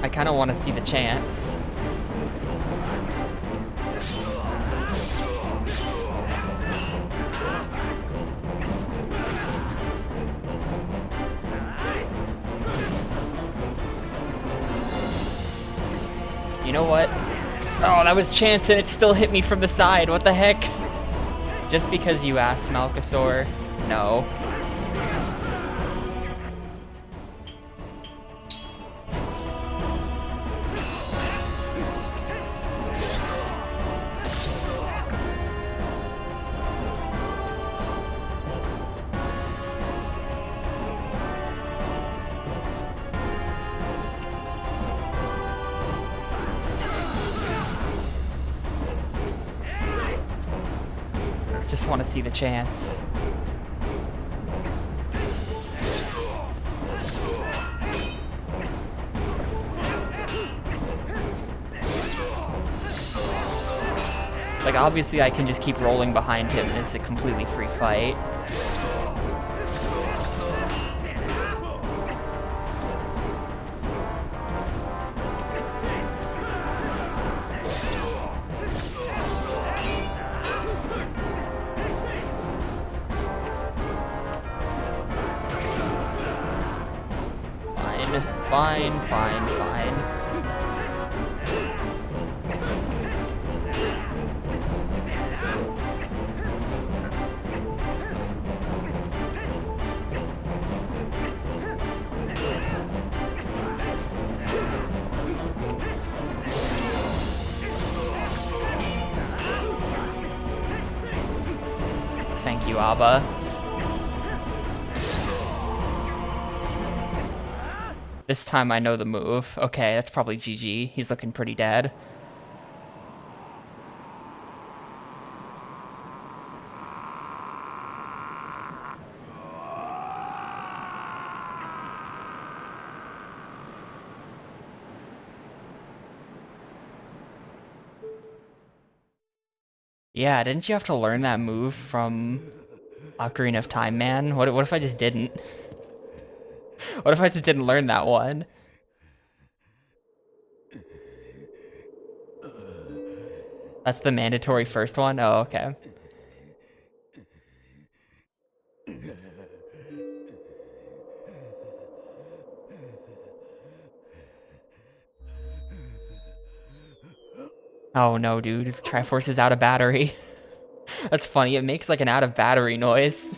I kind of want to see the chance. You know what? Oh, that was chance and it still hit me from the side. What the heck? Just because you asked, Malkasaur? No. want to see the chance. Like, obviously I can just keep rolling behind him and it's a completely free fight. Fine, fine, fine. Thank you, Abba. This time I know the move. Okay, that's probably GG. He's looking pretty dead. Yeah, didn't you have to learn that move from Ocarina of Time, man? What if I just didn't? What if I just didn't learn that one? That's the mandatory first one? Oh, okay. Oh no, dude. Triforce is out of battery. That's funny. It makes like an out of battery noise.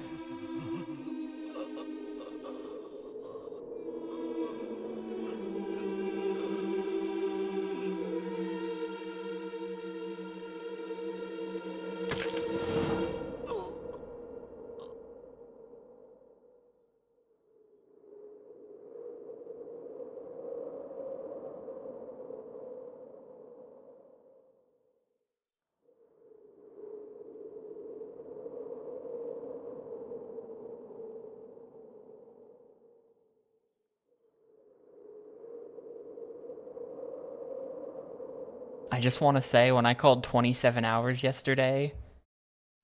I just want to say, when I called 27 hours yesterday,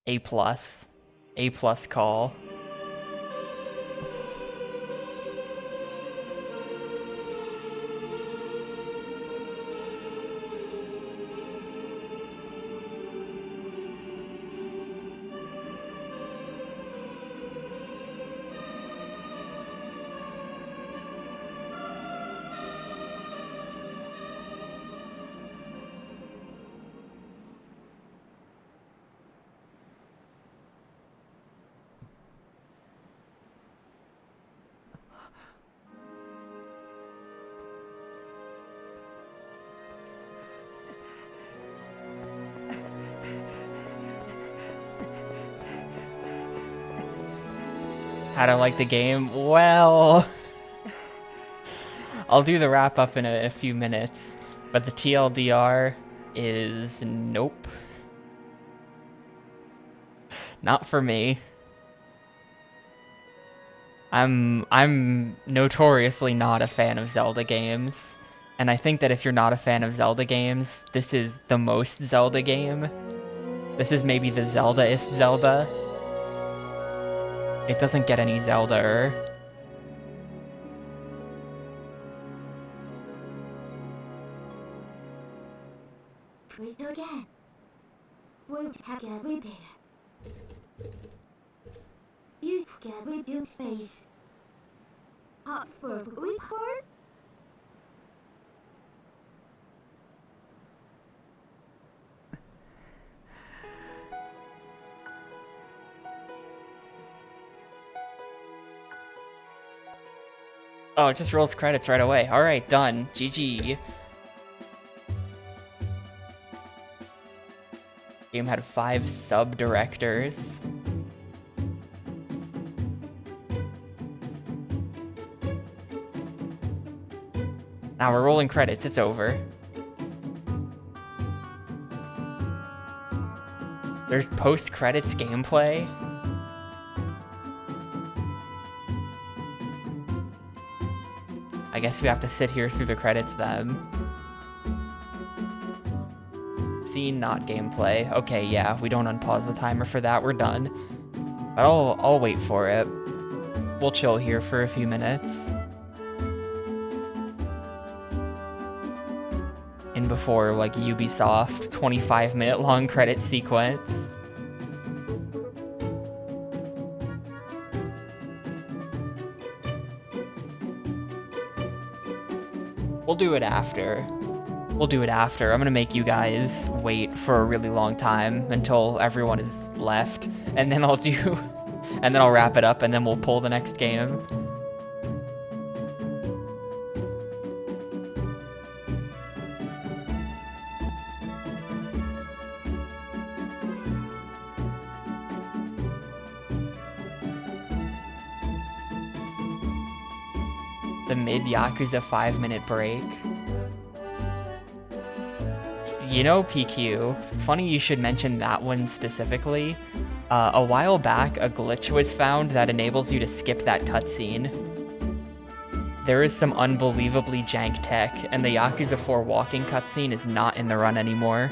A+. A+ call. How to like the game? Well, I'll do the wrap up in a few minutes, but the TLDR is nope. Not for me. I'm notoriously not a fan of Zelda games, and I think that if you're not a fan of Zelda games, this is the most Zelda game. This is maybe the Zelda-ist Zelda. It doesn't get any Zelda-er. Crystal again. Won't have a repair. You forget we do space. Up for report? Oh, it just rolls credits right away. Alright, done. GG. Game had 5 sub-directors. Now we're rolling credits, it's over. There's post-credits gameplay. I guess we have to sit here through the credits then. Scene, not gameplay. Okay, yeah, we don't unpause the timer for that. We're done. But I'll wait for it. We'll chill here for a few minutes. And before, like, Ubisoft 25-minute long credit sequence. We'll do it after. We'll do it after. I'm gonna make you guys wait for a really long time until everyone is left, and then I'll do, and then I'll wrap it up, and then we'll pull the next game. The mid-Yakuza 5-minute break. You know, PQ, funny you should mention that one specifically. A while back, a glitch was found that enables you to skip that cutscene. There is some unbelievably jank tech, and the Yakuza 4 walking cutscene is not in the run anymore.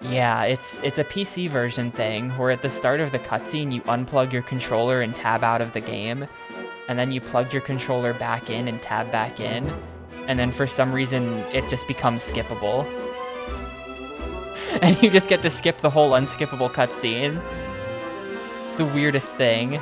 Yeah, it's a PC version thing, where at the start of the cutscene you unplug your controller and tab out of the game, and then you plug your controller back in and tab back in, and then for some reason it just becomes skippable. And you just get to skip the whole unskippable cutscene. It's the weirdest thing.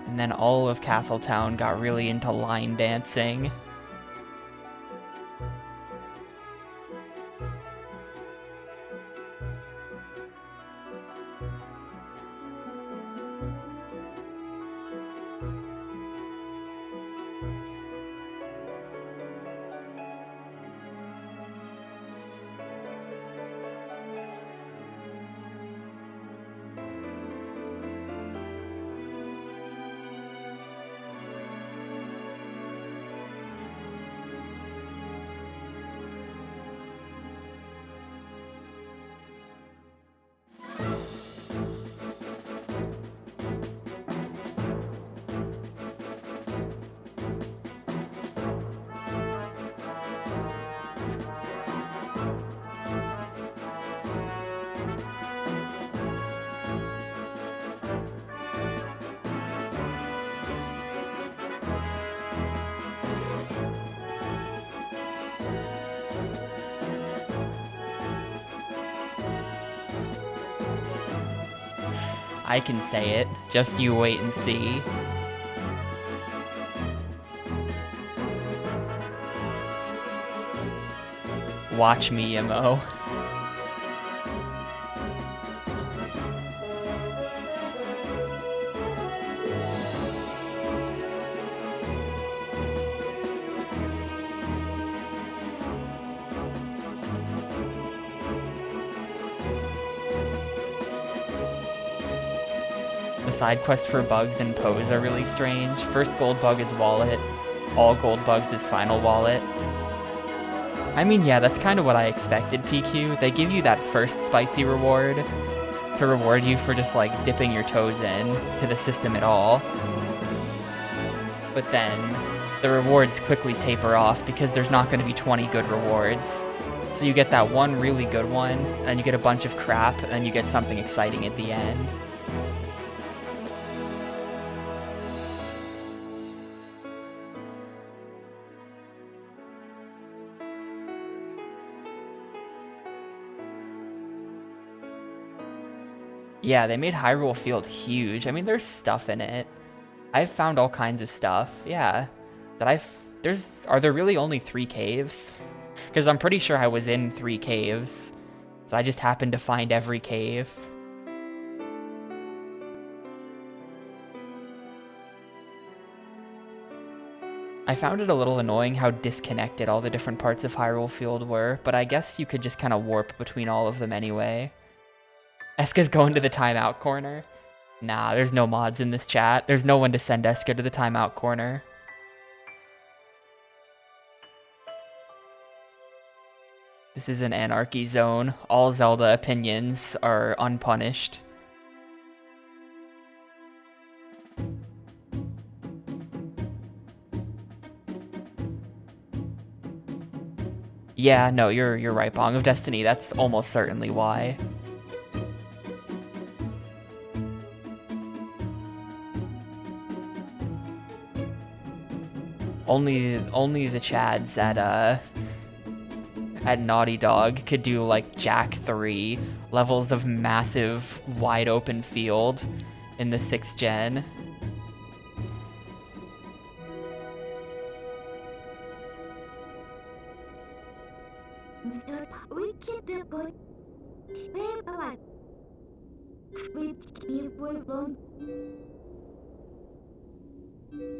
And then all of Castletown got really into line dancing. I can say it, just you wait and see. Watch me, Imo. The side quest for bugs and Pose are really strange. First gold bug is wallet, all gold bugs is final wallet. I mean, yeah, that's kind of what I expected, PQ. They give you that first spicy reward to reward you for just like dipping your toes in to the system at all. But then the rewards quickly taper off because there's not going to be 20 good rewards. So you get that one really good one, and then you get a bunch of crap, and then you get something exciting at the end. Yeah, they made Hyrule Field huge. I mean, there's stuff in it. I've found all kinds of stuff. Yeah. Are there really only 3 caves? Because I'm pretty sure I was in 3 caves. So I just happened to find every cave. I found it a little annoying how disconnected all the different parts of Hyrule Field were, but I guess you could just kind of warp between all of them anyway. Eska's going to the timeout corner. Nah, there's no mods in this chat. There's no one to send Eska to the timeout corner. This is an anarchy zone. All Zelda opinions are unpunished. Yeah, no, you're right, Bong of Destiny. That's almost certainly why. Only the Chads at Naughty Dog could do like Jack 3 levels of massive wide open field in the 6th gen.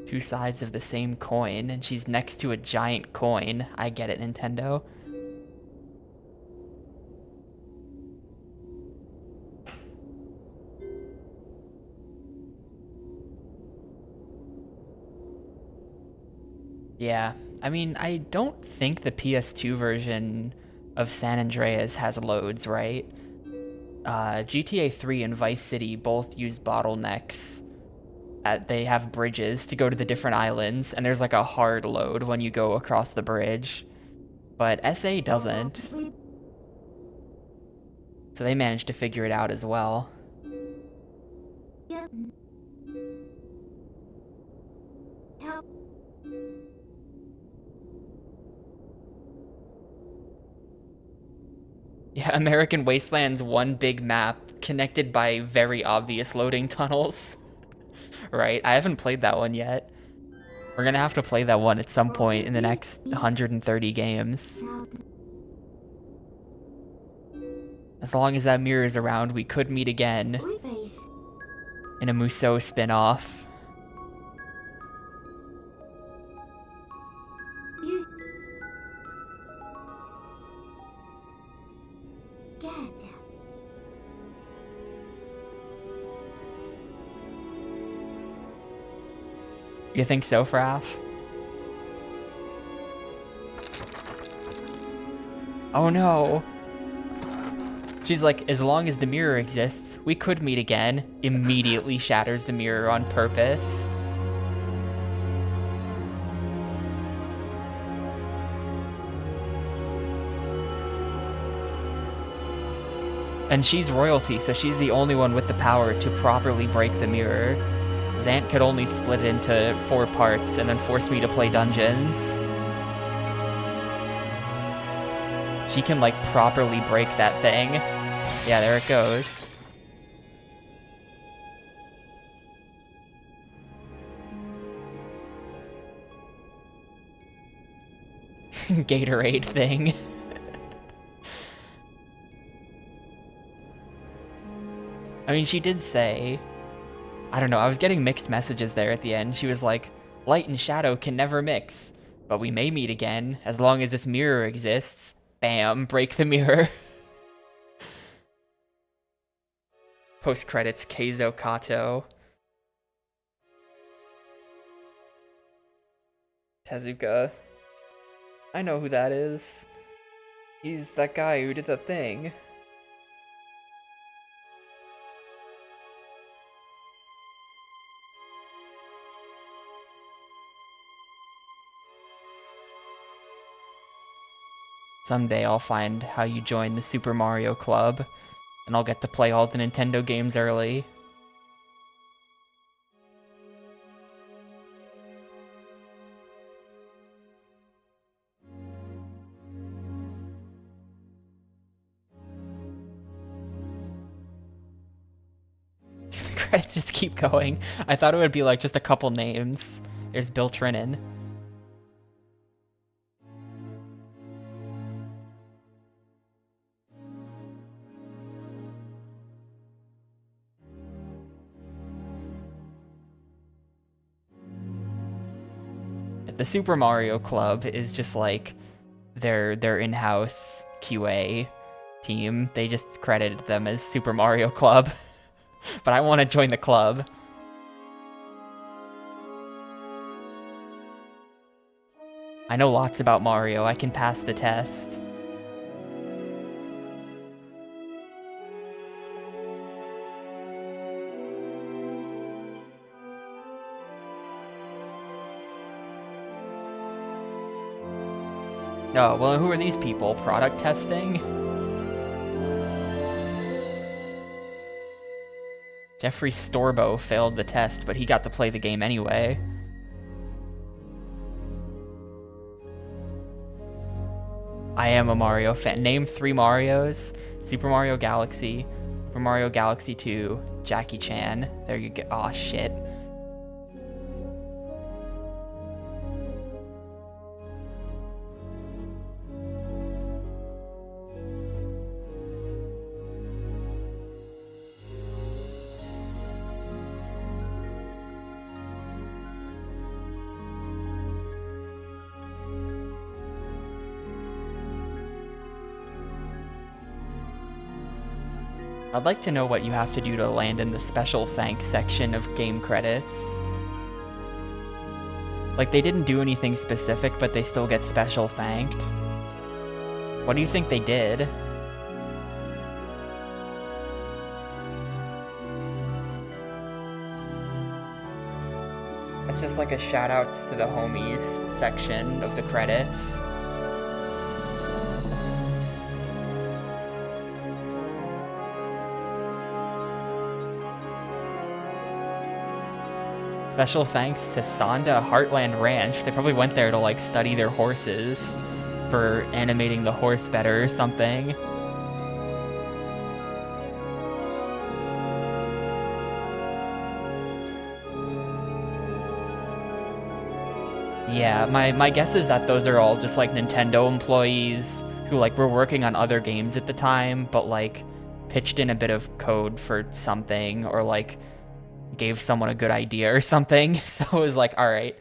Two sides of the same coin, and she's next to a giant coin. I get it, Nintendo. Yeah, I mean, I don't think the PS2 version of San Andreas has loads, right? GTA 3 and Vice City both use bottlenecks. They have bridges to go to the different islands, and there's like a hard load when you go across the bridge. But SA doesn't. So they managed to figure it out as well. Yeah, American Wasteland's one big map connected by very obvious loading tunnels. Right? I haven't played that one yet. We're gonna have to play that one at some point in the next 130 games. As long as that mirror is around, we could meet again in a Musou spin-off. You think so, Fraff? Oh no! She's like, as long as the mirror exists, we could meet again. Immediately shatters the mirror on purpose. And she's royalty, so she's the only one with the power to properly break the mirror. Zant could only split it into 4 parts and then force me to play dungeons. She can, like, properly break that thing. Yeah, there it goes. Gatorade thing. I mean, she did say... I don't know, I was getting mixed messages there at the end. She was like, light and shadow can never mix, but we may meet again as long as this mirror exists. Bam, break the mirror. Post-credits, Keizo Kato. Tezuka. I know who that is. He's that guy who did the thing. Someday I'll find how you join the Super Mario Club, and I'll get to play all the Nintendo games early. The credits just keep going. I thought it would be like just a couple names. There's Bill Trinan. The Super Mario Club is just like their in-house QA team. They just credited them as Super Mario Club. But I want to join the club. I know lots about Mario. I can pass the test. Oh, well, who are these people? Product testing? Jeffrey Storbo failed the test, but he got to play the game anyway. I am a Mario fan. Name 3 Marios. Super Mario Galaxy, Super Mario Galaxy 2, Jackie Chan. There you go. Aw, shit. I'd like to know what you have to do to land in the special thanks section of game credits. Like, they didn't do anything specific, but they still get special thanked. What do you think they did? That's just like a shout-outs to the homies section of the credits. Special thanks to Sonda Heartland Ranch. They probably went there to like study their horses for animating the horse better or something. Yeah, my guess is that those are all just like Nintendo employees who like were working on other games at the time, but like pitched in a bit of code for something, or like gave someone a good idea or something. So it was like, all right,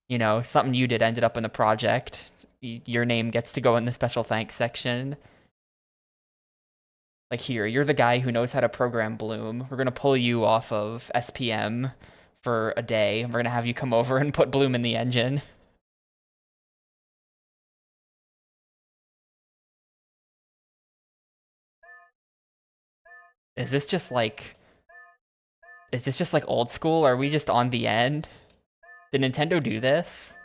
you know, something you did ended up in the project. Your name gets to go in the special thanks section. Like, here, you're the guy who knows how to program Bloom. We're going to pull you off of SPM for a day. We're going to have you come over and put Bloom in the engine. Is this just like old school? Are we just on the end? Did Nintendo do this?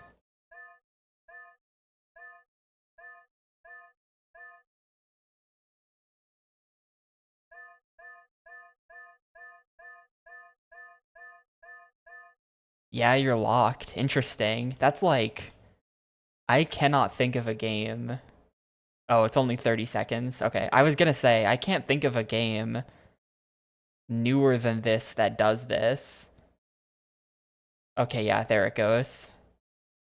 Yeah, you're locked. Interesting. That's like, I cannot think of a game. Oh, it's only 30 seconds. Okay, I was gonna say, I can't think of a game newer than this that does this. Okay, yeah, there it goes.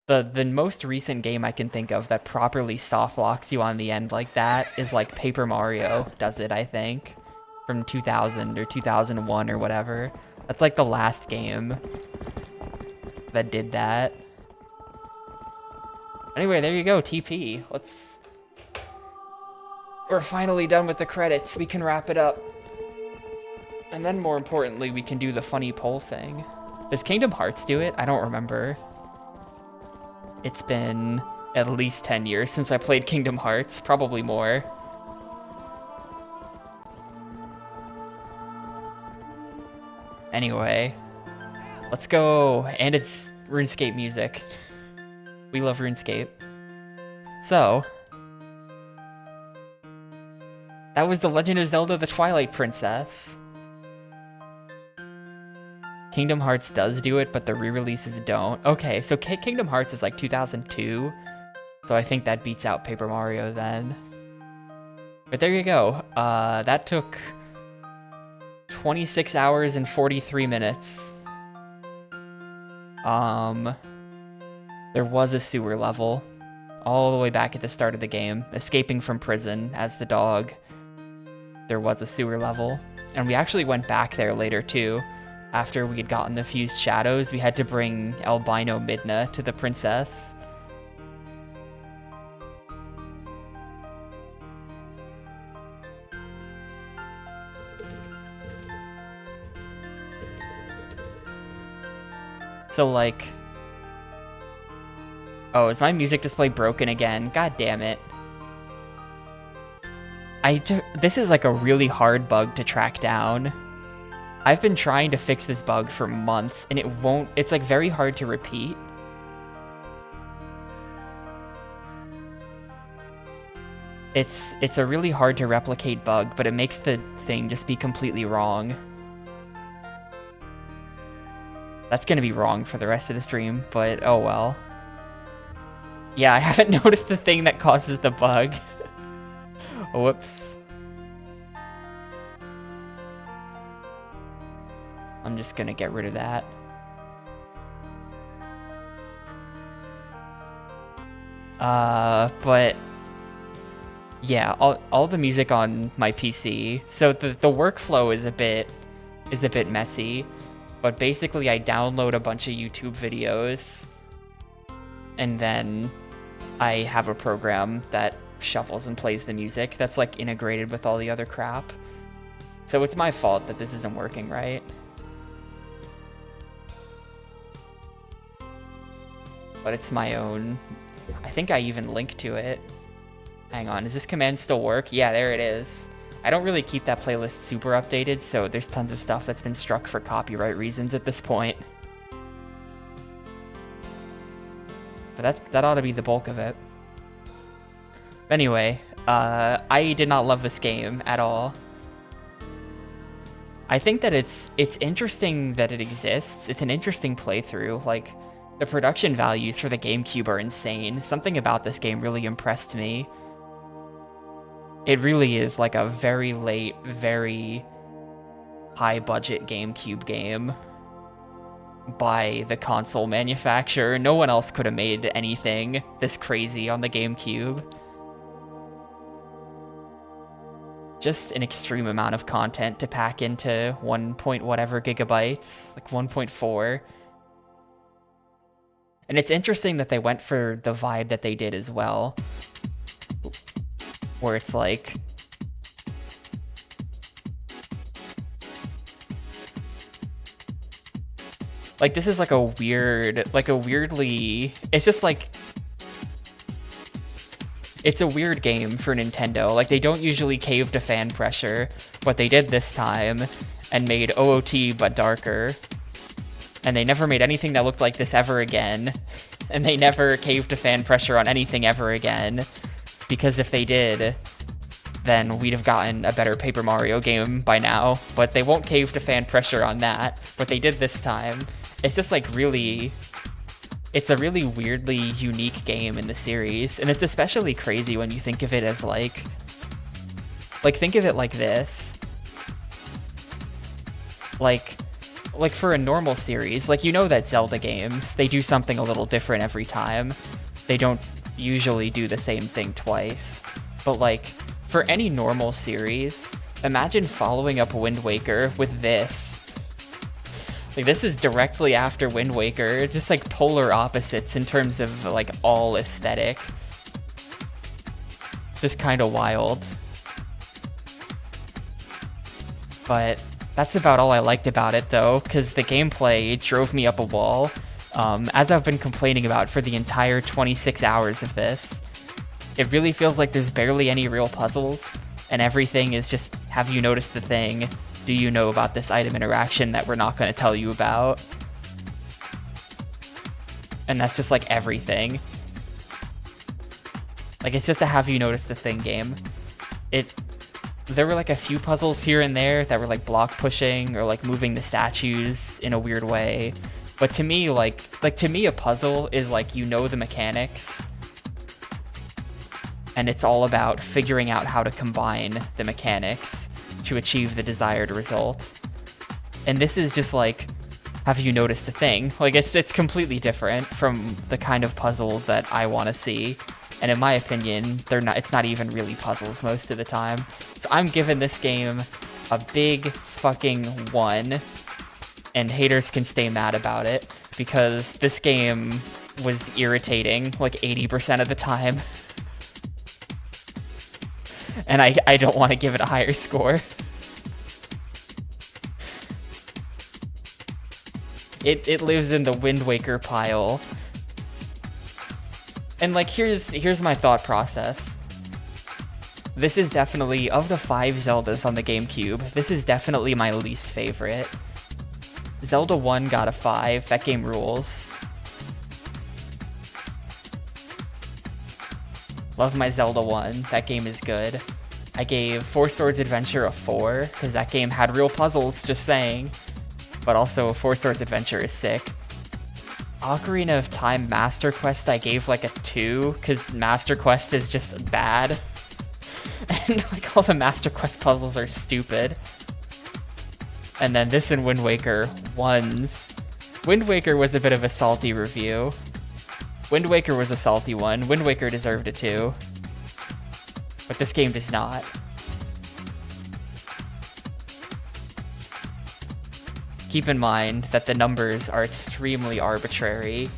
The most recent game I can think of that properly soft locks you on the end like that is like Paper Mario does it, I think. From 2000 or 2001 or whatever. That's like the last game that did that. Anyway, there you go, TP. We're finally done with the credits. We can wrap it up. And then more importantly, we can do the funny poll thing. Does Kingdom Hearts do it? I don't remember. It's been at least 10 years since I played Kingdom Hearts, probably more. Anyway, let's go. And it's RuneScape music. We love RuneScape. So, that was The Legend of Zelda: The Twilight Princess. Kingdom Hearts does do it, but the re-releases don't. Okay, so Kingdom Hearts is like 2002, so I think that beats out Paper Mario then. But there you go. That took 26 hours and 43 minutes. There was a sewer level all the way back at the start of the game, escaping from prison as the dog. There was a sewer level, and we actually went back there later too. after we had gotten the fused shadows, we had to bring albino Midna to the princess. So, like... Oh, is my music display broken again? God damn it. This is like a really hard bug to track down. I've been trying to fix this bug for months, and it's like very hard to repeat. It's a really hard to replicate bug, but it makes the thing just be completely wrong. That's gonna be wrong for the rest of the stream, but oh well. Yeah, I haven't noticed the thing that causes the bug. Whoops. I'm just gonna get rid of that. But yeah, all the music on my PC. So the workflow is a bit messy, but basically I download a bunch of YouTube videos, and then I have a program that shuffles and plays the music that's like integrated with all the other crap. So it's my fault that this isn't working right. But it's my own. I think I even linked to it. Hang on, does this command still work? Yeah, there it is. I don't really keep that playlist super updated, so there's tons of stuff that's been struck for copyright reasons at this point. But that ought to be the bulk of it. Anyway, I did not love this game at all. I think that it's interesting that it exists. It's an interesting playthrough. Like, the production values for the GameCube are insane. Something about this game really impressed me. It really is like a very late, very high-budget GameCube game by the console manufacturer. No one else could have made anything this crazy on the GameCube. Just an extreme amount of content to pack into 1 point whatever gigabytes, like 1.4. And it's interesting that they went for the vibe that they did as well, where it's like, this is like a weirdly, it's just like, it's a weird game for Nintendo. Like, they don't usually cave to fan pressure, but they did this time and made OOT but darker. And they never made anything that looked like this ever again. And they never caved to fan pressure on anything ever again. Because if they did, then we'd have gotten a better Paper Mario game by now. But they won't cave to fan pressure on that. But they did this time. It's just like really... It's a really weirdly unique game in the series. And it's especially crazy when you think of it as like... think of it like this. Like for a normal series, like, you know that Zelda games, they do something a little different every time. They don't usually do the same thing twice. But like, for any normal series, imagine following up Wind Waker with this. Like, this is directly after Wind Waker. It's just like polar opposites in terms of like all aesthetic. It's just kind of wild. But that's about all I liked about it, though, because the gameplay drove me up a wall, as I've been complaining about for the entire 26 hours of this. It really feels like there's barely any real puzzles, and everything is just, have you noticed the thing? Do you know about this item interaction that we're not going to tell you about? And that's just like everything. Like, it's just a have you noticed the thing game. There were like a few puzzles here and there that were like block pushing or like moving the statues in a weird way. But to me, like to me, a puzzle is like, you know, the mechanics, and it's all about figuring out how to combine the mechanics to achieve the desired result. And this is just like, have you noticed a thing? Like, it's completely different from the kind of puzzle that I want to see. And in my opinion, it's not even really puzzles most of the time. So I'm giving this game a big fucking 1. and haters can stay mad about it, because this game was irritating like 80% of the time. And I don't want to give it a higher score. It lives in the Wind Waker pile. And like, here's my thought process. This is definitely, of the 5 Zeldas on the GameCube, this is definitely my least favorite. Zelda 1 got a 5, that game rules. Love my Zelda 1, that game is good. I gave Four Swords Adventure a 4, because that game had real puzzles, just saying. But also, Four Swords Adventure is sick. Ocarina of Time Master Quest I gave like a 2, because Master Quest is just bad. And like all the Master Quest puzzles are stupid. And then this and Wind Waker, 1s. Wind Waker was a bit of a salty review. Wind Waker was a salty one. Wind Waker deserved a 2. But this game does not. Keep in mind that the numbers are extremely arbitrary.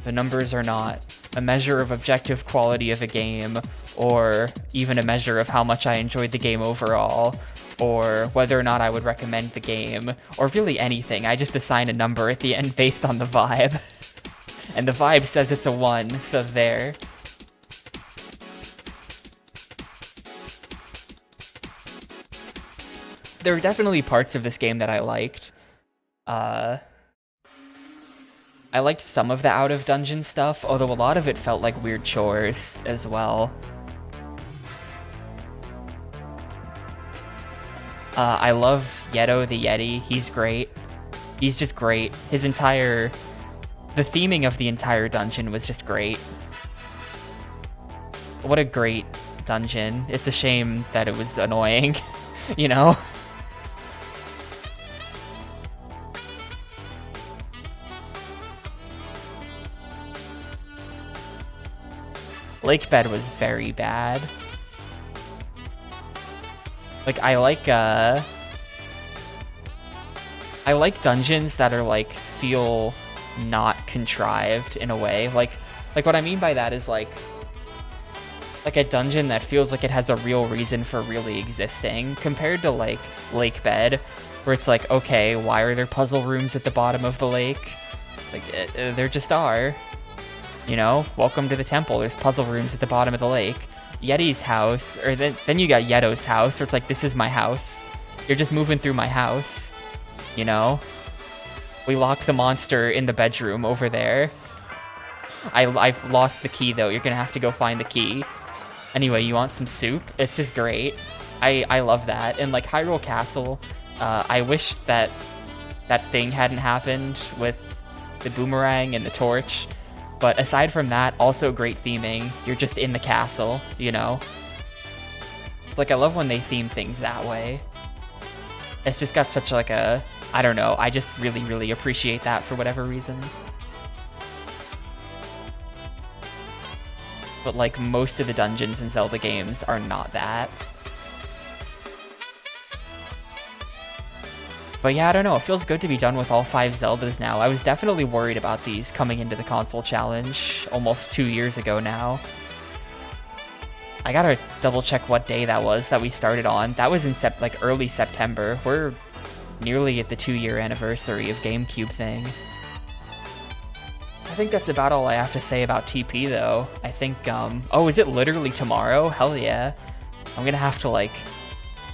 The numbers are not a measure of objective quality of a game, or even a measure of how much I enjoyed the game overall, or whether or not I would recommend the game, or really anything. I just assign a number at the end based on the vibe. And the vibe says it's a 1, so there. There are definitely parts of this game that I liked. I liked some of the out-of-dungeon stuff, although a lot of it felt like weird chores as well. I loved Yeto the Yeti. He's great. He's just great. The theming of the entire dungeon was just great. What a great dungeon. It's a shame that it was annoying, you know? Lakebed was very bad. Like, I like dungeons that are like feel not contrived in a way. Like what I mean by that is like a dungeon that feels like it has a real reason for really existing, compared to like Lakebed, where it's like, okay, why are there puzzle rooms at the bottom of the lake? Like, there just are. You know, welcome to the temple. There's puzzle rooms at the bottom of the lake. Yeti's house, or then you got Yeto's house, where it's like, this is my house. You're just moving through my house. You know? We locked the monster in the bedroom over there. I've lost the key, though. You're gonna have to go find the key. Anyway, you want some soup? It's just great. I love that. And like Hyrule Castle, I wish that thing hadn't happened with the boomerang and the torch. But aside from that, also great theming. You're just in the castle, you know? It's like, I love when they theme things that way. It's just got such like a, I don't know, I just really, really appreciate that for whatever reason. But like, most of the dungeons in Zelda games are not that. But yeah, I don't know, it feels good to be done with all 5 Zeldas now. I was definitely worried about these coming into the console challenge almost 2 years ago now. I gotta double check what day that was that we started on. That was in early September. We're nearly at the 2-year anniversary of Gamecube thing. I think that's about all I have to say about TP though. I think, oh, is it literally tomorrow? Hell yeah. I'm gonna have to like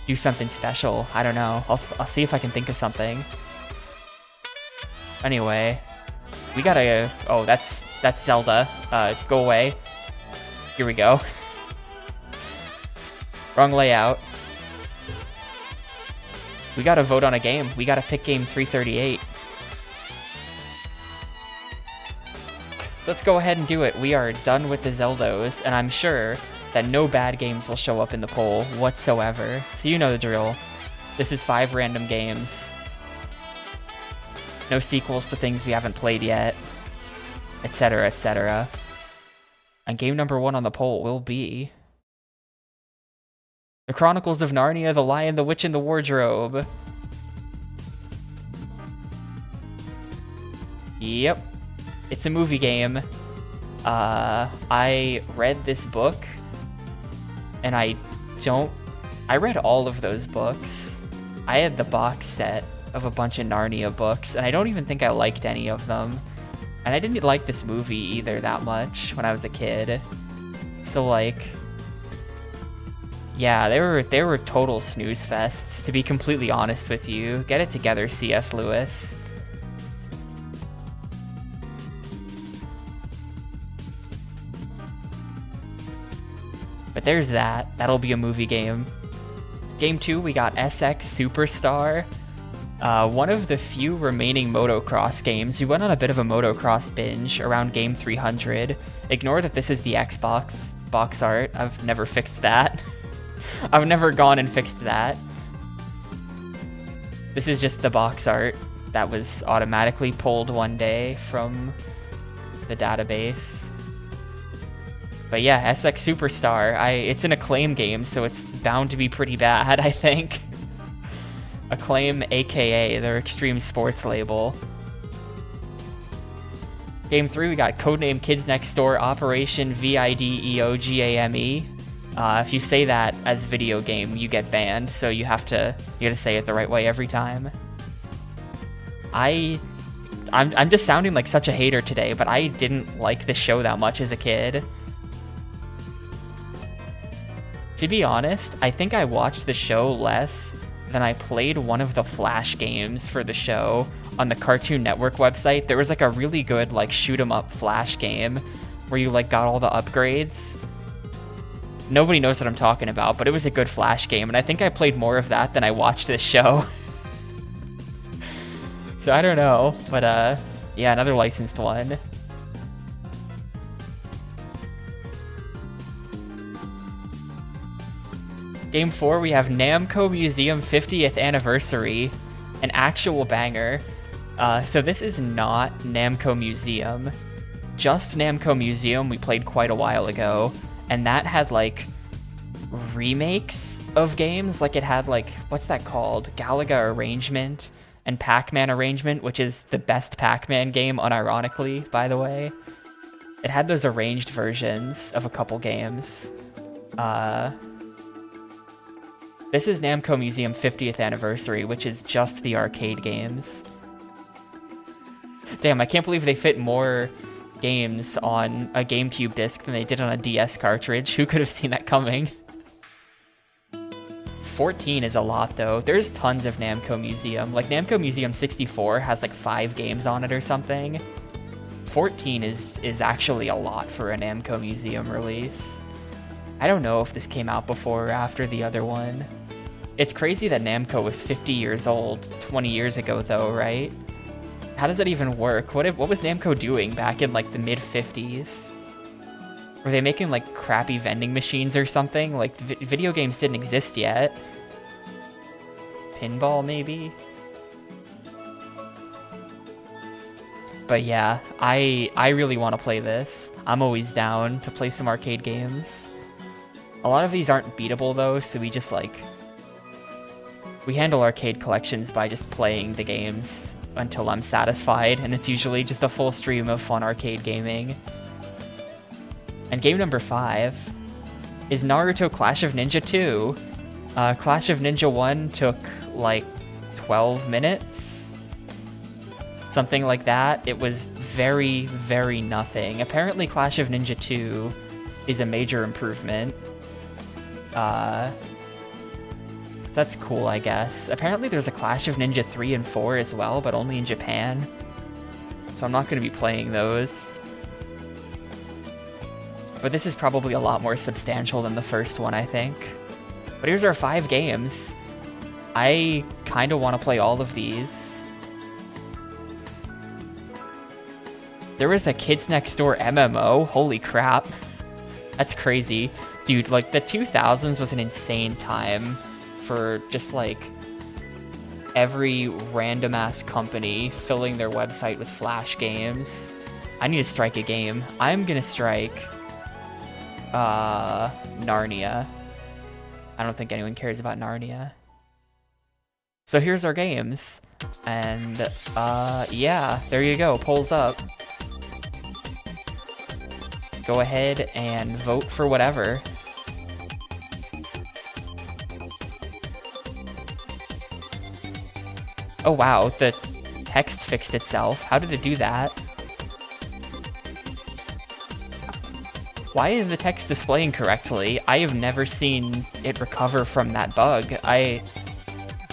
do something special. I don't know. I'll see if I can think of something. Anyway, we gotta, oh, that's Zelda. Go away. Here we go. Wrong layout. We gotta vote on a game. We gotta pick game 338. So let's go ahead and do it. We are done with the Zeldos, and I'm sure that no bad games will show up in the poll whatsoever. So you know the drill. This is 5 random games. No sequels to things we haven't played yet, etc., etc. And game number 1 on the poll will be The Chronicles of Narnia, The Lion, the Witch, and the Wardrobe. Yep. It's a movie game. I read this book, and I read all of those books. I had the box set of a bunch of Narnia books, and I don't even think I liked any of them. And I didn't like this movie either that much when I was a kid. So like, yeah, they were total snooze fests, to be completely honest with you. Get it together, C.S. Lewis. But there's that. That'll be a movie game. Game 2, we got SX Superstar. One of the few remaining motocross games. We went on a bit of a motocross binge around game 300. Ignore that this is the Xbox box art. I've never fixed that. I've never gone and fixed that. This is just the box art that was automatically pulled one day from the database. But yeah, SX Superstar, it's an Acclaim game, so it's bound to be pretty bad, I think. Acclaim, aka their Extreme Sports label. Game 3, we got Codename Kids Next Door Operation VIDEOGAME. If you say that as video game, you get banned, so you have to say it the right way every time. I'm just sounding like such a hater today, but I didn't like the show that much as a kid. To be honest, I think I watched the show less than I played one of the Flash games for the show on the Cartoon Network website. There was like a really good like shoot 'em up Flash game where you like got all the upgrades. Nobody knows what I'm talking about, but it was a good Flash game, and I think I played more of that than I watched this show. So I don't know, but yeah, another licensed one. Game 4, we have Namco Museum 50th Anniversary, an actual banger. So this is not Namco Museum, just Namco Museum we played quite a while ago, and that had like remakes of games. Like it had like, what's that called? Galaga Arrangement and Pac-Man Arrangement, which is the best Pac-Man game, unironically, by the way. It had those arranged versions of a couple games. This is Namco Museum 50th Anniversary, which is just the arcade games. Damn, I can't believe they fit more games on a GameCube disc than they did on a DS cartridge. Who could have seen that coming? 14 is a lot, though. There's tons of Namco Museum. Like, Namco Museum 64 has like 5 games on it or something. 14 is actually a lot for a Namco Museum release. I don't know if this came out before or after the other one. It's crazy that Namco was 50 years old 20 years ago, though, right? How does that even work? What was Namco doing back in, like, the mid-50s? Were they making, like, crappy vending machines or something? Like, video games didn't exist yet. Pinball, maybe? But yeah, I really want to play this. I'm always down to play some arcade games. A lot of these aren't beatable, though, so we just, like... We handle arcade collections by just playing the games until I'm satisfied, and it's usually just a full stream of fun arcade gaming. And game number 5 is Naruto Clash of Ninja 2. Clash of Ninja 1 took, like, 12 minutes? Something like that. It was very, very nothing. Apparently Clash of Ninja 2 is a major improvement. That's cool, I guess. Apparently there's a Clash of Ninja 3 and 4 as well, but only in Japan. So I'm not going to be playing those. But this is probably a lot more substantial than the first one, I think. But here's our 5 games. I kind of want to play all of these. There was a Kids Next Door MMO. Holy crap. That's crazy. Dude, like, the 2000s was an insane time for just, like, every random-ass company filling their website with Flash games. I need to strike a game. I'm gonna strike, Narnia. I don't think anyone cares about Narnia. So here's our games. And, yeah, there you go, polls up. Go ahead and vote for whatever. Oh wow, the text fixed itself. How did it do that? Why is the text displaying correctly? I have never seen it recover from that bug.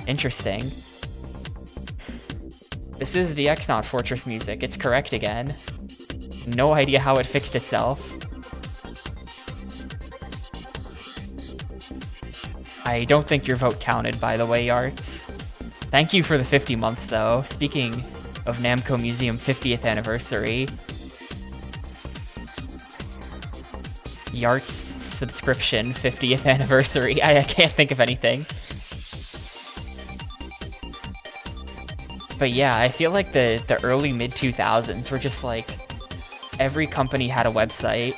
Interesting. This is the X-Naut Fortress music. It's correct again. No idea how it fixed itself. I don't think your vote counted, by the way, Yarts. Thank you for the 50 months, though. Speaking of Namco Museum 50th anniversary, Yarts subscription 50th anniversary. I can't think of anything. But yeah, I feel like the early mid-2000s were just like, every company had a website,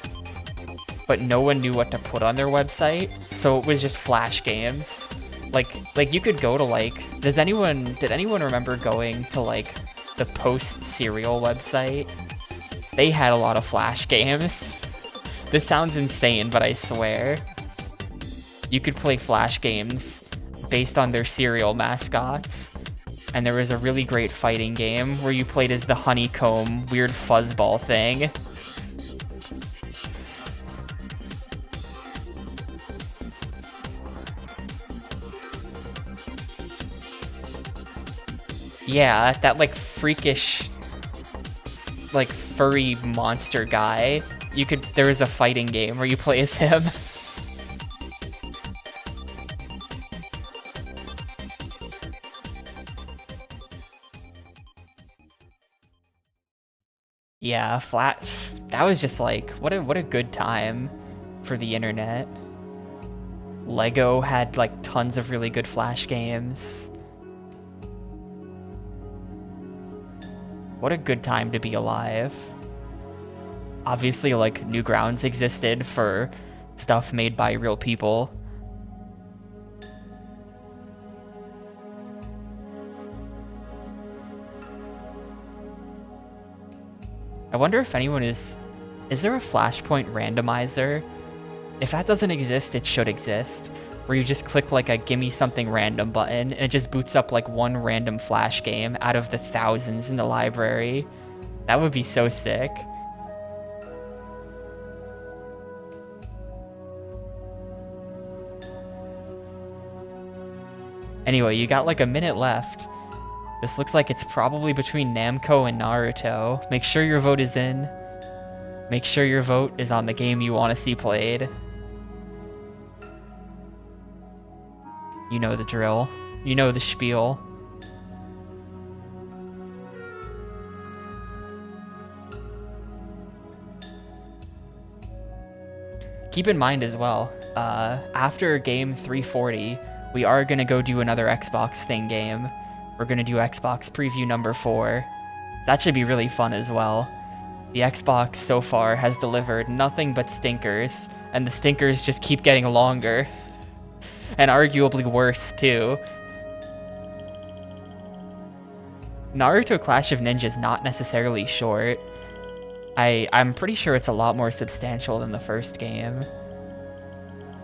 but no one knew what to put on their website, so it was just Flash games. Like you could go to like, did anyone remember going to like the Post Serial website? They had a lot of Flash games. This sounds insane, but I swear. You could play Flash games based on their cereal mascots. And there was a really great fighting game where you played as the honeycomb weird fuzzball thing. Yeah, that like freakish, like furry monster guy. There was a fighting game where you play as him. Yeah, that was just like, what a good time for the internet. Lego had like tons of really good Flash games. What a good time to be alive. Obviously, like, Newgrounds existed for stuff made by real people. I wonder if anyone is there a Flashpoint randomizer? If that doesn't exist, it should exist. Where you just click like a gimme something random button and it just boots up like one random Flash game out of the thousands in the library. That would be so sick. Anyway, you got like a minute left. This looks like it's probably between Namco and Naruto. Make sure your vote is in. Make sure your vote is on the game you want to see played. You know the drill. You know the spiel. Keep in mind as well, after game 340, we are going to go do another Xbox thing game. We're going to do Xbox preview number 4. That should be really fun as well. The Xbox so far has delivered nothing but stinkers, and the stinkers just keep getting longer. And arguably worse, too. Naruto Clash of Ninja is not necessarily short. I'm pretty sure it's a lot more substantial than the first game.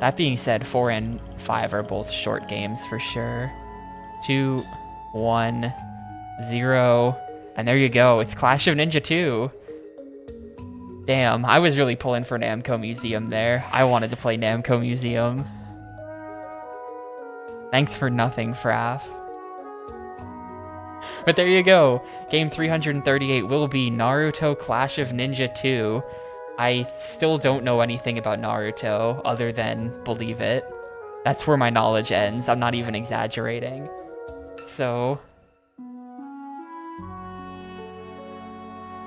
That being said, 4 and 5 are both short games for sure. 2, 1, 0, and there you go. It's Clash of Ninja 2. Damn, I was really pulling for Namco Museum there. I wanted to play Namco Museum. Thanks for nothing, Fraff. But there you go. Game 338 will be Naruto Clash of Ninja 2. I still don't know anything about Naruto other than believe it. That's where my knowledge ends. I'm not even exaggerating. So...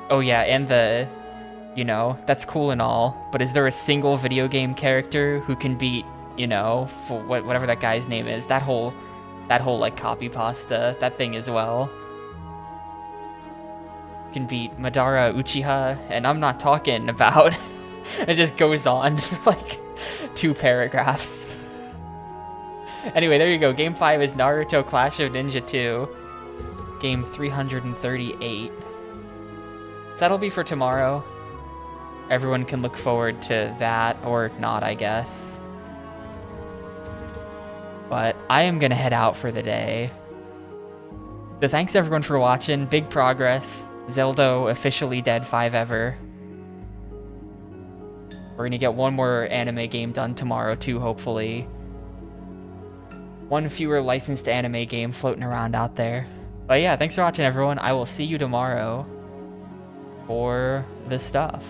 Oh yeah, and the... You know, that's cool and all, but is there a single video game character who can beat, you know, for whatever that guy's name is, that whole like copy pasta, that thing as well? Can beat Madara Uchiha, and I'm not talking about... It just goes on for like 2 paragraphs. Anyway, there you go. Game 5 is Naruto Clash of Ninja 2. Game 338. So that'll be for tomorrow. Everyone can look forward to that, or not, I guess. But I am gonna head out for the day. So thanks everyone for watching. Big progress. Zelda officially dead 5 ever. We're gonna get one more anime game done tomorrow too, hopefully. One fewer licensed anime game floating around out there. But yeah, thanks for watching everyone. I will see you tomorrow for the stuff.